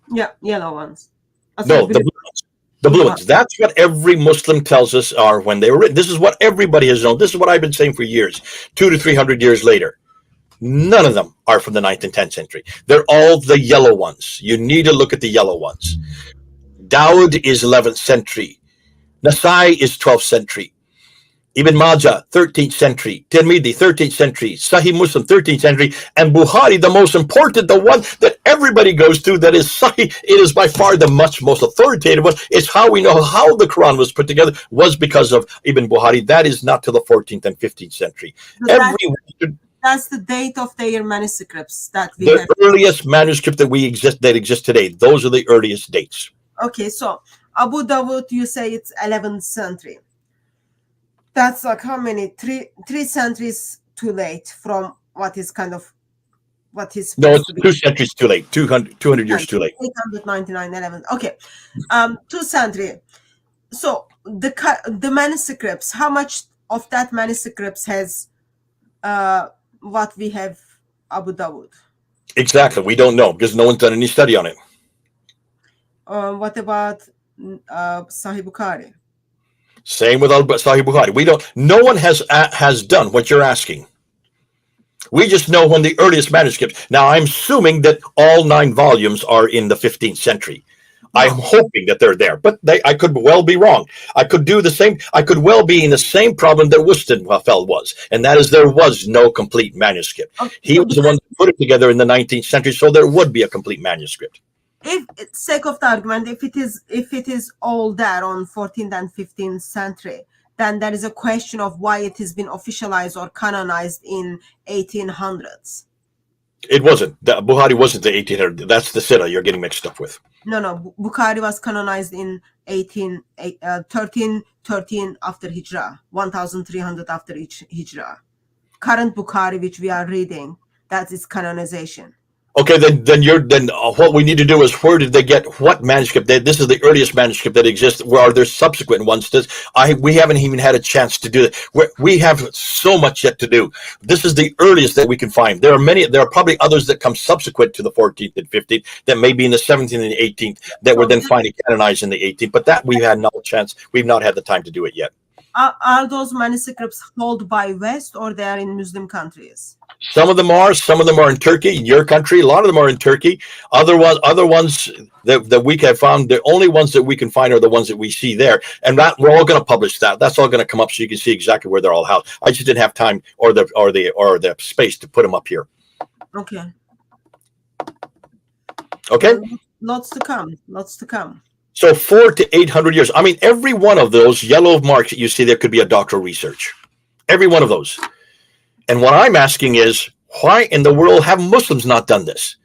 Yeah, yellow ones. No, the blue ones. The blue ones. That's what every Muslim tells us are when they were written. This is what everybody has known. This is what I've been saying for years, 200 to 300 years later. None of them are from the 9th and 10th century. They're all the yellow ones. You need to look at the yellow ones. Dawud is 11th century. Nasai is 12th century. Ibn Majah, 13th century. Tirmidhi, 13th century. Sahih Muslim, 13th century. And Bukhari, the most important, the one that everybody goes to, that is Sahih. It is by far the most authoritative one. It's how we know how the Quran was put together was because of Ibn Bukhari. That is not till the 14th and 15th century. That's the date of their manuscripts that we have. The earliest manuscript that exist today. Those are the earliest dates. Okay, so Abu Dawud, you say it's 11th century. That's like how many? Three centuries too late from what is No, it's 2 centuries too late. 200 years too late. 899, 11. Okay, 2 century. So the manuscripts. How much of that manuscripts has what we have Abu Dawud? Exactly, we don't know because no one's done any study on it. What about Sahih Bukhari? Same with Sahih Bukhari. No one has done what you're asking. We just know when the earliest manuscripts. Now, I'm assuming that all 9 volumes are in the 15th century. I'm hoping that they're there, but I could well be wrong. I could do the same. I could well be in the same problem that Wustenfeld was, and that is there was no complete manuscript. Okay. He was the one that put it together in the 19th century, so there would be a complete manuscript. If sake of the argument, if it is all there on 14th and 15th century, then there is a question of why it has been officialized or canonized in 1800s. It wasn't. Bukhari wasn't the 1800s. That's the Siddha you're getting mixed up with. No. Bukhari was canonized in 1313 after Hijrah, 1300 after each Hijrah. Current Bukhari, which we are reading, that is canonization. Okay, then what we need to do is, where did they get what manuscript? This is the earliest manuscript that exists. Where are there subsequent ones? We haven't even had a chance to do it. We have so much yet to do. This is the earliest that we can find. There are probably others that come subsequent to the 14th and 15th that may be in the 17th and the 18th that were then finally canonized in the 18th. But that we've had no chance. We've not had the time to do it yet. Are those manuscripts held by West, or they are in Muslim countries? Some of them are in Turkey, in your country. A lot of them are in Turkey. Other ones that we have found, the only ones that we can find are the ones that we see there. And that we're all going to publish that. That's all going to come up so you can see exactly where they're all housed. I just didn't have time or the space to put them up here. Okay. Okay. Lots to come. Lots to come. So 400 to 800 years. I mean, every one of those yellow marks that you see there could be a doctoral research. Every one of those. And what I'm asking is, why in the world have Muslims not done this?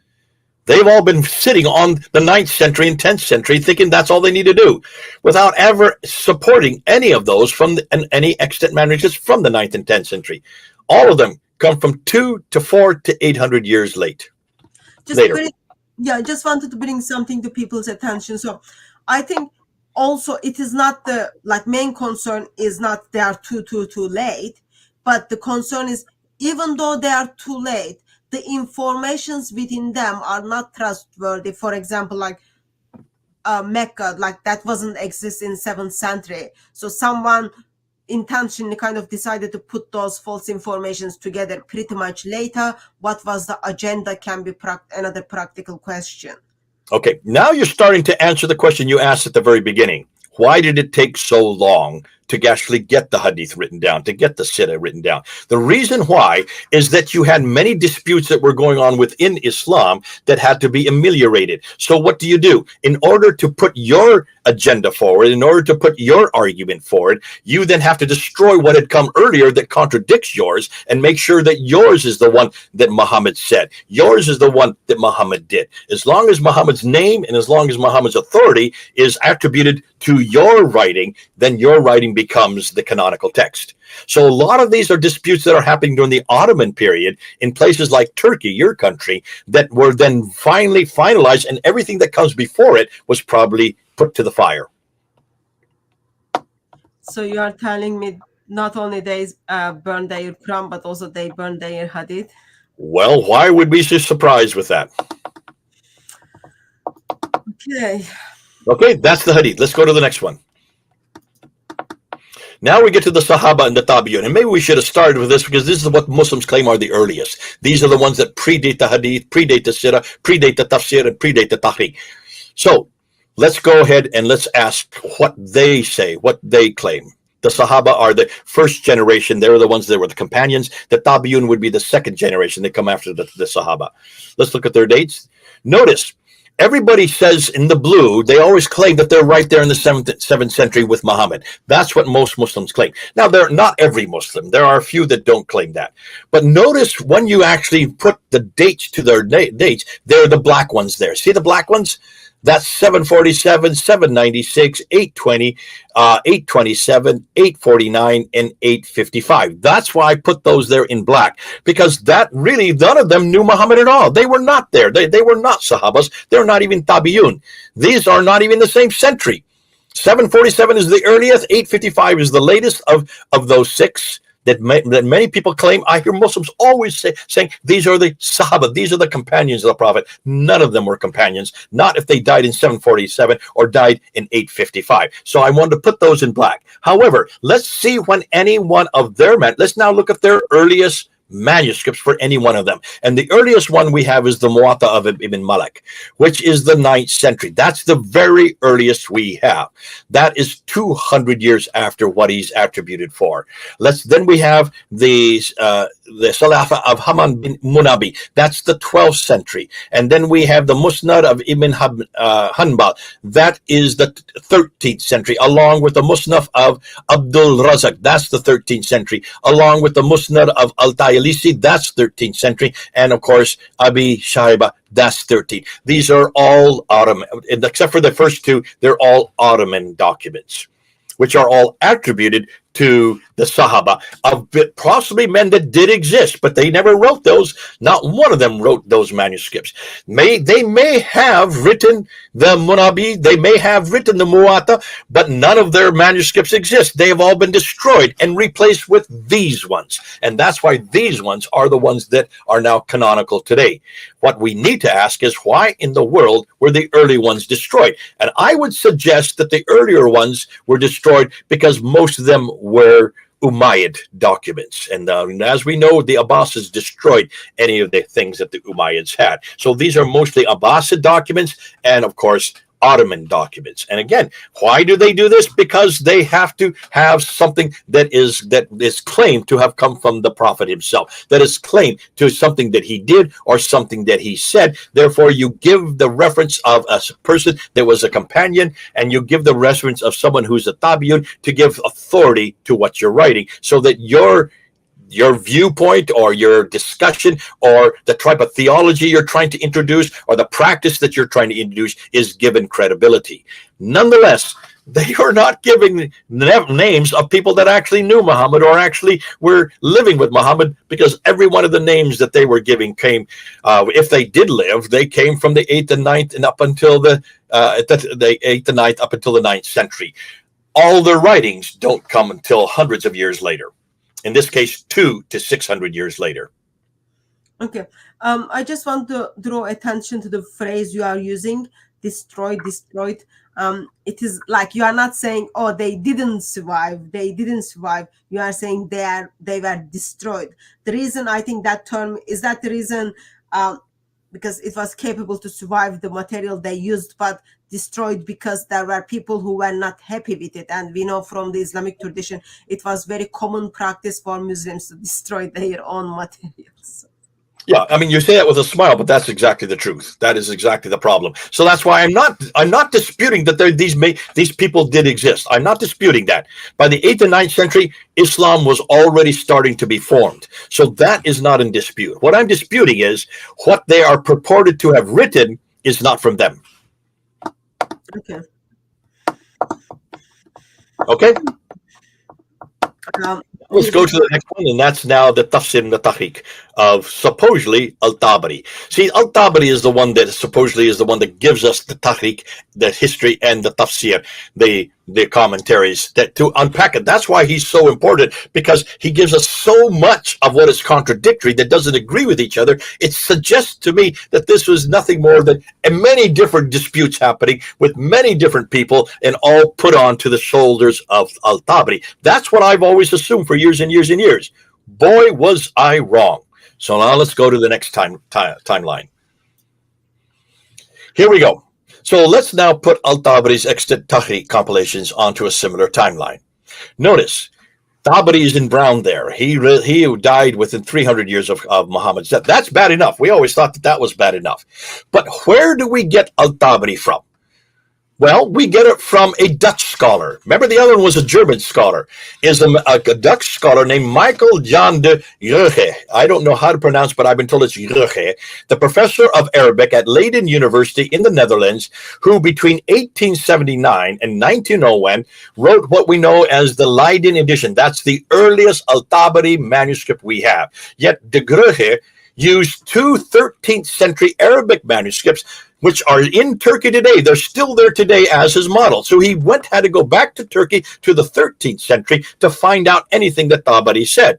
They've all been sitting on the 9th century and 10th century thinking that's all they need to do without ever supporting any of those from any extant manuscripts from the 9th and 10th century. All of them come from 200 to 400 to 800 years later. Just wanted to bring something to people's attention. So I think also it is not the main concern is not they are too late, but the concern is even though they are too late, the informations within them are not trustworthy. For example, Mecca, that wasn't exist in 7th century. So someone intentionally kind of decided to put those false informations together pretty much later. What was the agenda can be another practical question. Okay, now you're starting to answer the question you asked at the very beginning. Why did it take so long to actually get the hadith written down, to get the Sirah written down? The reason why is that you had many disputes that were going on within Islam that had to be ameliorated. So what do? In order to put your agenda forward, in order to put your argument forward, you then have to destroy what had come earlier that contradicts yours and make sure that yours is the one that Muhammad said. Yours is the one that Muhammad did. As long as Muhammad's name and as long as Muhammad's authority is attributed to your writing, then your writing becomes the canonical text. So a lot of these are disputes that are happening during the Ottoman period in places like Turkey, your country, that were then finally finalized, and everything that comes before it was probably put to the fire. So you are telling me not only they burn their Quran, but also they burn their hadith? Well, why would we be surprised with that? Okay, that's the hadith. Let's go to the next one. Now we get to the Sahaba and the Tabi'un. And maybe we should have started with this because this is what Muslims claim are the earliest. These are the ones that predate the hadith, predate the Sirah, predate the tafsir, and predate the tahqiq. So let's go ahead and let's ask what they say, what they claim. The Sahaba are the first generation. They were the ones that were the companions. The Tabi'un would be the second generation. They come after the Sahaba. Let's look at their dates. Notice, everybody says in the blue, they always claim that they're right there in the 7th century with Muhammad. That's what most Muslims claim. Now, they're not every Muslim. There are a few that don't claim that. But notice when you actually put the dates to their dates, they're the black ones there. See the black ones? That's 747, 796, 820, 827, 849, and 855. That's why I put those there in black, because that really, none of them knew Muhammad at all. They were not there. They were not Sahabas. They're not even Tabi'un. These are not even the same century. 747 is the earliest. 855 is the latest of those six that many people claim. I hear Muslims always saying these are the Sahaba, these are the companions of the Prophet. None of them were companions, not if they died in 747 or died in 855. So I wanted to put those in black. However, let's see when any one of their men, let's now look at their earliest manuscripts for any one of them. And the earliest one we have is the Muwatta of Ibn Malik, which is the 9th century. That's the very earliest we have. That is 200 years after what he's attributed for. Then we have the Salafa of Haman bin Munabi. That's the 12th century. And then we have the Musnad of Ibn Hanbal. That is the 13th century, along with the Musnad of Abdul Razak. That's the 13th century, along with the Musnad of Al-Tayalisi. That's 13th century. And of course, Abi Shaiba, that's 13. These are all Ottoman, except for the first two, they're all Ottoman documents, which are all attributed to the Sahaba, of possibly men that did exist, but they never wrote those. Not one of them wrote those manuscripts. They may have written the Munabi, they may have written the Muwatta, but none of their manuscripts exist. They have all been destroyed and replaced with these ones. And that's why these ones are the ones that are now canonical today. What we need to ask is, why in the world were the early ones destroyed? And I would suggest that the earlier ones were destroyed because most of them were Umayyad documents. And as we know, the Abbasids destroyed any of the things that the Umayyads had. So these are mostly Abbasid documents and, of course, Ottoman documents. And again, why do they do this? Because they have to have something that is claimed to have come from the Prophet himself, that is claimed to something that he did or something that he said. Therefore, you give the reference of a person that was a companion, and you give the reference of someone who's a tabi'un to give authority to what you're writing, so that your viewpoint or your discussion or the type of theology you're trying to introduce or the practice that you're trying to introduce is given credibility. Nonetheless, they are not giving names of people that actually knew Muhammad or actually were living with Muhammad, because every one of the names that they were giving came, if they did live, they came from the 8th and 9th and up until the 8th and 9th up until the 9th century. All their writings don't come until hundreds of years later. In this case, 200 to 600 years later. Okay. I just want to draw attention to the phrase you are using, destroyed. It is like you are not saying, oh, they didn't survive. You are saying they were destroyed. The reason I think that term is that the reason, because it was capable to survive the material they used, but destroyed because there were people who were not happy with it. And we know from the Islamic tradition, it was very common practice for Muslims to destroy their own materials. Yeah, I mean, you say that with a smile, but that's exactly the truth. That is exactly the problem. So that's why I'm not disputing that these people did exist. I'm not disputing that. By the 8th and 9th century, Islam was already starting to be formed. So that is not in dispute. What I'm disputing is what they are purported to have written is not from them. Okay. Okay. Let's go to the next one, and that's now the Tafsir and the Tahqiq of supposedly Al-Tabari. See, Al-Tabari is the one that supposedly is the one that gives us the Tahqiq, the history, and the Tafsir, the commentaries that to unpack it. That's why he's so important, because he gives us so much of what is contradictory that doesn't agree with each other. It suggests to me that this was nothing more than many different disputes happening with many different people, and all put on to the shoulders of Al-Tabari. That's what I've always assumed for years and years and years. Boy, was I wrong. So now let's go to the next timeline. Here we go. So let's now put Al-Tabari's extant Tahqiq compilations onto a similar timeline. Notice, Tabari is in brown there. He died within 300 years of Muhammad's death. That's bad enough. We always thought that was bad enough. But where do we get Al-Tabari from? Well, we get it from a Dutch scholar. Remember, the other one was a German scholar. Is a Dutch scholar named Michael Jan de Rugge. I don't know how to pronounce, but I've been told it's Rugge, the professor of Arabic at Leiden University in the Netherlands, who between 1879 and 1901 wrote what we know as the Leiden edition. That's the earliest Al-Tabari manuscript we have. Yet de Rugge used two 13th century Arabic manuscripts, which are in Turkey today. They're still there today as his model. So he had to go back to Turkey to the 13th century to find out anything that Tabari said.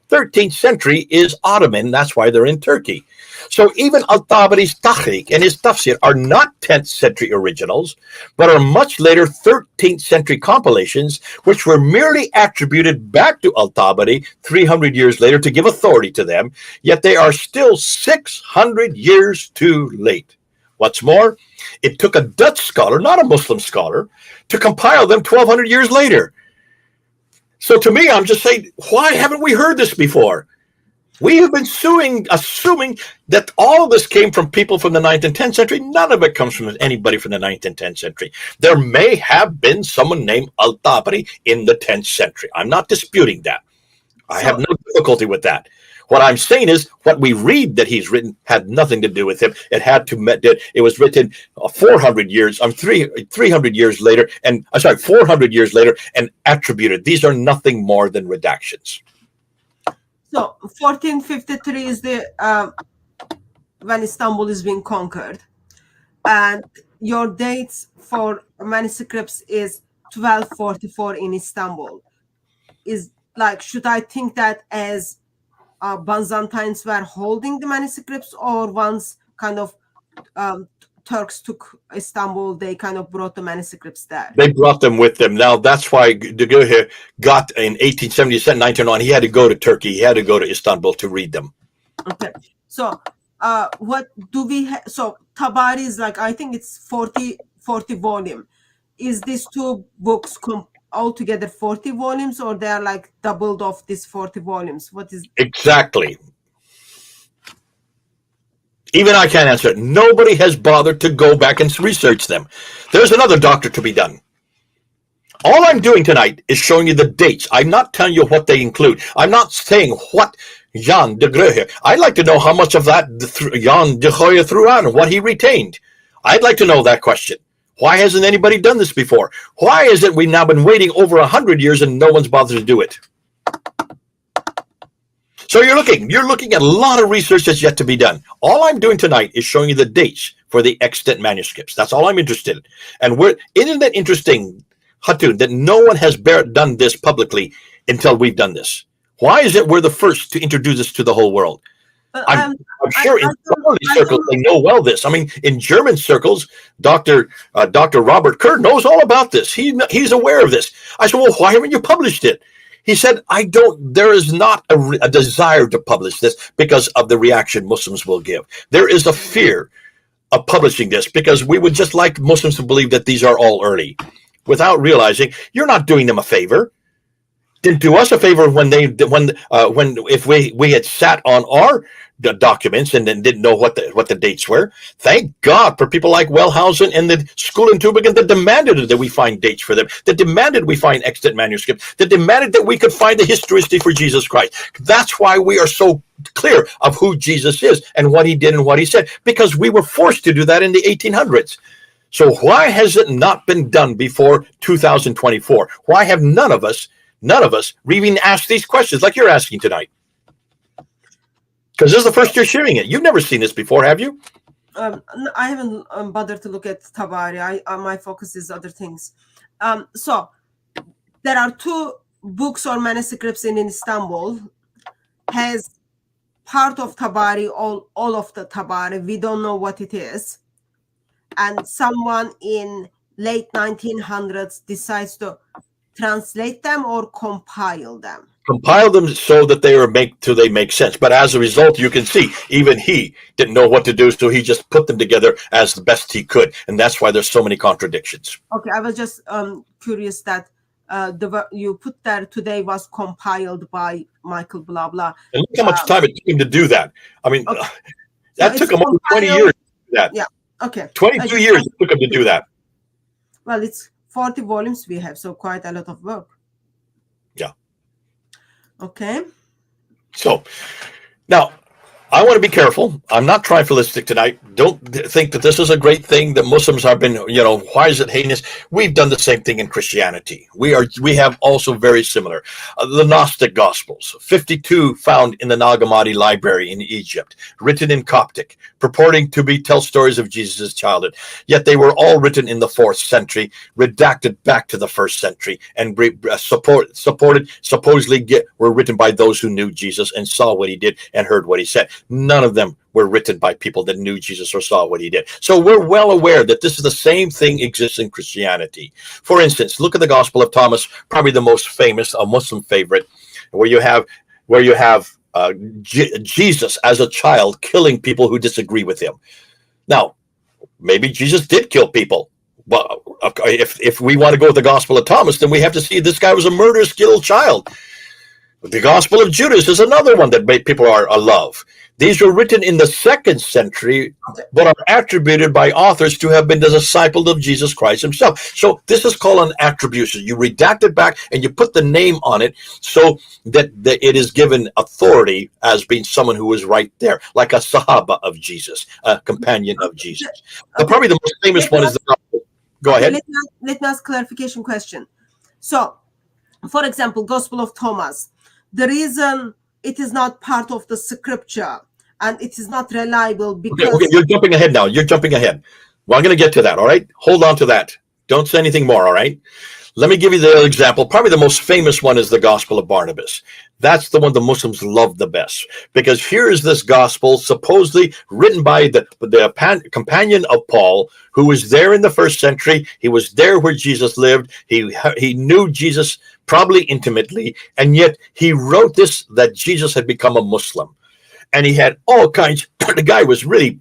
13th century is Ottoman. That's why they're in Turkey. So even Al-Tabari's Tahqiq and his Tafsir are not 10th century originals, but are much later 13th century compilations, which were merely attributed back to Al-Tabari 300 years later to give authority to them, yet they are still 600 years too late. What's more, it took a Dutch scholar, not a Muslim scholar, to compile them 1,200 years later. So to me, I'm just saying, why haven't we heard this before? We have been assuming that all of this came from people from the 9th and 10th century. None of it comes from anybody from the 9th and 10th century. There may have been someone named Al-Tabari in the 10th century. I'm not disputing that. I have no difficulty with that. What I'm saying is what we read that he's written had nothing to do with him. It was written 300 years later, and 400 years later, and attributed. These are nothing more than redactions. So 1453 is the when Istanbul is being conquered, and your dates for manuscripts is 1244 in Istanbul. Is like, should I think that as Byzantines were holding the manuscripts, or once kind of Turks took Istanbul, they kind of brought the manuscripts there. They brought them with them. Now, that's why De Goehe got in 1877, 1901, he had to go to Turkey. He had to go to Istanbul to read them. Okay. So, what do we have? So, Tabari is like, I think it's 40 volume. Is these two books altogether 40 volumes, or they are like doubled of these 40 volumes? What is Exactly. Even I can't answer it. Nobody has bothered to go back and research them. There's another doctor to be done. All I'm doing tonight is showing you the dates. I'm not telling you what they include. I'm not saying what Jan de Goehe. I'd like to know how much of that Jan de Goehe threw out and what he retained. I'd like to know that question. Why hasn't anybody done this before? Why is it we've now been waiting over 100 years and no one's bothered to do it? So you're looking at a lot of research that's yet to be done. All I'm doing tonight is showing you the dates for the extant manuscripts. That's all I'm interested in. And isn't that interesting, Hatun, that no one has done this publicly until we've done this? Why is it we're the first to introduce this to the whole world? I'm sure in scholarly circles they know well this. I mean, in German circles, Dr. Robert Kerr knows all about this. He's aware of this. I said, well, why haven't you published it? He said, there is not a desire to publish this because of the reaction Muslims will give. There is a fear of publishing this because we would just like Muslims to believe that these are all early without realizing you're not doing them a favor. Didn't do us a favor if we had sat on our documents and then didn't know what the dates were. Thank God for people like Wellhausen and the school in Tübingen that demanded that we find dates for them, that demanded we find extant manuscripts, that demanded that we could find the historicity for Jesus Christ. That's why we are so clear of who Jesus is and what he did and what he said, because we were forced to do that in the 1800s. So why has it not been done before 2024? Why have none of us even asked these questions like you're asking tonight? Because this is the first you're sharing it. You've never seen this before, have you? I haven't bothered to look at Tabari. My focus is other things. So there are two books or manuscripts in Istanbul. Has part of Tabari, all of the Tabari. We don't know what it is. And someone in late 1900s decides to translate them or compile them. Compile them so that they make sense. But as a result, you can see even he didn't know what to do, so he just put them together as the best he could, and that's why there's so many contradictions. Okay, I was just curious that you put there today was compiled by Michael blah blah. And look how much time it took him to do that. I mean, okay. that took him over 20 years to do that. Yeah. Okay. 22 years it took him to do that. Well, it's 40 volumes we have, so quite a lot of work. Yeah. Okay. So now I want to be careful. I'm not triflistic tonight. Don't think that this is a great thing that Muslims have been, why is it heinous? We've done the same thing in Christianity. We have also very similar. The Gnostic Gospels, 52 found in the Nag Hammadi library in Egypt, written in Coptic, purporting to tell stories of Jesus' childhood. Yet they were all written in the 4th century, redacted back to the 1st century, and supposedly were written by those who knew Jesus and saw what he did and heard what he said. None of them were written by people that knew Jesus or saw what he did. So we're well aware that this is the same thing exists in Christianity. For instance, look at the Gospel of Thomas, probably the most famous, a Muslim favorite, where you have Jesus as a child killing people who disagree with him. Now, maybe Jesus did kill people. Well, if we want to go with the Gospel of Thomas, then we have to see this guy was a murderous little child. The Gospel of Judas is another one that people love. These were written in the 2nd century, but are attributed by authors to have been the disciple of Jesus Christ himself. So this is called an attribution. You redact it back and you put the name on it so that it is given authority as being someone who was right there, like a Sahaba of Jesus, a companion of Jesus. Okay. Probably the most famous one is the Gospel. Go ahead. Let me ask a clarification question. So, for example, Gospel of Thomas, the reason it is not part of the scripture and it is not reliable because... Okay, you're jumping ahead now. You're jumping ahead. Well, I'm going to get to that, all right? Hold on to that. Don't say anything more, all right? Let me give you the example. Probably the most famous one is the Gospel of Barnabas. That's the one the Muslims love the best, because here is this gospel supposedly written by the companion of Paul, who was there in the first century. He was there where Jesus lived. He knew Jesus probably intimately, and yet he wrote this, that Jesus had become a Muslim. And he had all kinds. The guy was really,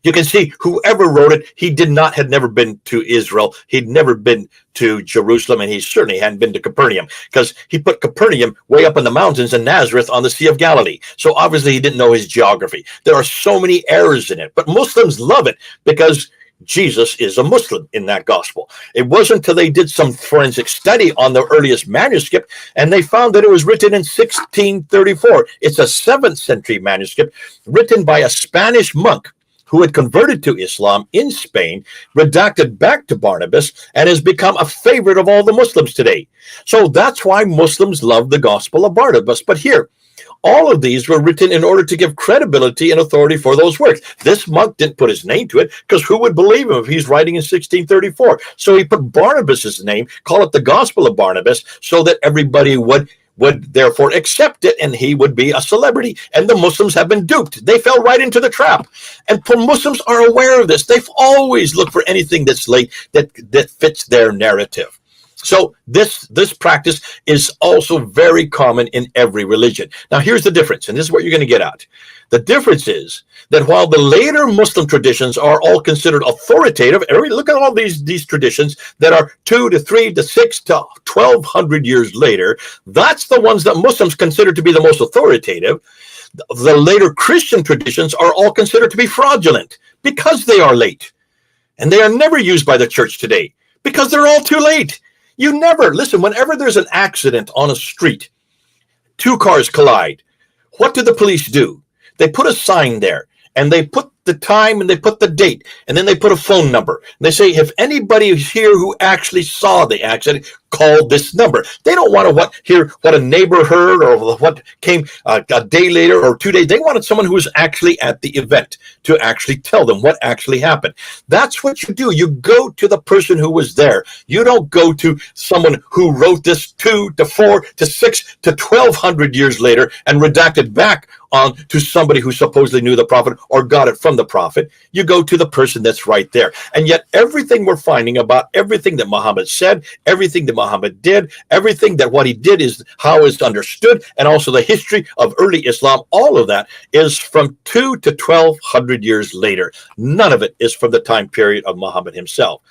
you can see whoever wrote it, had never been to Israel. He'd never been to Jerusalem, and he certainly hadn't been to Capernaum, because he put Capernaum way up in the mountains and Nazareth on the Sea of Galilee. So obviously he didn't know his geography. There are so many errors in it, but Muslims love it because Jesus is a Muslim in that gospel. It wasn't until they did some forensic study on the earliest manuscript, and they found that it was written in 1634. It's a 7th century manuscript written by a Spanish monk who had converted to Islam in Spain, redacted back to Barnabas, and has become a favorite of all the Muslims today. So that's why Muslims love the gospel of Barnabas. But here, all of these were written in order to give credibility and authority for those works. This monk didn't put his name to it, because who would believe him if he's writing in 1634? So he put Barnabas's name, call it the Gospel of Barnabas, so that everybody would therefore accept it, and he would be a celebrity. And the Muslims have been duped. They fell right into the trap. And Muslims are aware of this. They've always looked for anything that's late that fits their narrative. So this practice is also very common in every religion. Now, here's the difference, and this is what you're going to get at. The difference is that while the later Muslim traditions are all considered authoritative, look at all these traditions that are 2 to 3 to 6 to 1,200 years later, that's the ones that Muslims consider to be the most authoritative. The later Christian traditions are all considered to be fraudulent because they are late. And they are never used by the church today because they're all too late. You never, listen, whenever there's an accident on a street, 2 cars collide, what do the police do? They put a sign there, and they put the time, and they put the date, and then they put a phone number. And they say, if anybody is here who actually saw the accident, call this number. They don't want to hear what a neighbor heard or what came a day later or 2 days. They wanted someone who was actually at the event to actually tell them what actually happened. That's what you do. You go to the person who was there. You don't go to someone who wrote this 2 to 4 to 6 to 1,200 years later and redacted back on to somebody who supposedly knew the prophet or got it from the prophet. You go to the person that's right there. And yet everything we're finding about everything that Muhammad said, everything that Muhammad did, everything that what he did is how it's understood, and also the history of early Islam, all of that is from 2 to 1,200 years later. None of it is from the time period of Muhammad himself.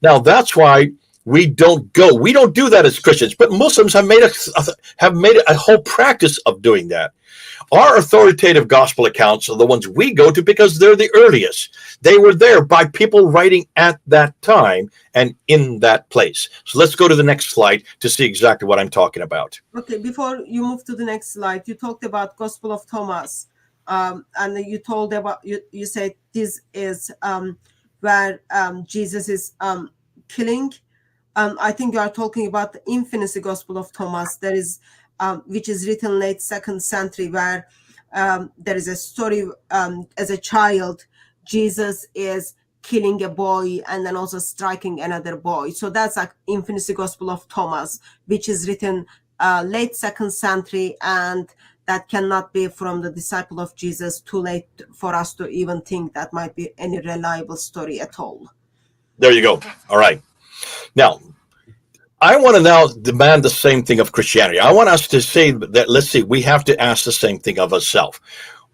Now, that's why we don't do that as Christians, but Muslims have made a whole practice of doing that. Our authoritative gospel accounts are the ones we go to because they're the earliest. They were there by people writing at that time and in that place. So let's go to the next slide to see exactly what I'm talking about. Okay, before you move to the next slide, you talked about Gospel of Thomas, and you told about you said this is where Jesus is killing. I think you are talking about the infamous Gospel of Thomas. There is which is written late 2nd century, where there is a story as a child, Jesus is killing a boy and then also striking another boy. So that's like infamous Gospel of Thomas, which is written late 2nd century, and that cannot be from the disciple of Jesus. Too late for us to even think that might be any reliable story at all. There you go. All right. Now, I want to now demand the same thing of Christianity. I want us to say that, let's see, we have to ask the same thing of ourselves.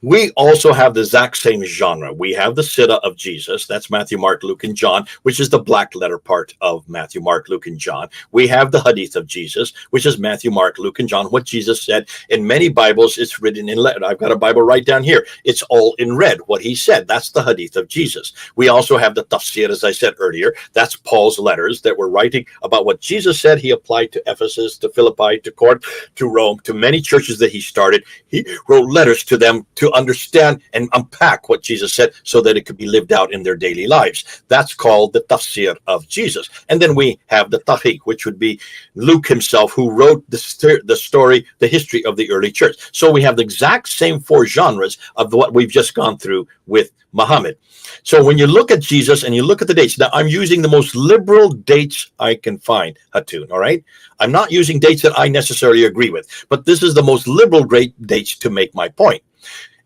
We also have the exact same genre. We have the Siddha of Jesus. That's Matthew, Mark, Luke, and John, which is the black letter part of Matthew, Mark, Luke, and John. We have the Hadith of Jesus, which is Matthew, Mark, Luke, and John. What Jesus said in many Bibles, it's written in letter. I've got a Bible right down here. It's all in red, what he said. That's the Hadith of Jesus. We also have the Tafsir, as I said earlier. That's Paul's letters that were writing about what Jesus said. He applied to Ephesus, to Philippi, to Corinth, to Rome, to many churches that he started. He wrote letters to them to to understand and unpack what Jesus said so that it could be lived out in their daily lives. That's called the tafsir of Jesus. And then we have the tahqiq, which would be Luke himself, who wrote the story, the history of the early church. So we have the exact same four genres of what we've just gone through with Muhammad. So when you look at Jesus and you look at the dates, now I'm using the most liberal dates I can find, Hatun, all right? I'm not using dates that I necessarily agree with, but this is the most liberal great dates to make my point.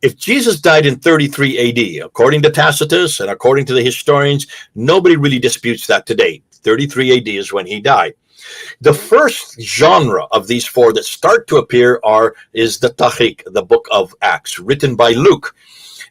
If Jesus died in 33 AD, according to Tacitus and according to the historians, nobody really disputes that today. 33 AD is when he died. The first genre of these four that start to appear is the Tahqiq, the book of Acts, written by Luke.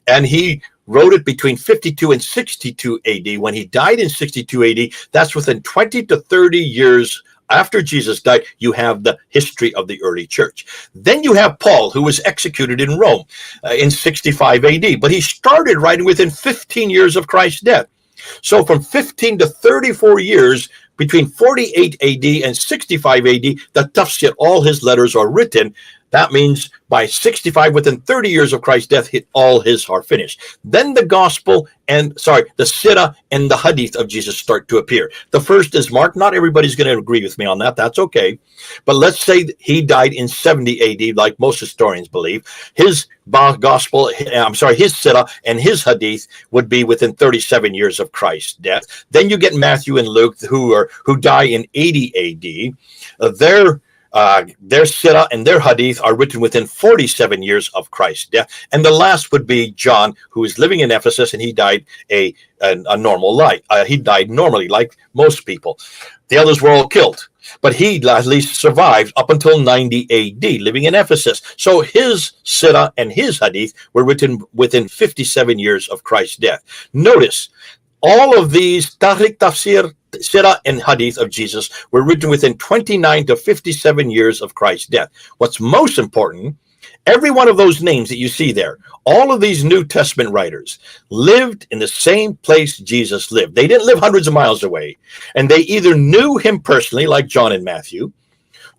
And he wrote it between 52 and 62 AD. When he died in 62 AD, that's within 20 to 30 years after Jesus died. You have the history of the early church. Then you have Paul, who was executed in Rome in 65 AD. But he started writing within 15 years of Christ's death. So from 15 to 34 years, between 48 AD and 65 AD, the tafsir, all his letters are written. That means by 65, within 30 years of Christ's death, all his are finished. Then the the sirah and the hadith of Jesus start to appear. The first is Mark. Not everybody's going to agree with me on that. That's okay. But let's say he died in 70 AD, like most historians believe. His his sirah and his hadith would be within 37 years of Christ's death. Then you get Matthew and Luke, who die in 80 AD. Their sirah and their hadith are written within 47 years of Christ's death. And the last would be John, who is living in Ephesus, and he died a normal life. He died normally, like most people. The others were all killed, but he at least survived up until 90 AD, living in Ephesus. So his sirah and his hadith were written within 57 years of Christ's death. Notice, all of these tahqiq, tafsir, sirah, and hadith of Jesus were written within 29 to 57 years of Christ's death. What's most important, every one of those names that you see there, all of these New Testament writers lived in the same place Jesus lived. They didn't live hundreds of miles away. And they either knew him personally, like John and Matthew,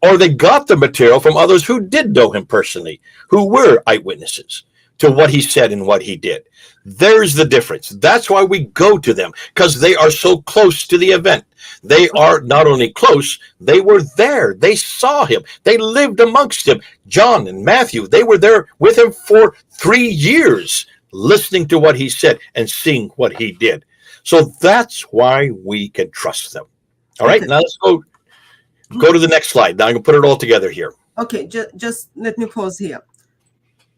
or they got the material from others who did know him personally, who were eyewitnesses to what he said and what he did. There's the difference. That's why we go to them, because they are so close to the event. They are not only close, they were there. They saw him. They lived amongst him. John and Matthew, they were there with him for 3 years, listening to what he said and seeing what he did. So that's why we can trust them. All right, now let's go to the next slide. Now I can put it all together here. Okay, just let me pause here.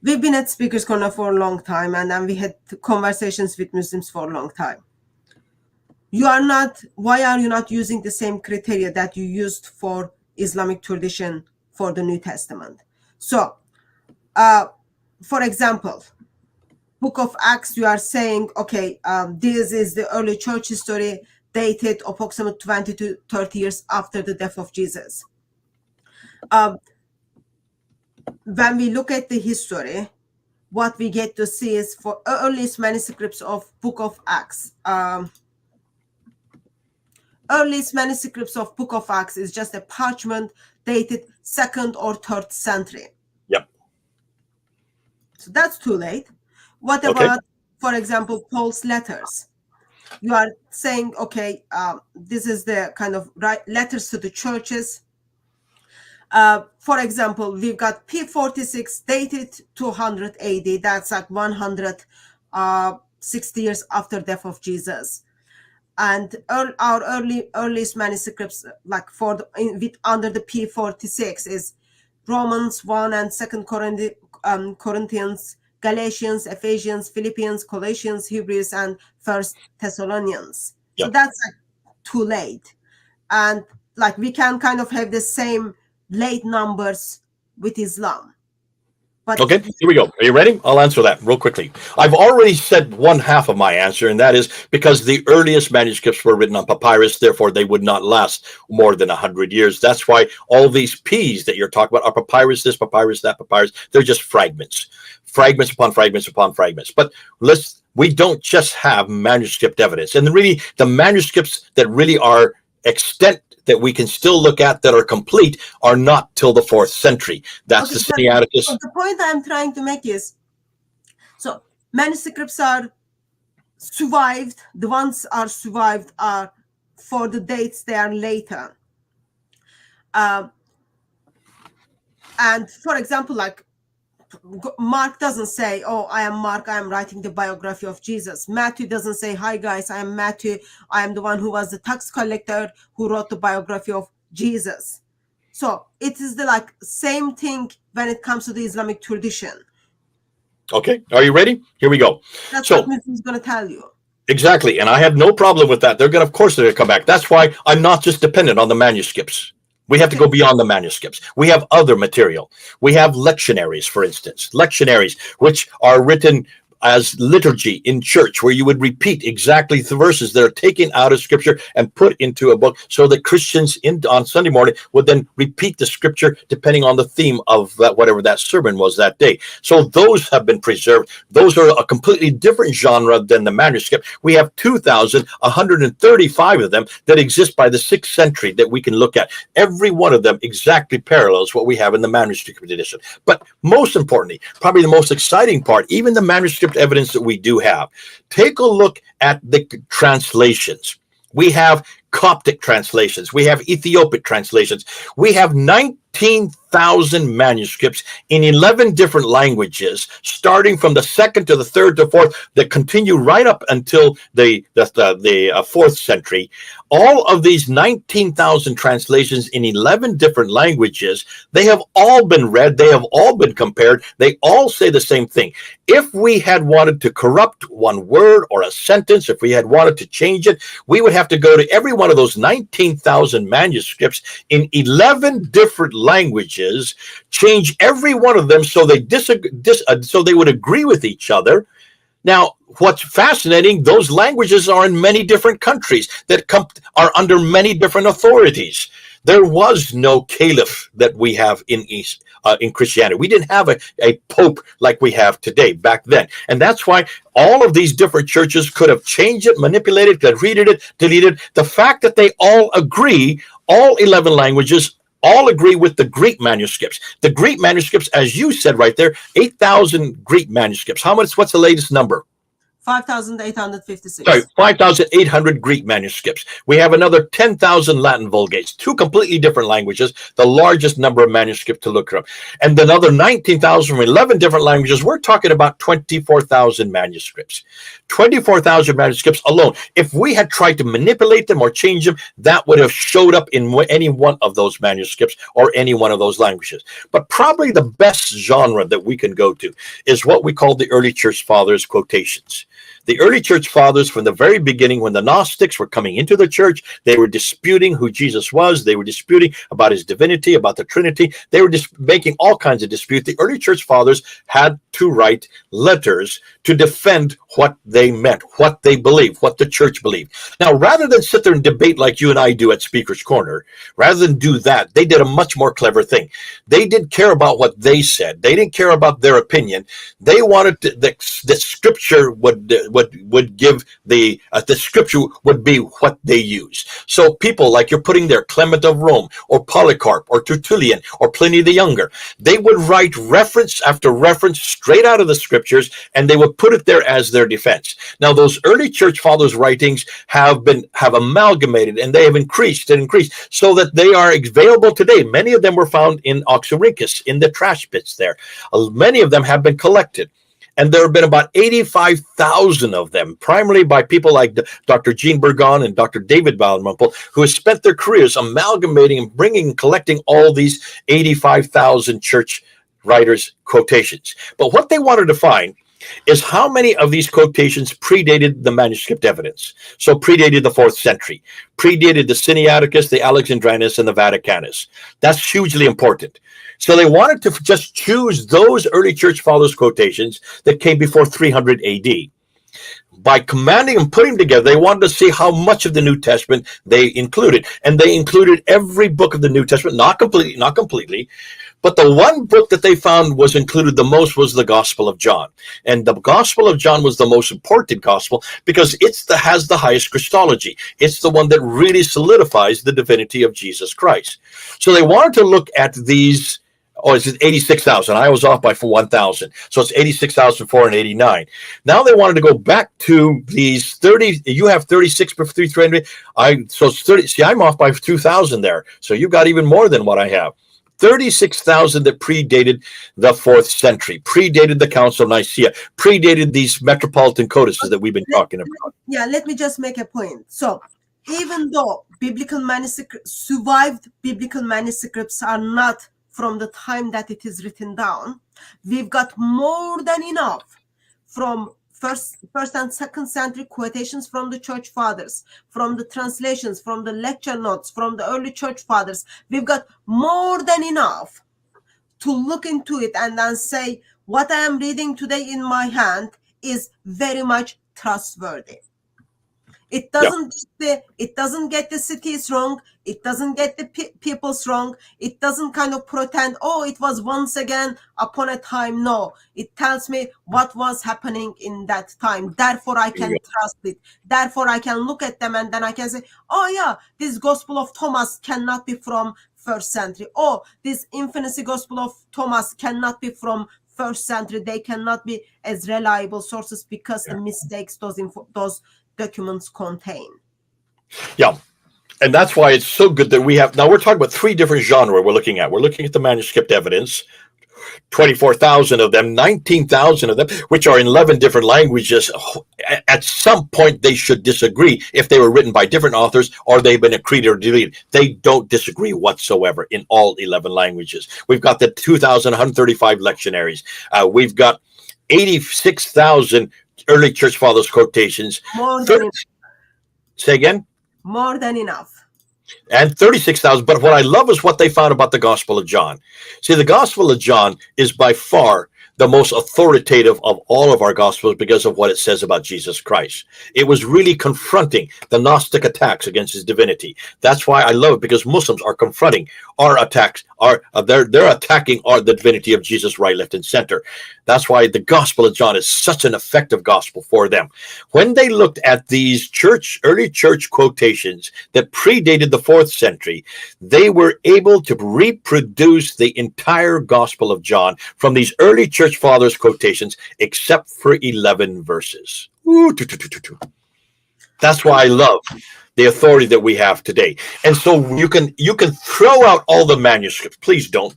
We've been at Speakers Corner for a long time, and then we had conversations with Muslims for a long time. Why are you not using the same criteria that you used for Islamic tradition for the New Testament? So, for example, Book of Acts, you are saying, okay, this is the early church history dated approximately 20 to 30 years after the death of Jesus. When we look at the history, what we get to see is for earliest manuscripts of Book of Acts. Earliest manuscripts of Book of Acts is just a parchment dated 2nd or 3rd century. Yep. So that's too late. What about, for example, Paul's letters? You are saying, okay, this is the kind of letters to the churches. For example, we've got P46 dated 200 AD. That's like 160 years after death of Jesus. And our earliest manuscripts, like under the P46, is Romans 1 and 2nd Corinthians, Galatians, Ephesians, Philippians, Colossians, Hebrews, and 1st Thessalonians. Yep. So that's like too late. And like we can kind of have the same late numbers with Islam. But okay, here we go. Are you ready? I'll answer that real quickly. I've already said one half of my answer, and that is because the earliest manuscripts were written on papyrus, therefore they would not last more than 100 years. That's why all these P's that you're talking about are papyrus, this papyrus, that papyrus. They're just fragments. Fragments upon fragments upon fragments. But we don't just have manuscript evidence. And really, the manuscripts that really are extant that we can still look at that are complete are not till the 4th century. That's the Sinaiticus. The point I'm trying to make is Manuscripts are survived. The ones are survived are for the dates they are later. And for example, like Mark doesn't say, oh, I am Mark, I am writing the biography of Jesus. Matthew doesn't say, hi guys, I am Matthew, I am the one who was the tax collector who wrote the biography of Jesus. So it is the like same thing when it comes to the Islamic tradition. Okay, are you ready? Here we go. That's So, what Muslim is going to tell you. Exactly, and I have no problem with that. Of course, they're going to come back. That's why I'm not just dependent on the manuscripts. We have to go beyond the manuscripts. We have other material. We have lectionaries, for instance, lectionaries which are written as liturgy in church, where you would repeat exactly the verses that are taken out of scripture and put into a book, so that Christians on Sunday morning would then repeat the scripture depending on the theme of that, whatever that sermon was that day. So those have been preserved. Those are a completely different genre than the manuscript. We have 2,135 of them that exist by the 6th century that we can look at. Every one of them exactly parallels what we have in the manuscript edition. But most importantly, probably the most exciting part, even the manuscript evidence that we do have, take a look at the translations. We have Coptic translations. We have Ethiopic translations. We have 19,000 manuscripts in 11 different languages, starting from the 2nd to the 3rd to 4th, that continue right up until the 4th century. All of these 19,000 translations in 11 different languages, they have all been read. They have all been compared. They all say the same thing. If we had wanted to corrupt one word or a sentence, if we had wanted to change it, we would have to go to every one of those 19,000 manuscripts in 11 different languages, change every one of them so they so they would agree with each other. Now, what's fascinating, those languages are in many different countries that are under many different authorities. There was no caliph that we have in Christianity. We didn't have a pope like we have today back then. And that's why all of these different churches could have changed it, manipulated, deleted it. The fact that they all agree, all 11 languages, all agree with the Greek manuscripts. The Greek manuscripts, as you said right there, 8,000 Greek manuscripts. What's the latest number? 5,856. Sorry, 5,800 Greek manuscripts. We have another 10,000 Latin Vulgates, 2 completely different languages, the largest number of manuscripts to look up. And another 19,000 from 11 different languages. We're talking about 24,000 manuscripts. 24,000 manuscripts alone. If we had tried to manipulate them or change them, that would have showed up in any one of those manuscripts or any one of those languages. But probably the best genre that we can go to is what we call the early church fathers quotations. The early church fathers, from the very beginning, when the Gnostics were coming into the church, they were disputing who Jesus was. They were disputing about his divinity, about the Trinity. They were just making all kinds of disputes. The early church fathers had to write letters to defend what they meant, what they believed, what the church believed. Now, rather than sit there and debate like you and I do at Speaker's Corner, rather than do that, they did a much more clever thing. They didn't care about what they said. They didn't care about their opinion. They wanted the scripture would give the scripture would be what they use. So people like you're putting there, Clement of Rome or Polycarp or Tertullian or Pliny the Younger, they would write reference after reference straight out of the scriptures, and they would put it there as their defense. Now, those early church fathers' writings have amalgamated, and they have increased and increased so that they are available today. Many of them were found in Oxyrhynchus, in the trash pits there. Many of them have been collected. And there have been about 85,000 of them, primarily by people like Dr. Jean Burgon and Dr. David Dalrymple, who have spent their careers amalgamating and collecting all these 85,000 church writers' quotations. But what they wanted to find is how many of these quotations predated the manuscript evidence. So predated the 4th century, predated the Sinaiticus, the Alexandrinus, and the Vaticanus. That's hugely important. So they wanted to just choose those early church fathers' quotations that came before 300 AD. By commanding and putting them together, they wanted to see how much of the New Testament they included. And they included every book of the New Testament, not completely, but the one book that they found was included the most was the Gospel of John. And the Gospel of John was the most important gospel because has the highest Christology. It's the one that really solidifies the divinity of Jesus Christ. So they wanted to look at these Oh, it's 86,000. I was off by 1,000. So it's 86,489. Now they wanted to go back to these 30. You have 36 per 300. So it's 30. See, I'm off by 2,000 there. So you got even more than what I have. 36,000 that predated the 4th century, predated the Council of Nicaea, predated these metropolitan codices that we've been talking about. Yeah, let me just make a point. So even though biblical manuscripts, survived biblical manuscripts are not from the time that it is written down, we've got more than enough from first and second century quotations from the church fathers, from the translations, from the lecture notes, from the early church fathers. We've got more than enough to look into it and then say, what I am reading today in my hand is very much trustworthy. It doesn't get the cities wrong. It doesn't get the peoples wrong. It doesn't kind of pretend, oh, it was once again upon a time. No, it tells me what was happening in that time. Therefore, I can trust it. Therefore, I can look at them and then I can say, oh yeah, this Gospel of Thomas cannot be from 1st century. Oh, this Infinity Gospel of Thomas cannot be from 1st century. They cannot be as reliable sources because the mistakes those documents contain. Yeah. And that's why it's so good that we have, now we're talking about 3 different genres we're looking at. We're looking at the manuscript evidence, 24,000 of them, 19,000 of them, which are in 11 different languages. At some point, they should disagree if they were written by different authors or they've been accreted or deleted. They don't disagree whatsoever in all 11 languages. We've got the 2,135 lectionaries. We've got 86,000 early church fathers quotations. Say again? More than enough. And 36,000. But what I love is what they found about the Gospel of John. See, the Gospel of John is by far the most authoritative of all of our Gospels because of what it says about Jesus Christ. It was really confronting the Gnostic attacks against his divinity. That's why I love it, because Muslims are confronting our attacks. They're attacking the divinity of Jesus right, left, and center. That's why the Gospel of John is such an effective gospel for them. When they looked at these early church quotations that predated the 4th century, they were able to reproduce the entire Gospel of John from these early church fathers quotations, except for 11 verses. That's why I love the authority that we have today. And so you can throw out all the manuscripts. Please don't.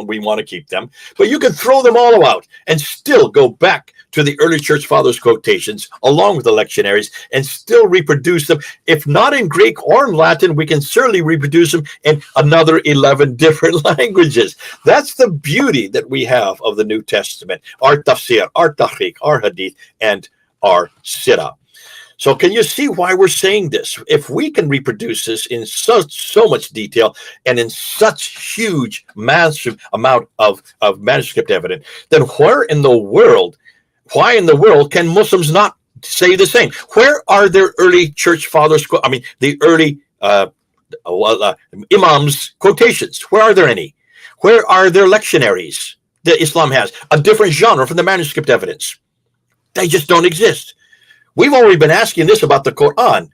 We want to keep them. But you can throw them all out and still go back to the early church fathers quotations along with the lectionaries and still reproduce them. If not in Greek or in Latin, we can certainly reproduce them in another 11 different languages. That's the beauty that we have of the New Testament, our tafsir, our tahriq, our hadith, and our sirah. So can you see why we're saying this? If we can reproduce this in so much detail and in such huge, massive amount of manuscript evidence, then why in the world can Muslims not say the same? Where are their early church fathers, the early imams quotations? Where are there any? Where are their lectionaries that Islam has? A different genre from the manuscript evidence. They just don't exist. We've already been asking this about the Quran,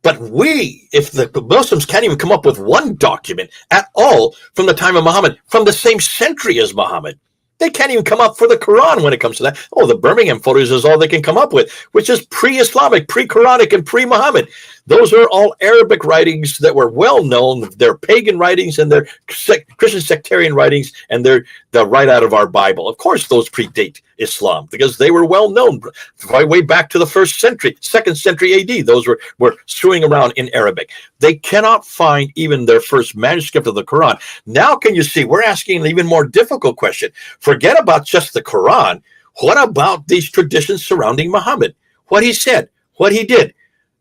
but if the Muslims can't even come up with one document at all from the time of Muhammad, from the same century as Muhammad, they can't even come up for the Quran when it comes to that. Oh, the Birmingham photos is all they can come up with, which is pre-Islamic, pre-Quranic, and pre-Muhammad. Those are all Arabic writings that were well known. They're pagan writings and they're Christian sectarian writings, and they're right out of our Bible. Of course, those predate Islam because they were well known right way back to the 1st century, 2nd century AD. Those were swinging around in Arabic. They cannot find even their first manuscript of the Quran. Now, can you see? We're asking an even more difficult question. Forget about just the Quran. What about these traditions surrounding Muhammad? What he said, what he did.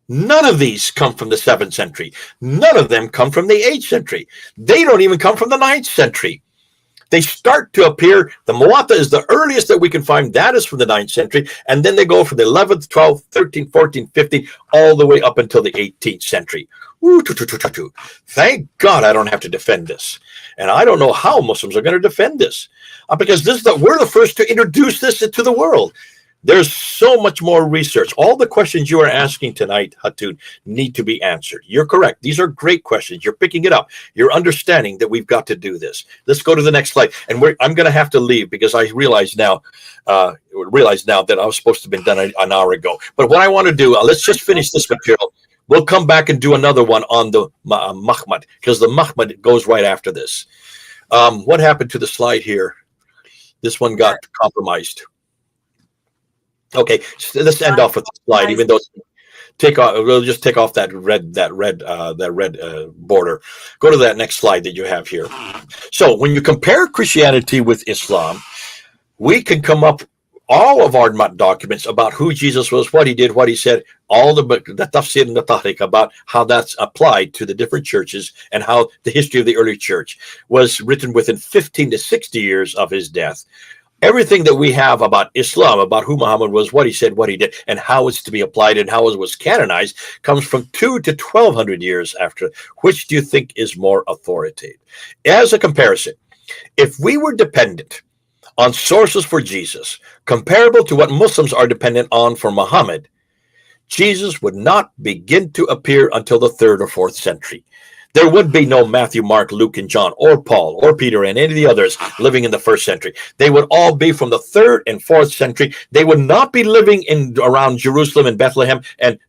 None of these come from the 7th century. None of them come from the 8th century. They don't even come from the 9th century. They start to appear. The Muwatta is the earliest that we can find. That is from the 9th century. And then they go from the 11th, 12th, 13th, 14th, 15th, all the way up until the 18th century. Thank God I don't have to defend this. And I don't know how Muslims are going to defend this. Because we're the first to introduce this into the world. There's so much more research. All the questions you are asking tonight, Hatun, need to be answered. You're correct. These are great questions. You're picking it up. You're understanding that we've got to do this. Let's go to the next slide. And I'm going to have to leave because I realize now that I was supposed to have been done an hour ago. But what I want to do, let's just finish this material. We'll come back and do another one on the Mahmud, because the Mahmud goes right after this. What happened to the slide here? This one got compromised. Okay, so let's end off with the slide, even though we'll just take off that red border. Go to that next slide that you have here. So when you compare Christianity with Islam, we can come up all of our documents about who Jesus was, what he did, what he said, all the tafsir and the tariq about how that's applied to the different churches and how the history of the early church was written within 15 to 60 years of his death. Everything that we have about Islam, about who Muhammad was, what he said, what he did, and how it's to be applied and how it was canonized comes from 2 to 1200 years after. Which do you think is more authoritative? As a comparison, if we were dependent on sources for Jesus comparable to what Muslims are dependent on for Muhammad, Jesus would not begin to appear until the 3rd or 4th century. There would be no Matthew, Mark, Luke, and John, or Paul, or Peter, and any of the others living in the 1st century. They would all be from the 3rd and 4th century. They would not be living around Jerusalem and Bethlehem and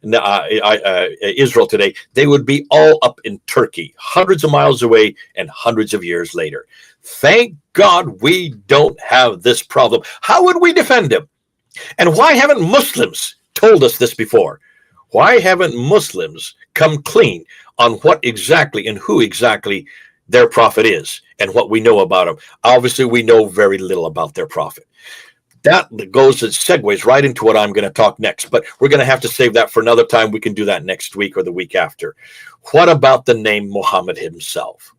Israel today. They would be all up in Turkey, hundreds of miles away and hundreds of years later. Thank God we don't have this problem. How would we defend him? And why haven't Muslims told us this before? Why haven't Muslims come clean on what exactly and who exactly their prophet is and what we know about him? Obviously, we know very little about their prophet. That goes and segues right into what I'm going to talk next, but we're going to have to save that for another time. We can do that next week or the week after. What about the name Muhammad himself?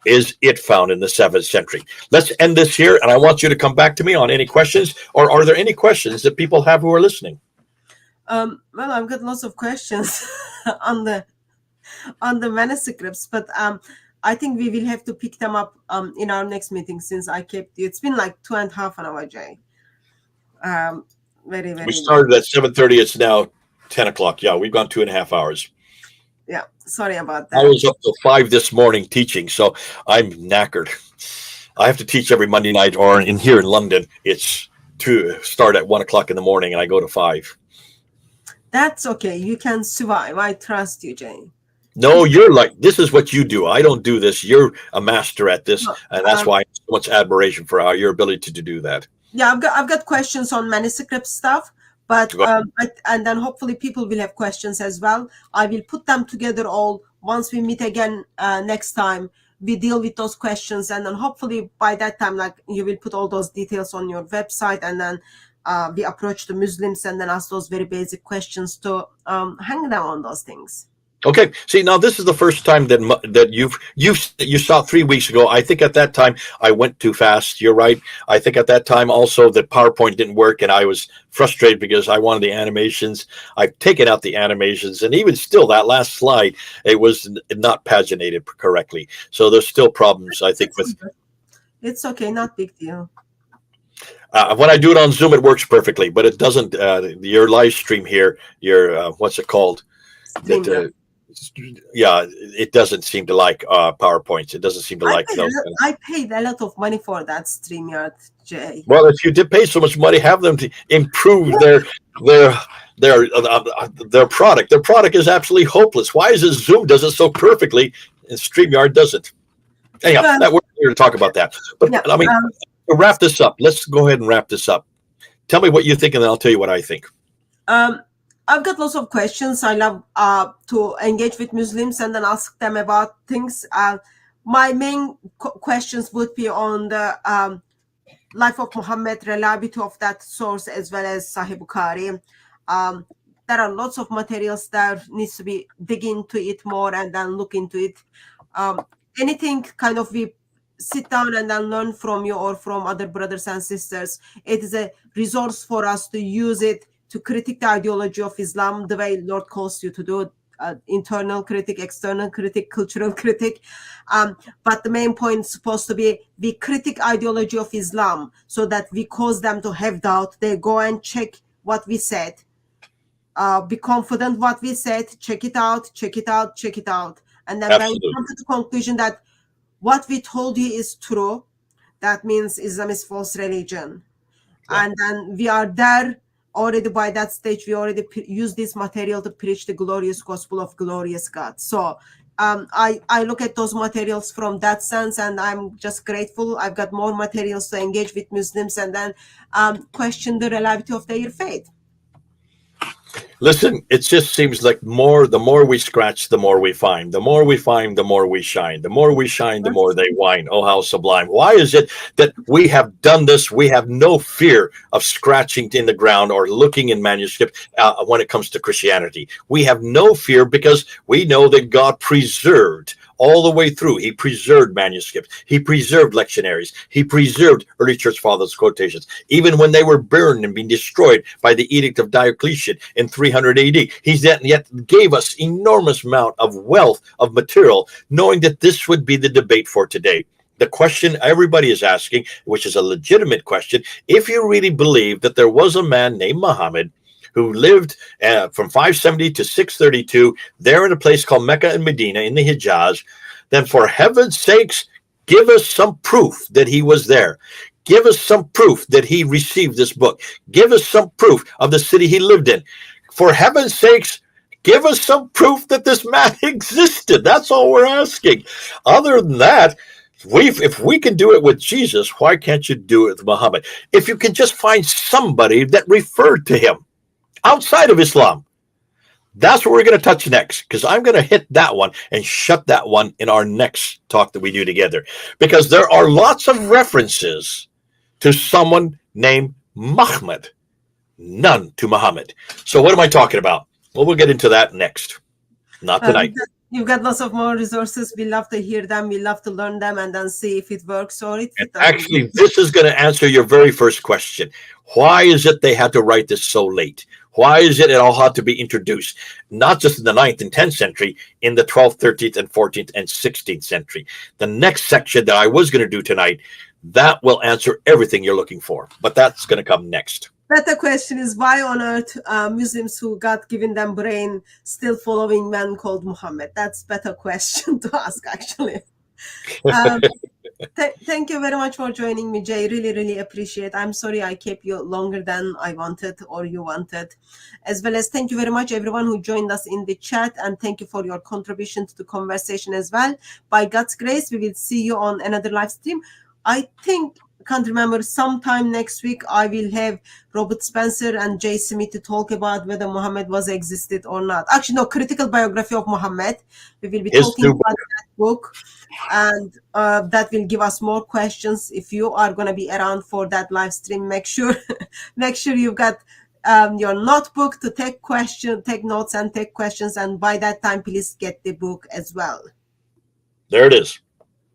Is it found in the 7th century? Let's end this here, and I want you to come back to me on any questions, or are there any questions that people have who are listening? Well, I've got lots of questions on the manuscripts, but I think we will have to pick them up in our next meeting, since I kept you. It's been like 2.5 hours, Jay. Very, very. We started at 7:30. It's now 10 o'clock. Yeah, we've gone 2.5 hours. Yeah, sorry about that. I was up till 5 this morning teaching, so I'm knackered. I have to teach every Monday night, or here in London, it's to start at 1 o'clock in the morning, and I go to 5. That's okay. You can survive. I trust you, Jane. No, you're like, this is what you do. I don't do this. You're a master at this, and that's why I have so much admiration for your ability to do that. Yeah, I've got questions on manuscript stuff, but and then hopefully people will have questions as well. I will put them together all once we meet again next time. We deal with those questions, and then hopefully by that time, like, you will put all those details on your website, and then we approach the Muslims and then ask those very basic questions to hang them on those things. Okay. See, now this is the first time that you saw 3 weeks ago. I think at that time I went too fast. You're right. I think at that time also that PowerPoint didn't work, and I was frustrated because I wanted the animations. I've taken out the animations, and even still, that last slide, it was not paginated correctly. So there's still problems, I think, with. It's okay. Not big deal. When I do it on Zoom, it works perfectly, but it doesn't. Your live stream here, your what's it called? Yeah, it doesn't seem to like PowerPoints. It doesn't seem to like those. I paid a lot of money for that StreamYard, Jay. Well, if you did pay so much money, have them to improve their product. Their product is absolutely hopeless. Why is it Zoom does it so perfectly and StreamYard doesn't? Anyhow, we're here to talk about that. But yeah, I mean, to wrap this up, let's go ahead and wrap this up. Tell me what you think, and then I'll tell you what I think. I've got lots of questions. I love to engage with Muslims and then ask them about things. My main questions would be on the life of Muhammad, reliability of that source, as well as Sahih Bukhari. There are lots of materials that needs to be dig into it more and then look into it. Anything kind of we sit down and then learn from you or from other brothers and sisters. It is a resource for us to use it to critique the ideology of Islam the way Lord calls you to do, internal critic, external critic, cultural critic. But the main point is supposed to be we critique ideology of Islam so that we cause them to have doubt. They go and check what we said. Be confident what we said. Check it out, check it out, check it out. And then when we come to the conclusion that what we told you is true, that means Islam is false religion. Yeah. And then we are there already by that stage. We already use this material to preach the glorious gospel of glorious God. So I look at those materials from that sense, and I'm just grateful. I've got more materials to engage with Muslims and then question the reliability of their faith. Listen, it just seems like the more we scratch, the more we find. The more we find, the more we shine. The more we shine, the more they whine. Oh, how sublime. Why is it that we have done this? We have no fear of scratching in the ground or looking in manuscript when it comes to Christianity. We have no fear because we know that God preserved all the way through. He preserved manuscripts. He preserved lectionaries. He preserved early church fathers' quotations. Even when they were burned and being destroyed by the edict of Diocletian in 300 AD, he yet gave us enormous amount of wealth of material, knowing that this would be the debate for today. The question everybody is asking, which is a legitimate question, if you really believe that there was a man named Muhammad who lived from 570 to 632 there in a place called Mecca and Medina in the Hijaz, then for heaven's sakes, give us some proof that he was there. Give us some proof that he received this book. Give us some proof of the city he lived in. For heaven's sakes, give us some proof that this man existed. That's all we're asking. Other than that, if we can do it with Jesus, why can't you do it with Muhammad? If you can just find somebody that referred to him outside of Islam, that's what we're going to touch next, because I'm going to hit that one and shut that one in our next talk that we do together, because there are lots of references to someone named Muhammad, none to Muhammad. So what am I talking about? Well, we'll get into that next, not tonight. You've got lots of more resources. We love to hear them. We love to learn them and then see if it works or it doesn't. Actually, this is going to answer your very first question. Why is it they had to write this so late? Why is it all had to be introduced, not just in the 9th and 10th century, in the 12th, 13th, and 14th, and 16th century? The next section that I was going to do tonight, that will answer everything you're looking for. But that's going to come next. Better question is, why on earth Muslims who got given them brain still following men called Muhammad? That's better question to ask, actually. Thank you very much for joining me, Jay. Really, really appreciate. I'm sorry I kept you longer than I wanted or you wanted. As well as thank you very much everyone who joined us in the chat, and thank you for your contribution to the conversation as well. By God's grace, we will see you on another live stream. I think, can't remember, sometime next week I will have Robert Spencer and Jay Smith to talk about whether Muhammad was existed or not. Actually, no, critical biography of Muhammad. We will be talking about that book, and that will give us more questions. If you are going to be around for that live stream, make sure you've got your notebook to take notes and take questions, and by that time please get the book as well. There it is.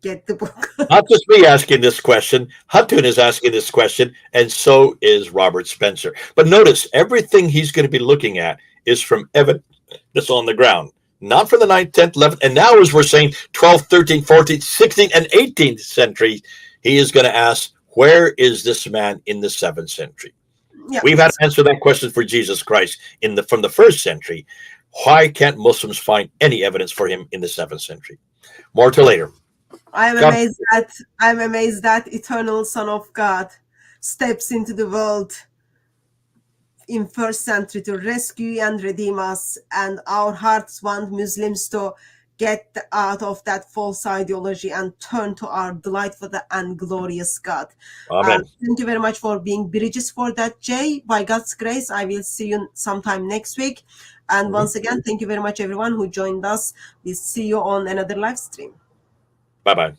Get the book. Not just me asking this question. Hutton is asking this question, and so is Robert Spencer. But notice, everything he's going to be looking at is from evidence that's on the ground, not from the 9th, 10th, 11th, and now as we're saying 12th, 13th, 14th, 16th, and 18th century, he is going to ask, where is this man in the 7th century? Yeah. We've had to answer that question for Jesus Christ from the 1st century. Why can't Muslims find any evidence for him in the 7th century? More till later. I'm amazed that eternal Son of God steps into the world in 1st century to rescue and redeem us, and our hearts want Muslims to get out of that false ideology and turn to our delightful and glorious God. Amen. Thank you very much for being bridges for that, Jay. By God's grace, I will see you sometime next week. And once again, thank you very much everyone who joined us. We'll see you on another live stream. Bye-bye.